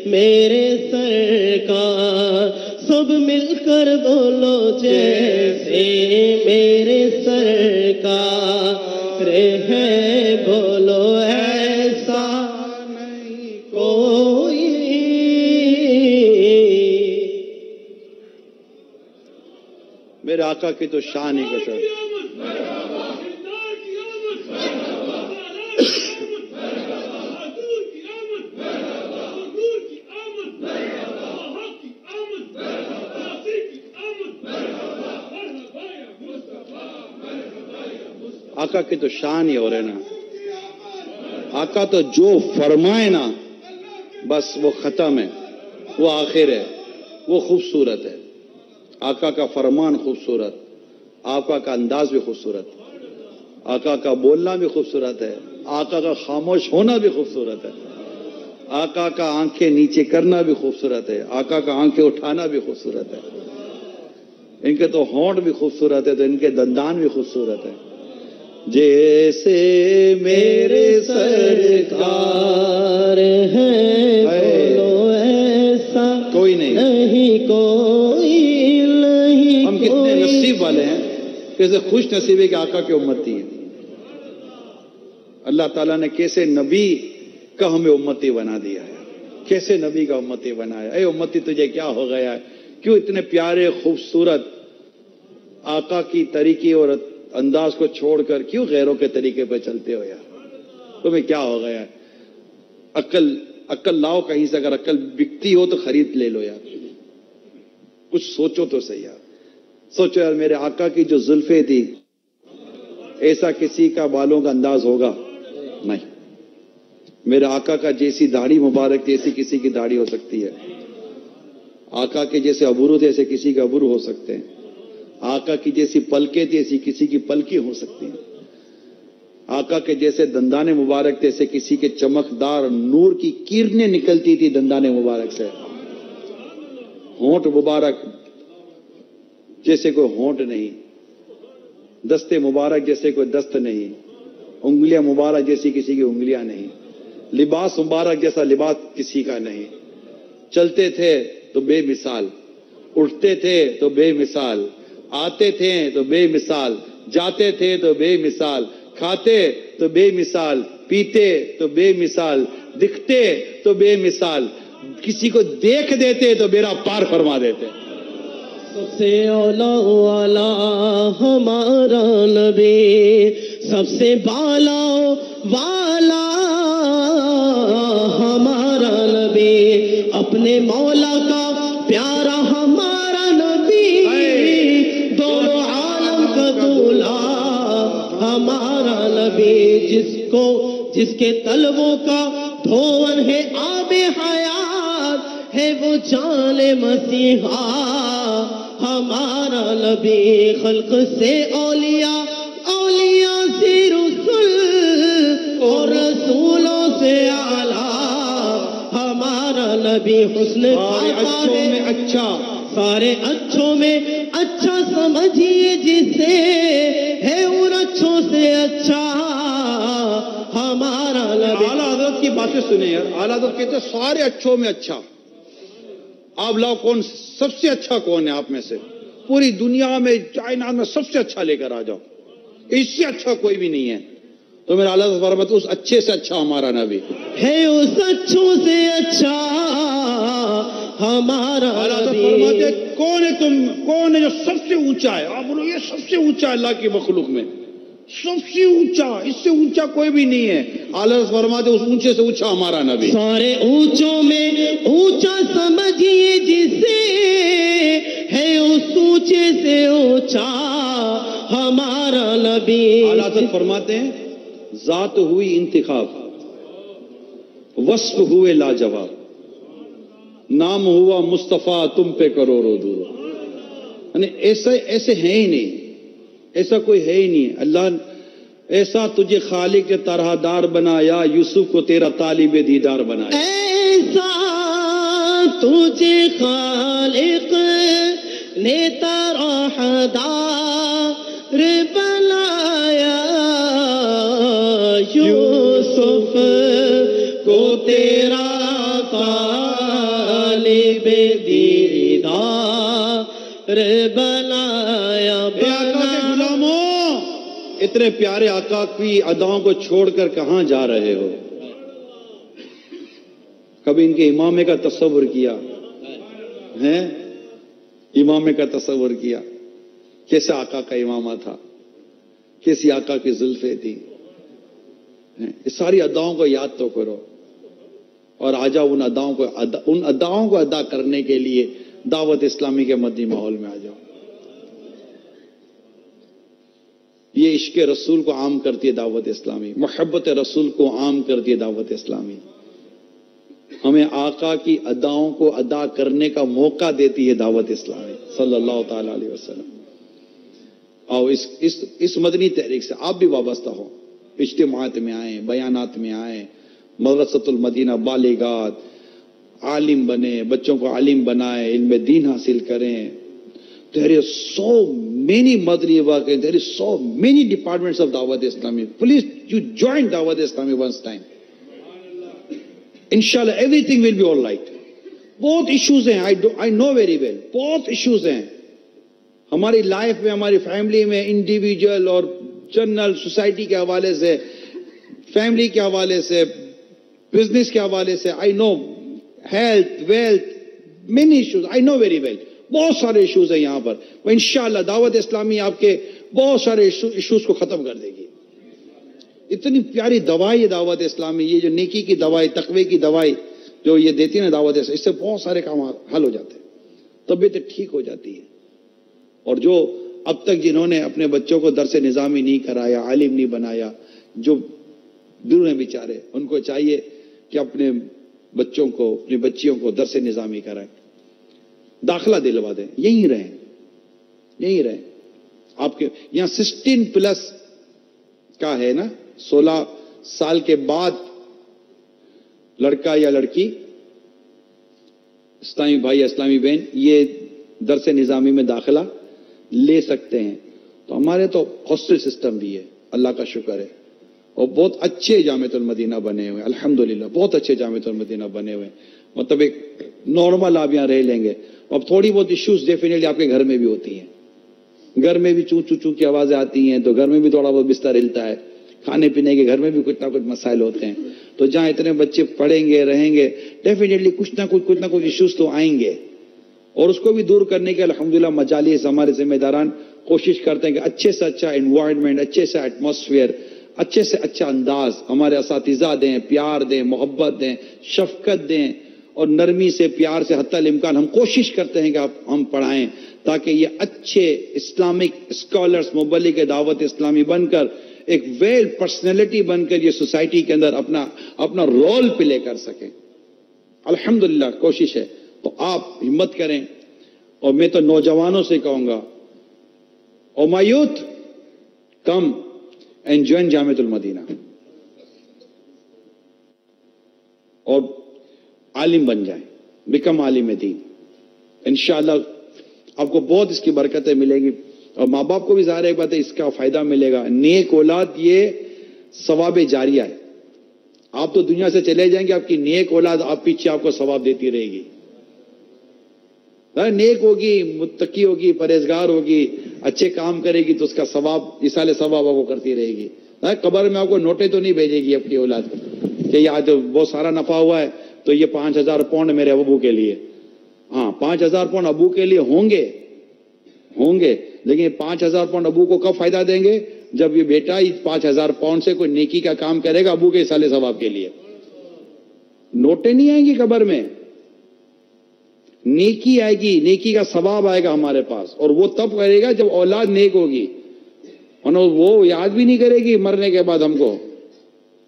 میرے سرکار سب مل کر بولو جیسے میرے سرکار ہے بولو ایسا نہیں کوئی میرے آقا کی تو شان ہی کچھ ہے آقا کی تو شان ہی ہو رہے نا آقا تو جو فرمائے نا بس وہ ختم ہے وہ آخر ہے وہ خوبصورت ہے آقا کا فرمان خوبصورت آقا کا انداز بھی خوبصورت آقا کا بولنا بھی خوبصورت ہے آقا کا خاموش ہونا بھی خوبصورت ہے آقا کا آنکھیں نیچے کرنا بھی خوبصورت ہے آقا کا آنکھیں اٹھانا بھی خوبصورت ہے ان کے تو ہونٹ بھی خوبصورت ہے تو ان کے دندان بھی خوبصورت ہے جیسے میرے سرکار ہے بولو ایسا کوئی نہیں ہم کتنے نصیب والے ہیں کیسے خوش نصیب ہے کہ آقا کی امتی ہے اللہ تعالیٰ نے کیسے نبی کا ہمیں امتی بنا دیا ہے. کیسے نبی کا امتی بنایا. اے امتی تجھے کیا ہو گیا ہے؟ کیوں اتنے پیارے خوبصورت آقا کی طریقے اور انداز کو چھوڑ کر کیوں غیروں کے طریقے پہ چلتے ہو یار؟ تمہیں کیا ہو گیا ہے؟ عقل لاؤ کہیں سے. اگر عقل بکتی ہو تو خرید لے لو یار. کچھ سوچو تو صحیح یار. سوچو یار, میرے آقا کی جو زلفیں تھی, ایسا کسی کا بالوں کا انداز ہوگا نہیں. میرے آقا کا جیسی داڑھی مبارک تھی ایسی کسی کی داڑھی ہو سکتی ہے. آقا کے جیسے ابرو تھے ایسے کسی کے ابرو ہو سکتے ہیں. آقا کی جیسی پلکیں تھی ایسی کسی کی پلکیں ہو سکتی ہیں. آقا کے جیسے دندانے مبارک تھے ایسے کسی کے چمکدار نور کی کرنیں نکلتی تھی دندانے مبارک سے. ہونٹ مبارک جیسے کوئی ہونٹ نہیں, دستے مبارک جیسے کوئی دست نہیں, انگلیاں مبارک جیسی کسی کی انگلیاں نہیں, لباس مبارک جیسا لباس کسی کا نہیں. چلتے تھے تو بے مثال, اٹھتے تھے تو بے مثال, آتے تھے تو بے مثال, جاتے تھے تو بے مثال, کھاتے تو بے مثال, پیتے تو بے مثال, دکھتے تو بے مثال, کسی کو دیکھ دیتے تو بیڑا پار فرما دیتے. سب سے اولا والا ہمارا نبی, سب سے بالا والا ہمارا نبی, اپنے مولا کا پیارا ہمارا نبی, دونوں عالم کا دولہا ہمارا نبی, جس کے طلبوں کا دھون ہے آب حیات ہے وہ جان مسیحا ہمارا نبی. خلق سے اولیاء, اولیاء سے رسول اور رسولوں سے اعلیٰ ہمارا نبی. حسن اچھوں میں اچھا, سارے اچھوں میں اچھا سمجھیے جسے ہے ان اچھوں سے اچھا ہمارا نبی. اعلیٰ حضرت کی باتیں سنیں یار. اعلیٰ حضرت کہتے ہیں سارے اچھوں میں اچھا. آپ لاؤ کون سب سے اچھا کون ہے آپ میں سے؟ پوری دنیا میں کائنات میں سب سے اچھا لے کر آ جاؤ, اس سے اچھا کوئی بھی نہیں ہے. تو میرا اعلیٰ حضرت فرماتے ہیں اس اچھے سے اچھا ہمارا نبی ہے, اس اچھوں سے اچھا ہمارا نبی. فرماتے ہیں کون ہے تم, کون ہے جو سب سے اونچا ہے؟ آپ بولو یہ سب سے اونچا اللہ کی مخلوق میں, سب سے اونچا, اس سے اونچا کوئی بھی نہیں ہے. اعلیٰ فرماتے اس اونچے سے اونچا ہمارا نبی. سارے اونچوں میں اونچا سمجھیے جسے ہے اس اونچے سے اونچا ہمارا نبی. اعلیٰ فرماتے ہیں ذات ہوئی انتخاب, وصف ہوئے لاجواب, نام ہوا مصطفیٰ تم پہ کروڑوں دور. یعنی ایسے ہیں ہی نہیں, ایسا کوئی ہے ہی نہیں. اللہ ایسا تجھے خالق نے طرح دار بنایا, یوسف کو تیرا طالب دیدار بنایا. ایسا تجھے خالق نے طرح دار بنایا, یوسف کو تیرا طالب دیدار بنایا. غلاموں, اتنے پیارے آقا کی اداؤں کو چھوڑ کر کہاں جا رہے ہو؟ کبھی ان کے امامے کا تصور کیا ہے؟ امامے کا تصور کیا کیسے آقا کا امامہ تھا, کیسی آقا کی زلفیں تھی. اس ساری اداؤں کو یاد تو کرو اور آ جاؤ ان اداؤں کو ادا کرنے کے لیے دعوت اسلامی کے مدنی ماحول میں آ جاؤ. یہ عشق رسول کو عام کرتی ہے دعوت اسلامی, محبت رسول کو عام کرتی ہے دعوت اسلامی. ہمیں آقا کی اداؤں کو ادا کرنے کا موقع دیتی ہے دعوت اسلامی صلی اللہ تعالی علیہ وسلم. آؤ اس مدنی تحریک سے آپ بھی وابستہ ہو, اجتماعات میں آئیں, بیانات میں آئیں, مدرسۃ المدینہ بالغات, عالم بنے, بچوں کو عالم بنائیں, علم دین حاصل کریں. There is so many Madani work, there is so many departments of Dawat Islami. Please, you join Dawat Islami once time. Inshallah, everything will be all right. بہت ایشوز ہیں, I know very well. بہت issues ہیں ہماری life میں, ہماری family میں, individual اور general society کے حوالے سے, فیملی کے حوالے سے, بزنس کے حوالے سے I know health wealth many issues I know very well. بہت سارے ایشوز ہیں یہاں پر. انشاءاللہ دعوت اسلامی آپ کے بہت سارے ایشوز کو ختم کر دے گی. اتنی پیاری دوائی ہے دعوت اسلامی, یہ جو نیکی کی دوائی, تقوی کی دوائی جو یہ دیتی ہے نا دعوت اسلامی, اس سے بہت سارے کام حل ہو جاتے ہیں, طبیعتیں ٹھیک ہو جاتی ہے. اور جو اب تک جنہوں نے اپنے بچوں کو درس نظامی نہیں کرایا, عالم نہیں بنایا, جو دور ہیں بیچارے, ان کو چاہیے کہ اپنے بچوں کو, اپنی بچیوں کو درس نظامی کرائیں, داخلہ دلوا دیں, یہیں رہیں. آپ کے یہاں 16+ کا ہے نا, 16 سال کے بعد لڑکا یا لڑکی, اسلامی بھائی اسلامی بہن, یہ درس نظامی میں داخلہ لے سکتے ہیں. تو ہمارے تو ہاسٹل سسٹم بھی ہے, اللہ کا شکر ہے, اور بہت اچھے جامعۃ المدینہ بنے ہوئے, الحمدللہ بہت اچھے جامعۃ المدینہ بنے ہوئے. مطلب ایک نارمل آپ یہاں رہ لیں گے. اب تھوڑی بہت ایشوز ڈیفینیٹلی آپ کے گھر میں بھی ہوتی ہیں, گھر میں بھی چوں چوں چوں کی آوازیں آتی ہیں, تو گھر میں بھی تھوڑا بہت بستر ہلتا ہے, کھانے پینے کے گھر میں بھی کچھ نہ کچھ مسائل ہوتے ہیں. تو جہاں اتنے بچے پڑھیں گے رہیں گے, ڈیفینیٹلی کچھ نہ کچھ ایشوز تو آئیں گے, اور اس کو بھی دور کرنے کے الحمدللہ مجالس ہمارے ذمہ داران کوشش کرتے ہیں کہ اچھے سے اچھا انوائرمنٹ, اچھے سے ایٹماسفیئر, اچھے سے اچھا انداز ہمارے اساتذہ دیں, پیار دیں, محبت دیں, شفقت دیں, اور نرمی سے پیار سے حتی الامکان ہم کوشش کرتے ہیں کہ ہم پڑھائیں, تاکہ یہ اچھے اسلامک اسکالرز مبلغ دعوت اسلامی بن کر ایک ویل پرسنالٹی بن کر یہ سوسائٹی کے اندر اپنا رول پلے کر سکیں. الحمدللہ کوشش ہے. تو آپ ہمت کریں, اور میں تو نوجوانوں سے کہوں گا, او مائی youth, come and join Jamiatul المدینہ, اور عالم بن جائیں, بیکم عالم دین. انشاءاللہ آپ کو بہت اس کی برکتیں ملیں گی, اور ماں باپ کو بھی ظاہر ایک بات ہے اس کا فائدہ ملے گا. نیک اولاد یہ ثواب جاریہ ہے. آپ تو دنیا سے چلے جائیں گے, آپ کی نیک اولاد آپ پیچھے آپ کو ثواب دیتی رہے گی. نیک ہوگی, متقی ہوگی, پرہیزگار ہوگی, اچھے کام کرے گی, تو اس کا ثواب, ایصال ثواب آپ کو کرتی رہے گی. قبر میں آپ کو نوٹیں تو نہیں بھیجے گی اپنی اولاد کہ یہ آج بہت سارا نفع ہوا ہے تو یہ 5,000 پاؤنڈ میرے ابو کے لیے. ہاں 5,000 پاؤنڈ ابو کے لیے ہوں گے, لیکن 5,000 پاؤنڈ ابو کو کب فائدہ دیں گے؟ جب یہ بیٹا 5,000 پاؤنڈ سے کوئی نیکی کا کام کرے گا ابو کے ایصال ثواب کے لیے. نوٹیں نہیں آئیں گی قبر میں, نیکی آئے گی, نیکی کا ثواب آئے گا ہمارے پاس, اور وہ تب کرے گا جب اولاد نیک ہوگی. وہ یاد بھی نہیں کرے گی مرنے کے بعد, ہم کو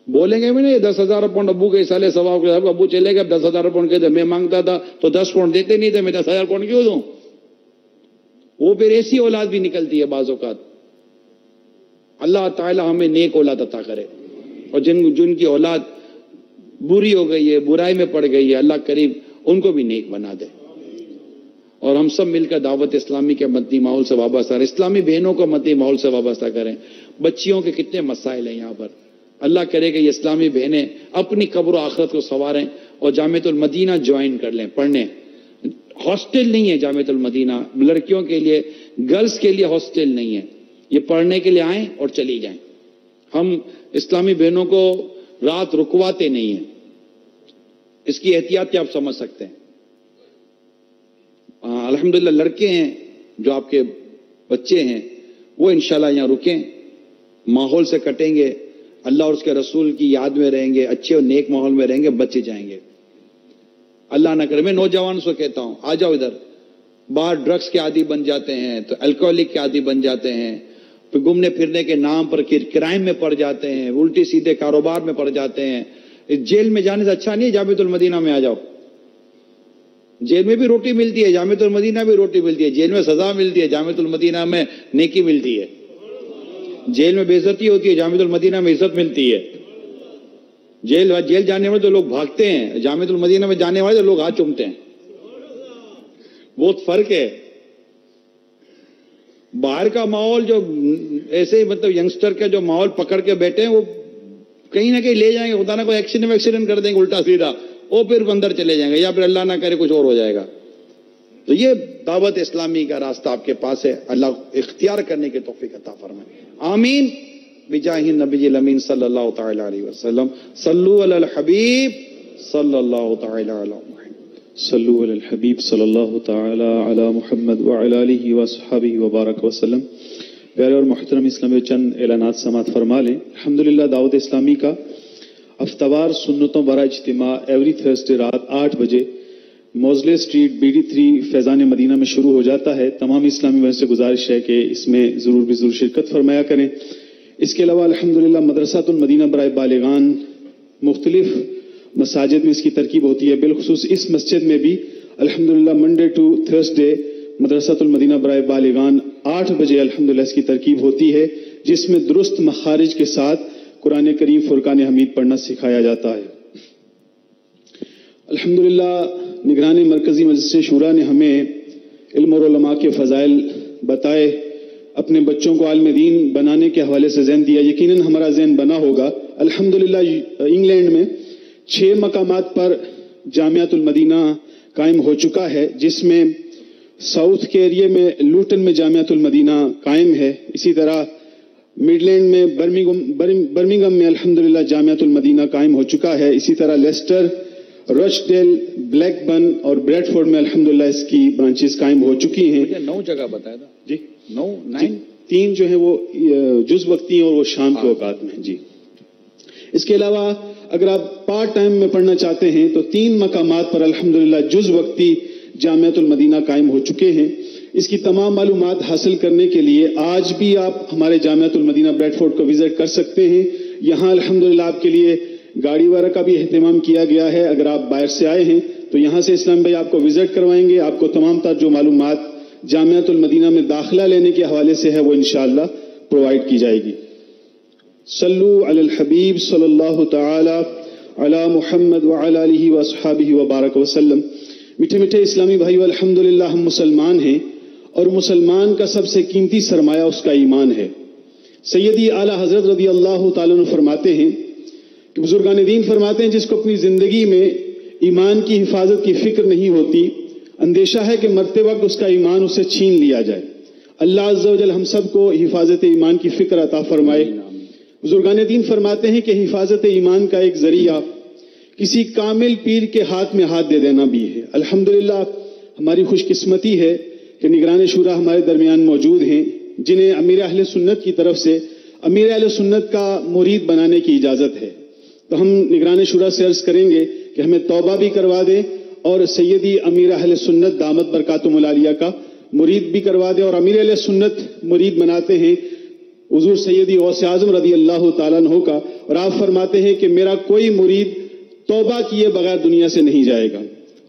بولیں گے بھی نہیں 10,000 پاؤنڈ ابو کے ایصال ثواب کے. ابو چلے گا 10,000 پاؤنڈ کہتے میں مانگتا تھا تو 10 پاؤنڈ دیتے نہیں تھے, میں 10,000 پاؤنڈ کیوں دوں؟ وہ پھر ایسی اولاد بھی نکلتی ہے بعض اوقات. اللہ تعالی ہمیں نیک اولاد عطا کرے, اور جن کی اولاد بری ہو گئی ہے, برائی میں پڑ گئی ہے, اللہ کریم ان کو بھی نیک بنا دے. اور ہم سب مل کر دعوت اسلامی کے مدنی ماحول سے وابستہ رہیں, اسلامی بہنوں کو مدنی ماحول سے وابستہ کریں. بچیوں کے کتنے مسائل ہیں یہاں پر, اللہ کرے کہ یہ اسلامی بہنیں اپنی قبر و آخرت کو سنواریں اور جامعۃ المدینہ جوائن کر لیں پڑھنے. ہاسٹل نہیں ہے جامعۃ المدینہ, لڑکیوں کے لیے, گرلز کے لیے ہاسٹل نہیں ہے. یہ پڑھنے کے لیے آئیں اور چلی جائیں. ہم اسلامی بہنوں کو رات رکواتے نہیں ہیں, اس کی احتیاط کیا آپ سمجھ سکتے ہیں. الحمدللہ لڑکے ہیں جو آپ کے بچے ہیں وہ انشاءاللہ یہاں رکیں, ماحول سے کٹیں گے, اللہ اور اس کے رسول کی یاد میں رہیں گے, اچھے اور نیک ماحول میں رہیں گے, بچے جائیں گے. اللہ نہ کرے. میں نوجوانوں سے کہتا ہوں آ جاؤ ادھر. باہر ڈرگس کے عادی بن جاتے ہیں, تو الکوہلک کے عادی بن جاتے ہیں, پھر گھومنے پھرنے کے نام پر کرائم میں پڑ جاتے ہیں, الٹی سیدھے کاروبار میں پڑ جاتے ہیں. جیل میں جانے سے اچھا نہیں ہے جامعۃ المدینہ میں آ جاؤ. جیل میں بھی روٹی ملتی ہے, جامعۃ المدینہ بھی روٹی ملتی ہے. جیل میں سزا ملتی ہے, جامعۃ المدینہ میں نیکی ملتی ہے. جیل میں بے عزتی ہوتی ہے, جامعۃ المدینہ میں عزت ملتی ہے. جیل جانے والے تو لوگ بھاگتے ہیں, جامعۃ المدینہ میں جانے والے تو لوگ ہاتھ چومتے ہیں. بہت فرق ہے. باہر کا ماحول جو ایسے ہی مطلب ینگسٹر کا جو ماحول پکڑ کے بیٹھے ہیں وہ کہیں نہ کہیں لے جائیں گے, خدا نہ کوئی ایکسیڈنٹ کر دیں گے الٹا سیدھا, وہ پھر اندر چلے جائیں گے, یا پھر اللہ نہ کرے کچھ اور ہو جائے گا. تو یہ دعوت اسلامی کا راستہ آپ کے پاس ہے, اللہ اختیار کرنے کی توفیق عطا فرمائے. آمین. بجاہ النبی الامین صلی اللہ تعالی علیہ وسلم صلو علی الحبیب صلی اللہ تعالی علی محمد صلو علی الحبیب صلی اللہ تعالی علی محمد وعلی آلہ وصحبہ وبارک وسلم۔ پیارے اور محترم اسلامی، چند اعلانات سماعت فرما لیں۔ الحمدللہ دعوت اسلامی کا ہفتہ وار سنتوں برا اجتماع ایوری تھرسڈے رات 8 بجے موزلے اسٹریٹ BD3 فیضان مدینہ میں شروع ہو جاتا ہے۔ تمام اسلامی بھائیوں سے گزارش ہے کہ اس میں ضرور شرکت فرمایا کریں۔ اس کے علاوہ الحمدللہ مدرسۃ المدینہ برائے بالغان مختلف مساجد میں اس کی ترکیب ہوتی ہے، بالخصوص اس مسجد میں بھی الحمدللہ منڈے ٹو تھرسڈے مدرسۃ المدینہ برائے بالغان 8 بجے الحمدللہ اس کی ترکیب ہوتی ہے، جس میں درست مخارج کے ساتھ قرآن کریم فرقان حمید پڑھنا سکھایا جاتا ہے۔ الحمدللہ نگران مرکزی مجلس شورا نے ہمیں علم اور علماء کے فضائل بتائے، اپنے بچوں کو عالم دین بنانے کے حوالے سے ذہن دیا۔ یقیناً ہمارا ذہن بنا ہوگا۔ الحمدللہ انگلینڈ میں 6 مقامات پر جامعۃ المدینہ قائم ہو چکا ہے، جس میں ساؤتھ کے ایریے میں لوٹن میں جامعۃ المدینہ قائم ہے، اسی طرح مڈلینڈ میں برمنگھم میں الحمدللہ جامعۃ المدینہ قائم ہو چکا ہے، اسی طرح لیسٹر، رچڈیل، بلیک برن اور بریڈ فورڈ میں الحمدللہ اس کی برانچز قائم ہو چکی ہیں۔ 9 جگہ بتایا تھا جی 9 3 جو ہیں وہ جز وقتی ہیں اور وہ شام کے اوقات میں ہیں۔ جی اس کے علاوہ اگر آپ پارٹ ٹائم میں پڑھنا چاہتے ہیں تو 3 مقامات پر الحمدللہ جز وقتی جامعۃ المدینہ قائم ہو چکے ہیں۔ اس کی تمام معلومات حاصل کرنے کے لیے آج بھی آپ ہمارے جامعۃ المدینہ بریڈ فورڈ کو وزٹ کر سکتے ہیں۔ یہاں الحمدللہ آپ کے لیے گاڑی وغیرہ کا بھی اہتمام کیا گیا ہے۔ اگر آپ باہر سے آئے ہیں تو یہاں سے اسلام بھائی آپ کو وزٹ کروائیں گے، آپ کو تمام تر جو معلومات جامعۃ المدینہ میں داخلہ لینے کے حوالے سے ہے وہ انشاءاللہ پرووائڈ کی جائے گی۔ صلو علی الحبیب صلی اللہ تعالی علی محمد وعلی آلہ وصحبہ وبارک وسلم۔ میٹھے میٹھے اسلامی بھائیو، الحمدللہ ہم مسلمان ہیں اور مسلمان کا سب سے قیمتی سرمایہ اس کا ایمان ہے۔ سیدی اعلیٰ حضرت رضی اللہ تعالیٰ عنہ فرماتے ہیں کہ بزرگان دین فرماتے ہیں جس کو اپنی زندگی میں ایمان کی حفاظت کی فکر نہیں ہوتی، اندیشہ ہے کہ مرتے وقت اس کا ایمان اسے چھین لیا جائے۔ اللہ عز و جل ہم سب کو حفاظت ایمان کی فکر عطا فرمائے۔ بزرگان دین فرماتے ہیں کہ حفاظت ایمان کا ایک ذریعہ کسی کامل پیر کے ہاتھ میں ہاتھ دے دینا بھی ہے۔ الحمدللہ ہماری خوش قسمتی ہے کہ نگران شورا ہمارے درمیان موجود ہیں جنہیں امیر اہل سنت کی طرف سے امیر اہل سنت کا مرید بنانے کی اجازت ہے۔ تو ہم نگران شورا سے عرض کریں گے کہ ہمیں توبہ بھی کروا دیں اور سیدی امیر اہل سنت دامت برکاتہم العالیہ کا مرید بھی کروا دیں۔ اور امیر اہل سنت مرید بناتے ہیں حضور سیدی غوث اعظم رضی اللہ تعالیٰ عنہ کا، اور آپ فرماتے ہیں کہ میرا کوئی مرید توبہ کیے بغیر دنیا سے نہیں جائے گا۔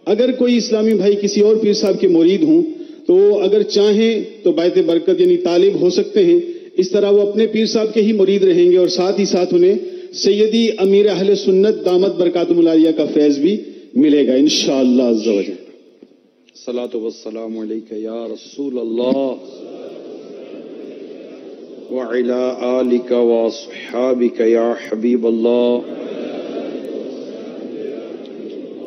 اگر کوئی اسلامی بھائی کسی اور پیر صاحب کے مرید ہوں تو اگر چاہیں تو بیعت برکت یعنی طالب ہو سکتے ہیں، اس طرح وہ اپنے پیر صاحب کے ہی مرید رہیں گے اور ساتھ ہی ساتھ انہیں سیدی امیر اہل سنت دامت برکاتہم العالیہ کا فیض بھی ملے گا انشاءاللہ عز و جل۔ الصلاۃ والسلام علیک یا رسول اللہ وعلی آلک واصحابک یا حبیب اللہ،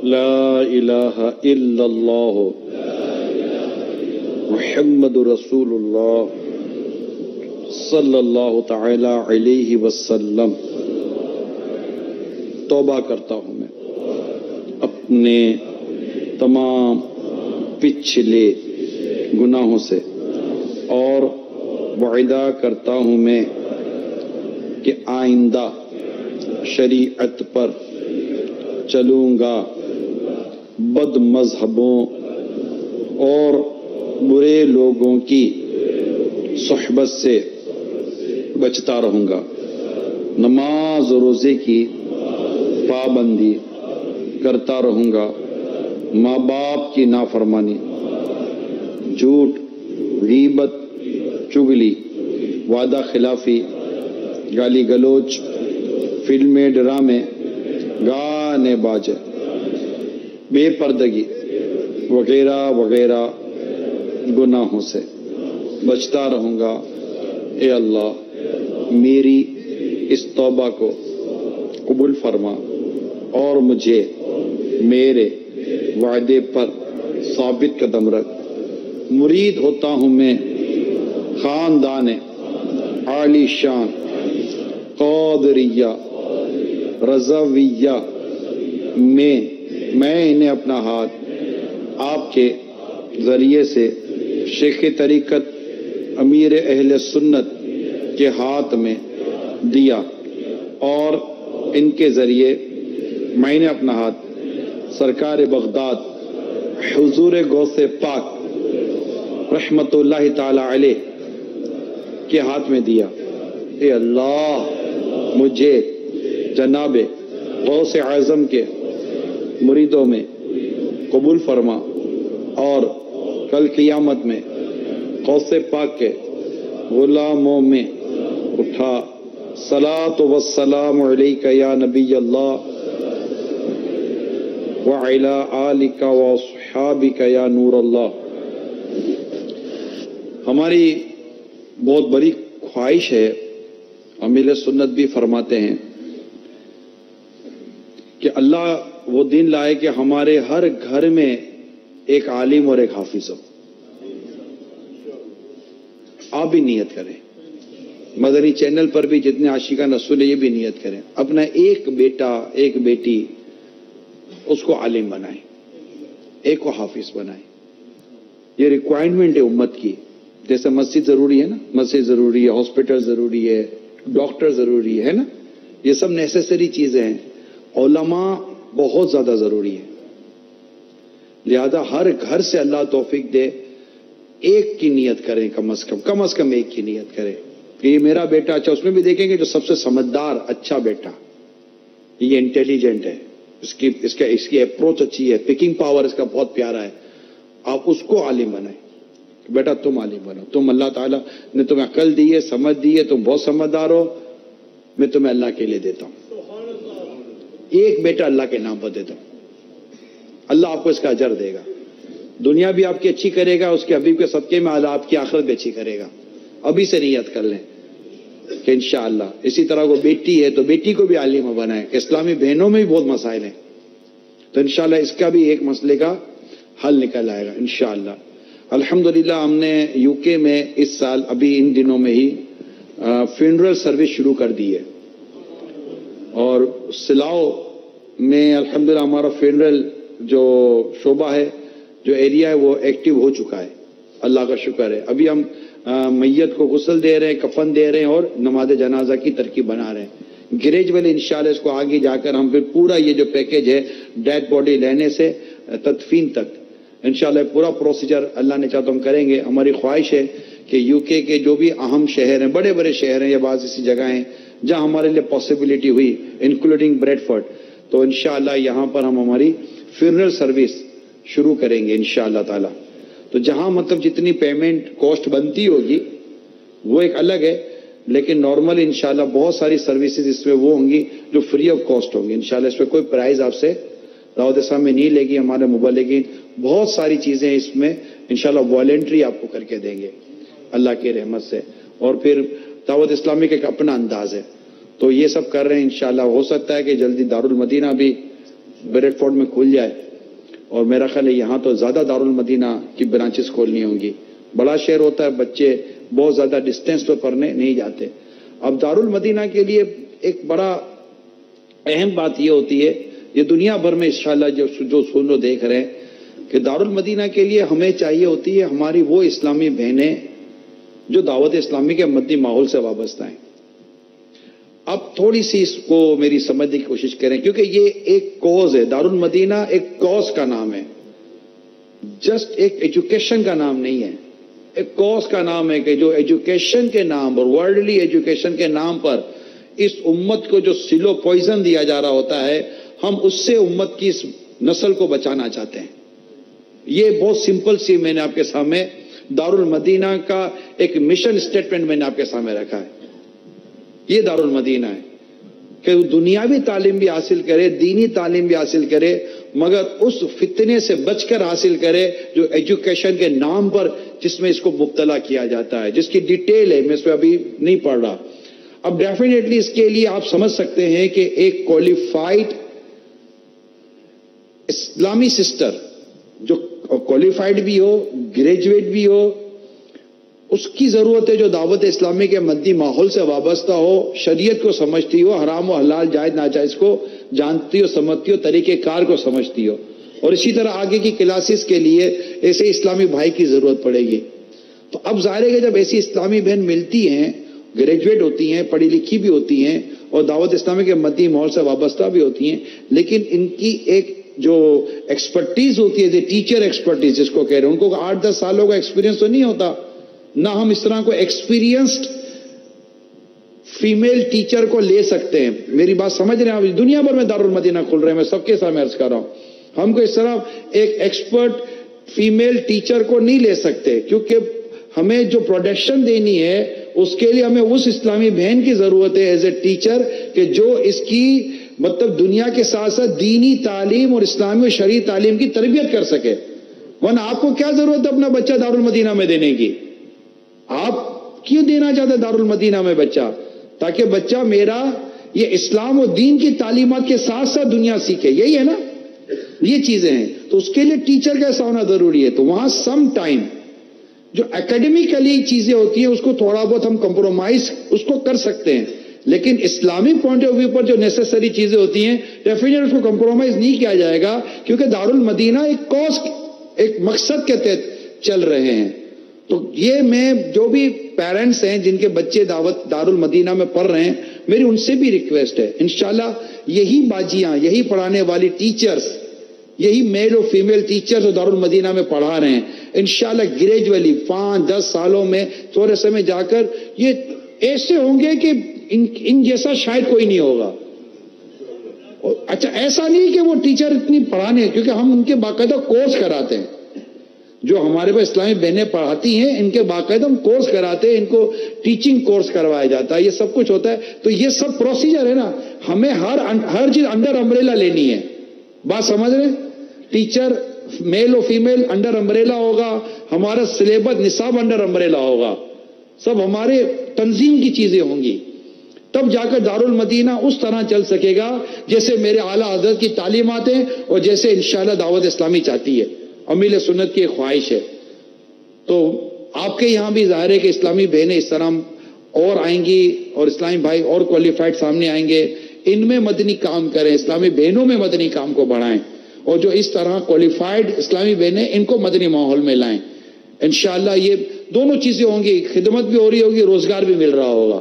لا الہ الا اللہ محمد رسول اللہ صلی اللہ تعالی علیہ وسلم۔ توبہ کرتا ہوں میں اپنے تمام پچھلے گناہوں سے، اور وعدہ کرتا ہوں میں کہ آئندہ شریعت پر چلوں گا، بد مذہبوں اور برے لوگوں کی صحبت سے بچتا رہوں گا، نماز و روزے کی پابندی کرتا رہوں گا، ماں باپ کی نافرمانی، جھوٹ، غیبت، چغلی، وعدہ خلافی، گالی گلوچ، فلمیں، ڈرامے، گانے باجے، بے پردگی وغیرہ وغیرہ گناہوں سے بچتا رہوں گا۔ اے اللہ میری اس توبہ کو قبول فرما اور مجھے میرے وعدے پر ثابت قدم رکھ۔ مرید ہوتا ہوں میں خاندان عالی شان قادریہ رضویہ میں انہیں اپنا ہاتھ آپ کے ذریعے سے شیخ طریقت امیر اہل سنت کے ہاتھ میں دیا، اور ان کے ذریعے میں نے اپنا ہاتھ سرکار بغداد حضور غوث پاک رحمت اللہ تعالی علیہ کے ہاتھ میں دیا۔ اے اللہ مجھے جناب غوث اعظم کے مریدوں میں قبول فرما، اور کل قیامت میں غوث پاک کے غلاموں میں اٹھا۔ صلاۃ والسلام علیک یا نبی اللہ وعلی آلک واصحابک یا نور اللہ۔ ہماری بہت بڑی خواہش ہے، امیر سنت بھی فرماتے ہیں کہ اللہ وہ دن لائے کہ ہمارے ہر گھر میں ایک عالم اور ایک حافظ ہو۔ آپ بھی نیت کریں، مدنی چینل پر بھی جتنے عاشقان رسول یہ بھی نیت کریں، اپنا ایک بیٹا ایک بیٹی اس کو عالم بنائیں، ایک کو حافظ بنائیں۔ یہ ریکوائرمنٹ ہے امت کی، جیسے مسجد ضروری ہے نا، مسجد ضروری ہے، ہاسپٹل ضروری ہے، ڈاکٹر ضروری ہے نا، یہ سب نیسیسری چیزیں ہیں۔ علماء بہت زیادہ ضروری ہے، لہذا ہر گھر سے اللہ توفیق دے ایک کی نیت کریں، کم از کم ایک کی نیت کریں کہ یہ میرا بیٹا اچھا۔ اس میں بھی دیکھیں گے جو سب سے سمجھدار اچھا بیٹا، یہ انٹیلیجنٹ ہے، اس کی اپروچ اچھی ہے، پکنگ پاور اس کا بہت پیارا ہے، آپ اس کو عالم بنائیں۔ بیٹا تم عالم بنو، تم اللہ تعالیٰ نے تمہیں عقل دی ہے، سمجھ دی ہے، تم بہت سمجھدار ہو، میں تمہیں اللہ کے لیے دیتا ہوں، ایک بیٹا اللہ کے نام پر دیتا ہوں، اللہ آپ کو اس کا اجر دے گا، دنیا بھی آپ کی اچھی کرے گا، اس کے حبیب کے صدقے میں اللہ آپ کی آخرت بھی اچھی کرے گا۔ ابھی سے نیت کر لیں کہ انشاءاللہ اسی طرح کو بیٹی ہے تو بیٹی کو بھی عالم بنائیں۔ اسلامی بہنوں میں بھی بہت مسائل ہیں، تو انشاءاللہ اس کا بھی ایک مسئلے کا حل نکل آئے گا انشاءاللہ۔ الحمدللہ ہم نے یو کے میں اس سال ابھی ان دنوں میں ہی فنرل سروس شروع کر دی ہے، اور سلاؤ میں الحمدللہ ہمارا فنرل جو شعبہ ہے، جو ایریا ہے، وہ ایکٹیو ہو چکا ہے، اللہ کا شکر ہے۔ ابھی ہم میت کو غسل دے رہے ہیں، کفن دے رہے ہیں، اور نماز جنازہ کی ترکیب بنا رہے ہیں۔ گریجولی انشاءاللہ اس کو آگے جا کر ہم پھر پورا یہ جو پیکیج ہے ڈیڈ باڈی لینے سے تدفین تک انشاءاللہ پورا پروسیجر اللہ نے چاہا تو ہم کریں گے۔ ہماری خواہش ہے کہ یو کے جو بھی اہم شہر ہیں، بڑے بڑے شہر ہیں یا بعض ایسی جگہ ہیں جہاں ہمارے لیے پاسبلٹی ہوئی، انکلوڈنگ بریڈ فورڈ، تو انشاءاللہ یہاں پر ہم ہماری فنرل سروس شروع کریں گے انشاءاللہ تعالی۔ تو جہاں مطلب جتنی پیمنٹ کاسٹ بنتی ہوگی وہ ایک الگ ہے، لیکن نارمل انشاءاللہ بہت ساری سروسز اس میں وہ ہوں گی جو فری آف کاسٹ ہوں گی انشاءاللہ۔ اس میں کوئی پرائز آپ سے دعوت اسلام میں نہیں لے گی، ہمارے مبلغین بہت ساری چیزیں اس میں انشاءاللہ والنٹری آپ کو کر کے دیں گے اللہ کی رحمت سے۔ اور پھر دعوت اسلامی کا ایک اپنا انداز ہے، تو یہ سب کر رہے ہیں انشاءاللہ۔ ہو سکتا ہے کہ جلدی دارالمدینہ بھی بریڈ فورڈ میں کھل جائے، اور میرا خیال ہے یہاں تو زیادہ دارالمدینہ کی برانچز کھولنی ہوں گی۔ بڑا شہر ہوتا ہے، بچے بہت زیادہ ڈسٹینس پہ پڑھنے نہیں جاتے۔ اب دارالمدینہ کے لیے ایک بڑا اہم بات یہ ہوتی ہے، یہ دنیا بھر میں انشاءاللہ جو سن لو دیکھ رہے ہیں کہ دارالمدینہ کے لیے ہمیں چاہیے ہوتی ہے ہماری وہ اسلامی بہنیں جو دعوت اسلامی کے مدنی ماحول سے وابستہ ہیں۔ اب تھوڑی سی اس کو میری سمجھنے کی کوشش کریں، کیونکہ یہ ایک کوز ہے، دارالمدینہ ایک کوز کا نام ہے، جسٹ ایک ایجوکیشن کا نام نہیں ہے، ایک کوز کا نام ہے کہ جو ایجوکیشن کے نام پر، ورلڈلی ایجوکیشن کے نام پر اس امت کو جو سلو پوائزن دیا جا رہا ہوتا ہے، ہم اس سے امت کی اس نسل کو بچانا چاہتے ہیں۔ یہ بہت سمپل سی میں نے آپ کے سامنے دارالمدینہ کا ایک مشن سٹیٹمنٹ میں نے آپ کے سامنے رکھا ہے۔ یہ دارالمدینہ ہے کہ دنیاوی تعلیم بھی حاصل کرے، دینی تعلیم بھی حاصل کرے، مگر اس فتنے سے بچ کر حاصل کرے جو ایجوکیشن کے نام پر جس میں اس کو مبتلا کیا جاتا ہے، جس کی ڈیٹیل ہے، میں اس پہ ابھی نہیں پڑھ رہا۔ اب ڈیفینیٹلی اس کے لیے آپ سمجھ سکتے ہیں کہ ایک کوالیفائڈ اسلامی سسٹر جو کوالیفائڈ بھی ہو، گریجویٹ بھی ہو، اس کی ضرورت ہے جو دعوت اسلامی کے مدنی ماحول سے وابستہ ہو، شریعت کو سمجھتی ہو، حرام و حلال جائز ناجائز کو جانتی ہو، سمجھتی ہو، طریقہ کار کو سمجھتی ہو. اور اسی طرح آگے کی کلاسز کے لیے ایسے اسلامی بھائی کی ضرورت پڑے گی. تو اب ظاہر ہے کہ جب ایسی اسلامی بہن ملتی ہیں، گریجویٹ ہوتی ہیں، پڑھی لکھی بھی ہوتی ہیں اور دعوت اسلامی کے مدنی ماحول سے وابستہ بھی ہوتی ہیں، لیکن ان کی ایک جو ایکسپرٹیز ہوتی ہے، ٹیچر ایکسپرٹیز جس کو کہہ رہے ہیں، ان کو 8-10 سالوں کا ایکسپیرینس تو نہیں ہوتا. نہ ہم اس طرح کو ایکسپیرینسڈ فیمیل ٹیچر کو لے سکتے ہیں. میری بات سمجھ رہے ہیں آپ؟ دنیا بھر میں دارالمدینہ کھل رہے ہیں، میں سب کے سامنے عرض کر رہا ہوں. ہم کو اس طرح ایک ایکسپرٹ فیمیل ٹیچر کو نہیں لے سکتے، کیونکہ ہمیں جو پروڈکشن دینی ہے اس کے لیے ہمیں اس اسلامی بہن کی ضرورت ہے ایز اے ٹیچر کہ جو اس کی مطلب دنیا کے ساتھ ساتھ دینی تعلیم اور اسلامی و شرعی تعلیم کی تربیت کر سکے. ورنہ آپ کو کیا ضرورت ہے اپنا بچہ دارالمدینہ میں دینے کی؟ آپ کیوں دینا چاہتے دارالمدینہ میں بچہ؟ تاکہ بچہ میرا یہ اسلام و دین کی تعلیمات کے ساتھ ساتھ دنیا سیکھے. یہی ہے نا، یہ چیزیں ہیں. تو اس کے لیے ٹیچر کیسا ہونا ضروری ہے. تو وہاں سم ٹائم جو اکیڈمیکلی چیزیں ہوتی ہیں اس کو تھوڑا بہت ہم کمپرومائز اس کو کر سکتے ہیں، لیکن اسلامک پوائنٹ آف ویو پر جو نیسیسری چیزیں ہوتی ہیں ڈیفینیٹلی اس کو کمپرومائز نہیں کیا جائے گا، کیونکہ دارالمدینہ ایک کاز، ایک مقصد کے تحت چل رہے ہیں. تو یہ میں جو بھی پیرنٹس ہیں جن کے بچے دارالمدینہ میں پڑھ رہے ہیں، میری ان سے بھی ریکویسٹ ہے، انشاءاللہ یہی باجیاں، یہی پڑھانے والی ٹیچرز، یہی میل اور فیمیل ٹیچرز جو دارالمدینہ میں پڑھا رہے ہیں، انشاءاللہ گریجولی 5-10 سالوں میں تھوڑے سے میں جا کر یہ ایسے ہوں گے کہ ان جیسا شاید کوئی نہیں ہوگا. اچھا ایسا نہیں کہ وہ ٹیچر اتنی پڑھانے، کیونکہ ہم ان کے باقاعدہ کورس کراتے ہیں. جو ہمارے پاس اسلامی بہنیں پڑھاتی ہیں ان کے باقاعدہ ہم کورس کراتے ہیں، ان کو ٹیچنگ کورس کروایا جاتا ہے، یہ سب کچھ ہوتا ہے. تو یہ سب پروسیجر ہے نا، ہمیں ہر چیز انڈر امبریلا لینی ہے. بات سمجھ رہے ہیں؟ ٹیچر میل و فیمیل انڈر امبریلا ہوگا، ہمارا سلیبس نصاب انڈر امبریلا ہوگا، سب ہمارے تنظیم کی چیزیں ہوں گی. تب جا کر دارالمدینہ اس طرح چل سکے گا جیسے میرے اعلیٰ حضرت کی تعلیمات ہیں اور جیسے انشاءاللہ دعوت اسلامی چاہتی ہے، امیل سنت کی خواہش ہے. تو آپ کے یہاں بھی ظاہر ہے کہ اسلامی بہنیں اس طرح اور آئیں گی اور اسلامی بھائی اور کوالیفائڈ سامنے آئیں گے. ان میں مدنی کام کریں، اسلامی بہنوں میں مدنی کام کو بڑھائیں، اور جو اس طرح کوالیفائڈ اسلامی بہنیں ان کو مدنی ماحول میں لائیں. انشاءاللہ یہ دونوں چیزیں ہوں گی، خدمت بھی ہو رہی ہوگی، روزگار بھی مل رہا ہوگا.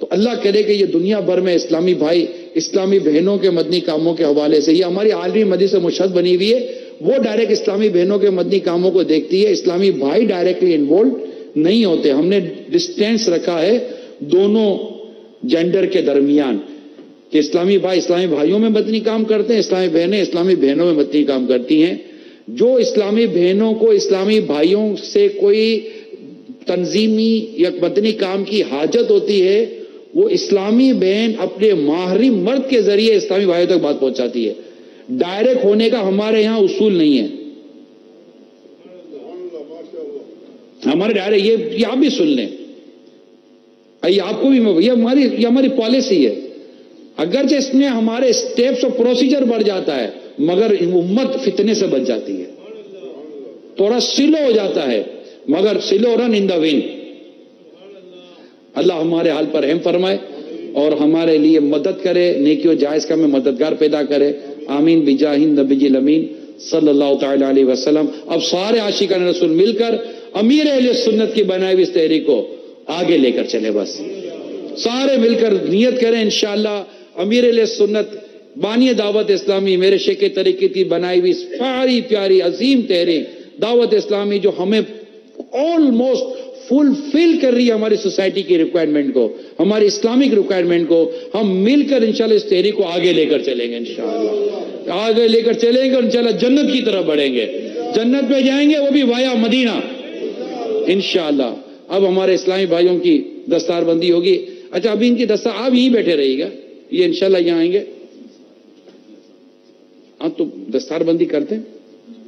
تو اللہ کرے کہ یہ دنیا بھر میں اسلامی بھائی اسلامی بہنوں کے مدنی کاموں کے حوالے سے، یہ ہماری عالمی مجلس مشہد بنی ہوئی ہے، وہ ڈائریکٹ اسلامی بہنوں کے مدنی کاموں کو دیکھتی ہے، اسلامی بھائی ڈائریکٹلی انوالوڈ نہیں ہوتے. ہم نے ڈسٹینس رکھا ہے دونوں جینڈر کے درمیان کہ اسلامی بھائی اسلامی بھائیوں میں مدنی کام کرتے ہیں، اسلامی بہنیں اسلامی بہنوں میں مدنی کام کرتی ہیں. جو اسلامی بہنوں کو اسلامی بھائیوں سے کوئی تنظیمی یا مدنی کام کی حاجت ہوتی ہے، وہ اسلامی بہن اپنے ماہری مرد کے ذریعے اسلامی بھائیوں تک بات پہنچاتی ہے. ڈائریکٹ ہونے کا ہمارے یہاں اصول نہیں ہے. ہمارے ڈائریکٹ یہ آپ بھی سن لیں، آپ کو بھی یہ ہماری پالیسی ہے. اگرچہ اس میں ہمارے سٹیپس اور پروسیجر بڑھ جاتا ہے، مگر امت فتنے سے بچ جاتی ہے. تھوڑا سلو ہو جاتا ہے، مگر سلو رن ان دا ونڈ. اللہ ہمارے حال پر رحم فرمائے اور ہمارے لیے مدد کرے، نیکی و جائز کا میں مددگار پیدا کرے. آمین بجاہ نبی الامین صلی اللہ تعالی علیہ وسلم. اب سارے عاشقان رسول مل کر امیر اہل سنت کی بنائی ہوئی اس تحریک کو آگے لے کر چلے. بس سارے مل کر نیت کریں انشاءاللہ امیر اہل سنت بانی دعوت اسلامی میرے شیخ طریقے کی بنائی ہوئی پیاری پیاری عظیم تحریک دعوت اسلامی جو ہمیں آلموسٹ فلفل کر رہی ہے ہماری سوسائٹی کی ریکوائرمنٹ کو، ہماری اسلامک ریکوائرمنٹ کو. ہم مل کر انشاءاللہ اس تحریک کو آگے لے کر چلیں گے، انشاءاللہ آگے لے کر چلیں گے اور انشاءاللہ جنت کی طرف بڑھیں گے. جنت میں جائیں گے وہ بھی وایا مدینہ انشاءاللہ. اب ہمارے اسلامی بھائیوں کی دستار بندی ہوگی. اچھا ابھی ان کی دستار آپ یہیں بیٹھے رہیے گا، یہ انشاءاللہ یہاں آئیں گے. آپ تو دستار بندی کرتے ہیں،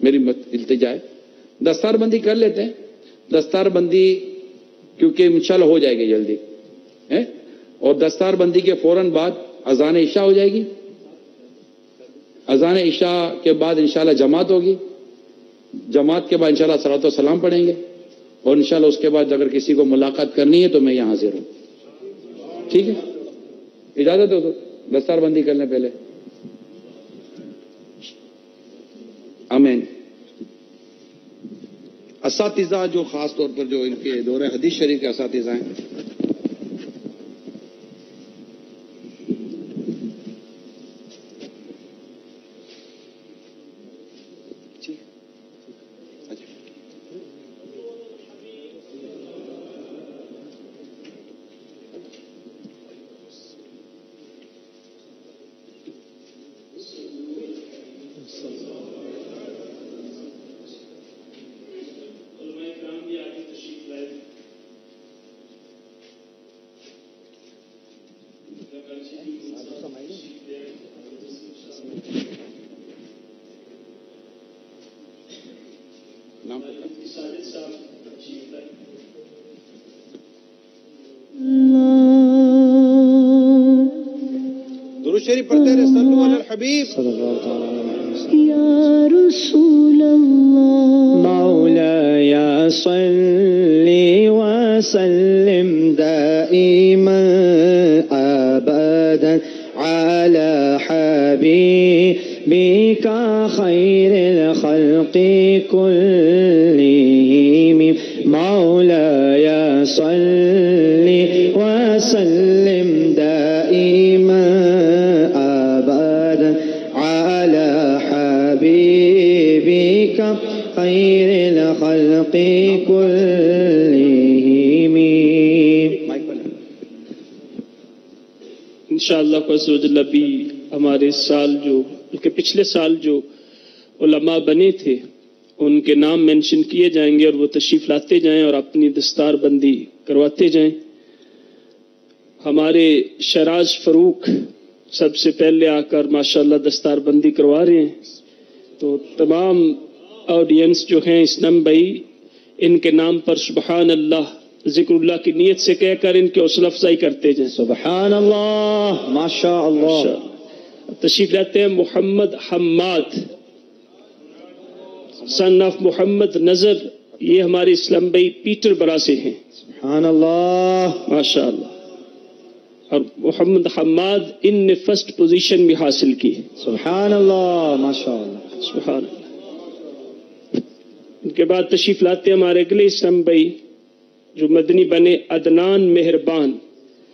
میری التجا ہے دستار بندی کر لیتے ہیں. دستار بندی کیونکہ انشاءاللہ ہو جائے گی جلدی، اور دستار بندی کے فوراً بعد اذان عشاء ہو جائے گی. اذان عشاء کے بعد انشاءاللہ جماعت ہوگی، جماعت کے بعد انشاءاللہ صلاۃ و سلام پڑھیں گے، اور انشاءاللہ اس کے بعد اگر کسی کو ملاقات کرنی ہے تو میں یہاں حاضر ہوں. ٹھیک ہے, اجازت ہو تو دستار بندی کر لیں پہلے. آمین. اساتذہ جو خاص طور پر جو ان کے دورہ حدیث شریف کے اساتذہ ہیں, درود شریف پڑھتے رہے. صلو علی الحبیب یا رسول اللہ مولایا صلی وسلم دائما ابدا على حبيبك خير الخلق كلهم مولاي صل وسلم دائما أبدا على حبيبك خير الخلق كلهم. انشاءاللہ عز و جل بھی ہمارے سال جو بلکہ پچھلے سال جو علماء بنے تھے ان کے نام مینشن کیے جائیں گے اور وہ تشریف لاتے جائیں اور اپنی دستار بندی کرواتے جائیں. ہمارے شراز فاروق سب سے پہلے آ کر ماشاءاللہ دستار بندی کروا رہے ہیں. تو تمام آڈینس جو ہیں اسلام بھائی ان کے نام پر سبحان اللہ ذکر اللہ کی نیت سے کہہ کر ان کی حوصلہ افزائی کرتے جائیں. سبحان اللہ ماشاء اللہ. تشریف لاتے ہیں محمد حماد سن آف محمد نظر, یہ ہمارے اسلام بھائی پیٹر برا سے ہیں. سبحان اللہ ماشاء اللہ. اور محمد حماد ان نے فرسٹ پوزیشن بھی حاصل کی. سبحان اللہ ماشاء اللہ سبحان اللہ. ان کے بعد تشریف لاتے ہیں ہمارے اگلے اسلام بھائی جو مدنی بنے عدنان مہربان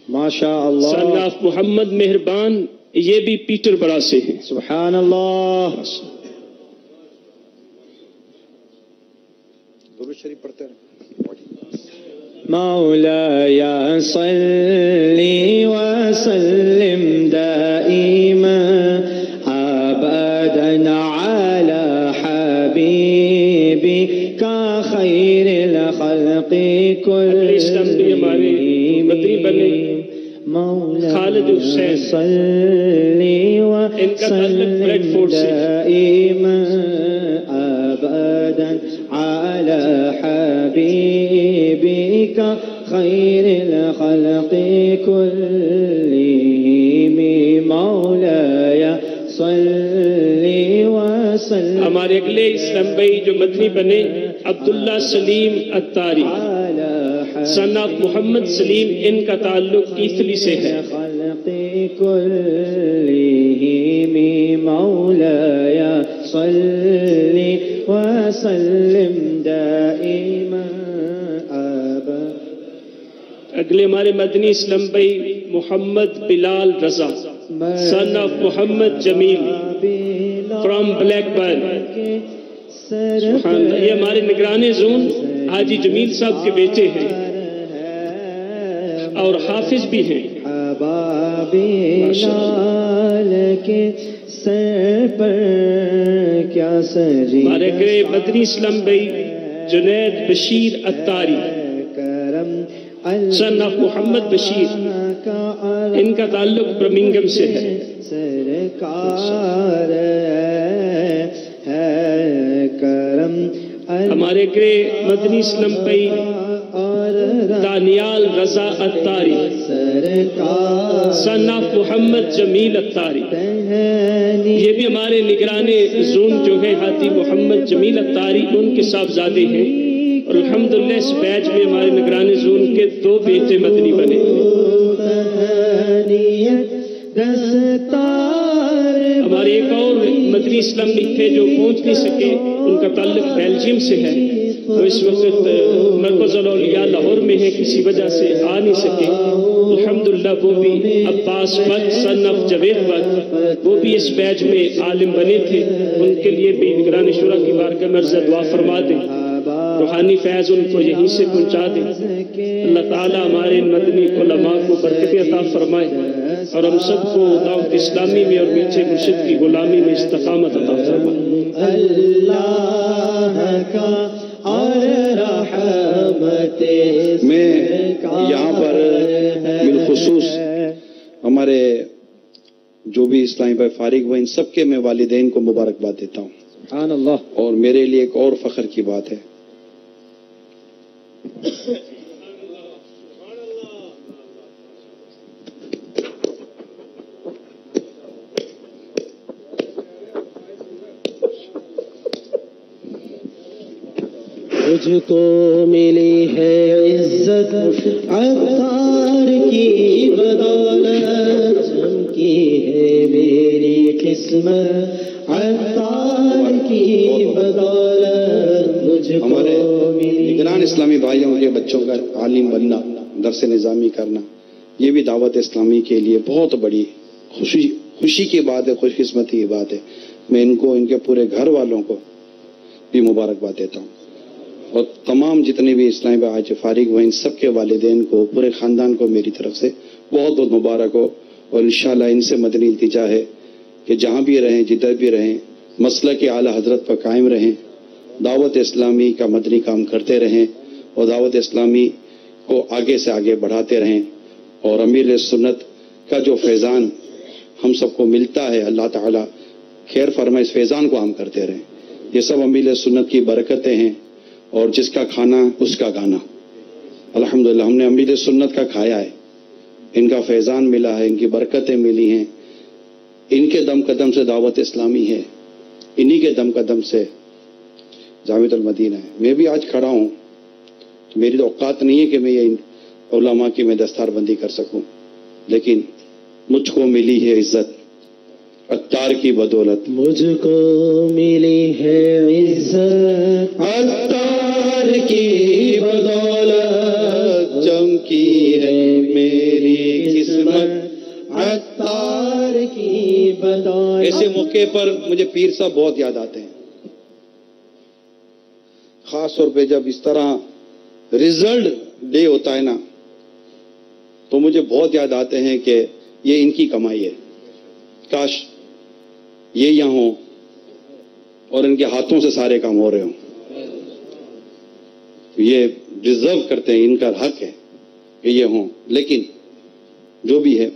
ماشاء اللہ سن آف محمد مہربان, یہ بھی پیٹر برا سے ہیں. سبحان اللہ. درود شریف پڑھتے رہے. مولاي صل وسلم دائما أبدا على حبيبك خير الخلق كلهم مولاي صل وسلم دائما أبدا على حبيبك خير الخلق كلهم مولاي صل وسلم. ہمارے اگلے اسلام بھائی جو مدنی بنے عبداللہ سلیم اتاری سن آف محمد سلیم, ان کا تعلق ایتھلی سے ہے. خلق كلهم مولاي صل وسلم دائما أبدا. اگلے ہمارے مدنی اسلام بھائی Muhammad Bilal Raza son of Muhammad Jamil from Blackburn. یہ ہمارے نگران زون حاجی جمیل صاحب کے بیٹے ہیں اور حافظ بھی ہیں. کے سر پر کیا سجی ہمارے اگلے مدنی اسلام بھائی جنید بشیر اتاری سن آف محمد بشیر, ان کا تعلق برمنگم سے ہے. سرکار ہے کرم. ہمارے اگلے مدنی اسلام بھائی دانیال رضا اتاری سن آف محمد جمیل اتاری, یہ بھی ہمارے نگران زون جو ہے حاجی محمد جمیل اتاری ان کے صاحبزادے ہیں. اور الحمدللہ اس بیچ میں ہمارے نگران زون کے 2 بیٹے مدنی بنے. ہمارے ایک اور مدنی اسلامی تھے جو پہنچ نہیں سکے، ان کا تعلق بیلجیم سے ہے، وہ اس وقت مرکز الاولیاء لاہور میں ہے، کسی وجہ سے آ نہیں سکے. الحمدللہ وہ بھی عباس بٹ سن آف جاوید بٹ، وہ بھی اس بیچ میں عالم بنے تھے. ان کے لیے بھی نگران شورا کی بارگاہ میں عرض دعا فرما دیں، روحانی فیض ان کو یہیں سے پہنچا دیں. اللہ تعالیٰ ہمارے مدنی علماء کو برکت عطا فرمائے اور ہم سب کو دعوت اسلامی میں اور میٹھے مرشد کی غلامی میں استقامت عطا فرمائے. اللہ کا اور رحمت میں یہاں پر بالخصوص ہمارے جو بھی اسلامی بھائی فارغ ہوئے ان سب کے میں والدین کو مبارکباد دیتا ہوں. سبحان اللہ. اور میرے لیے ایک اور فخر کی بات ہے، مجھ کو ملی ہے عزت عطار کی بدولت، چمکی ہے میری قسمت عطار کی بدولت. مجھ کو ہمارے ملی نگران اسلامی بھائیوں کے بچوں کا عالم بننا، درس نظامی کرنا، یہ بھی دعوت اسلامی کے لیے بہت بڑی خوشی کی بات ہے، خوش قسمتی کی بات ہے. میں ان کو، ان کے پورے گھر والوں کو بھی مبارکباد دیتا ہوں، اور تمام جتنے بھی اسلامی بھائی آج فارغ ہوئے ان سب کے والدین کو، پورے خاندان کو میری طرف سے بہت بہت مبارک ہو. اور انشاءاللہ ان سے مدنی التجا ہے کہ جہاں بھی رہیں، جدھر بھی رہیں، مسلک اعلیٰ حضرت پر قائم رہیں، دعوت اسلامی کا مدنی کام کرتے رہیں اور دعوت اسلامی کو آگے سے آگے بڑھاتے رہیں. اور امیر سنت کا جو فیضان ہم سب کو ملتا ہے، اللہ تعالیٰ خیر فرمائے، اس فیضان کو ہم کرتے رہیں. یہ سب امیر سنت کی برکتیں ہیں، اور جس کا کھانا اس کا گانا. الحمدللہ ہم نے امیر سنت کا کھایا ہے، ان کا فیضان ملا ہے، ان کی برکتیں ملی ہیں. ان کے دم قدم سے دعوت اسلامی ہے، انہی کے دم قدم سے جامعۃ المدینہ ہے. میں بھی آج کھڑا ہوں، میری تو اوقات نہیں ہے کہ میں یہ علماء کی میں دستار بندی کر سکوں، لیکن مجھ کو ملی ہے عزت عطار کی بدولت. مجھ کو ملی ہے عزت عطار کی بدولت، چمکی ہے میری قسمت عطار کی بدولت. ایسے موقع پر مجھے پیر صاحب بہت یاد آتے ہیں، خاص طور پہ جب اس طرح ریزلٹ ڈے ہوتا ہے نا، تو مجھے بہت یاد آتے ہیں کہ یہ ان کی کمائی ہے. کاش یہ یہاں ہوں اور ان کے ہاتھوں سے سارے کام ہو رہے ہوں. یہ ڈیزرو کرتے ہیں، ان کا حق ہے کہ یہ ہوں. لیکن جو بھی ہے،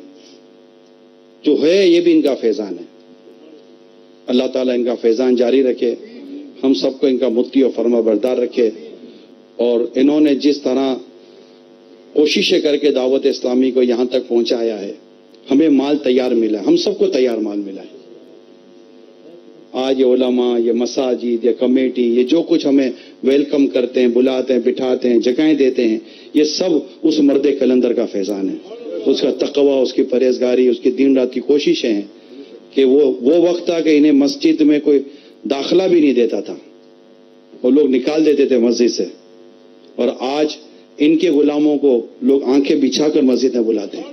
جو ہے یہ بھی ان کا فیضان ہے. اللہ تعالیٰ ان کا فیضان جاری رکھے، ہم سب کو ان کا متی و فرما بردار رکھے. اور انہوں نے جس طرح کوششیں کر کے دعوت اسلامی کو یہاں تک پہنچایا ہے، ہمیں مال تیار ملا ہے، ہم سب کو تیار مال ملا ہے. آج یہ علماء، یہ مساجد، یہ کمیٹی، یہ جو کچھ ہمیں ویلکم کرتے ہیں، بلاتے ہیں، بٹھاتے ہیں، جگہیں دیتے ہیں، یہ سب اس مرد کلندر کا فیضان ہے. اس کا تقوی، اس کی پرہیزگاری، اس کی دن رات کی کوششیں ہیں کہ وہ وقت تھا کہ انہیں مسجد میں کوئی داخلہ بھی نہیں دیتا تھا، وہ لوگ نکال دیتے تھے مسجد سے، اور آج ان کے غلاموں کو لوگ آنکھیں بچھا کر مسجد میں بلاتے ہیں.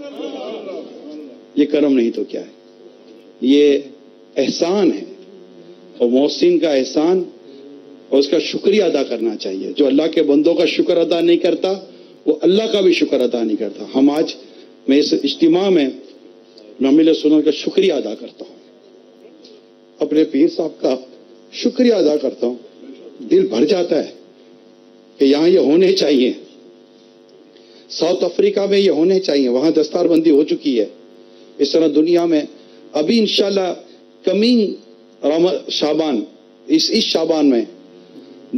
یہ کرم نہیں تو کیا ہے، یہ احسان ہے. اور محسن کا احسان اور اس کا شکریہ ادا کرنا چاہیے. جو اللہ کے بندوں کا شکر ادا نہیں کرتا، وہ اللہ کا بھی شکر ادا نہیں کرتا. ہم آج، میں اس اجتماع میں امیر سنت کا شکریہ ادا کرتا ہوں، اپنے پیر صاحب کا شکریہ ادا کرتا ہوں. دل بھر جاتا ہے کہ یہاں یہ ہونے چاہیے، ساؤتھ افریقہ میں یہ ہونے چاہیے، وہاں دستار بندی ہو چکی ہے. اس طرح دنیا میں ابھی انشاءاللہ کمنگ شعبان، اس شعبان میں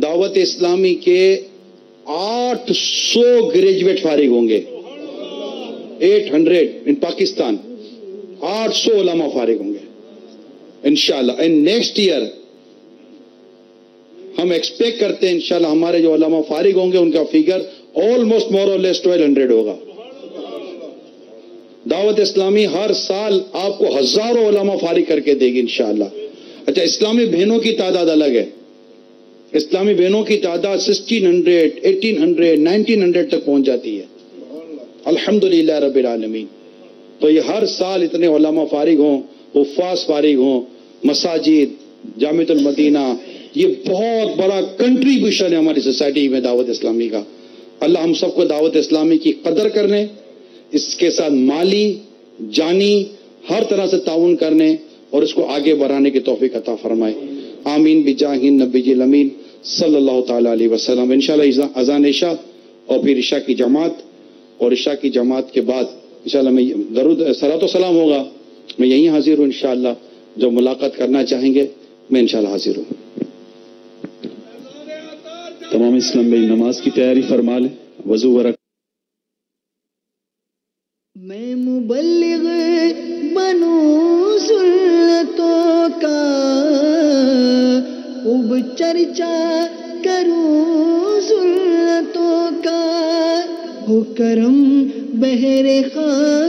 دعوت اسلامی کے 800 گریجویٹ فارغ ہوں گے. 800 ان پاکستان، 800 علماء فارغ ہوں گے انشاءاللہ. اینڈ نیکسٹ ایئر ہم ایکسپیکٹ کرتے ہیں انشاءاللہ ہمارے جو علماء فارغ ہوں گے ان کا فگر آلموسٹ مور اور لیس 1200 ہوگا. دعوت اسلامی ہر سال آپ کو ہزاروں علماء فارغ کر کے دے گی انشاءاللہ. اچھا، اسلامی بہنوں کی تعداد الگ ہے. اسلامی بہنوں کی تعداد 1600 1800 1900 تک پہنچ جاتی ہے الحمدللہ رب العالمین. تو یہ ہر سال اتنے علماء فارغ ہوں، حفاظ فارغ ہوں، مساجد، جامعۃ المدینہ، یہ بہت بڑا کنٹریبیوشن ہے ہماری سوسائٹی میں دعوت اسلامی کا. اللہ ہم سب کو دعوت اسلامی کی قدر کرنے، اس کے ساتھ مالی، جانی، ہر طرح سے تعاون کرنے اور اس کو آگے بڑھانے کی توفیق عطا فرمائے. آمین بجاہ النبی الامین صلی اللہ تعالی علیہ وسلم. انشاءاللہ اذان عشاء اور پھر عشاء کی جماعت، اور عشاء کی جماعت کے بعد انشاءاللہ میں درود صلاۃ و سلام ہوگا. میں یہیں حاضر ہوں انشاءاللہ. جو ملاقات کرنا چاہیں گے میں انشاءاللہ حاضر ہوں. تمام اسلام بھائی نماز کی تیاری فرما لیں. وضو ورک. میں مبلغ بنوں سنتوں کا، خوب چرچا کروں سنتوں کا، ہو کرم بہر خان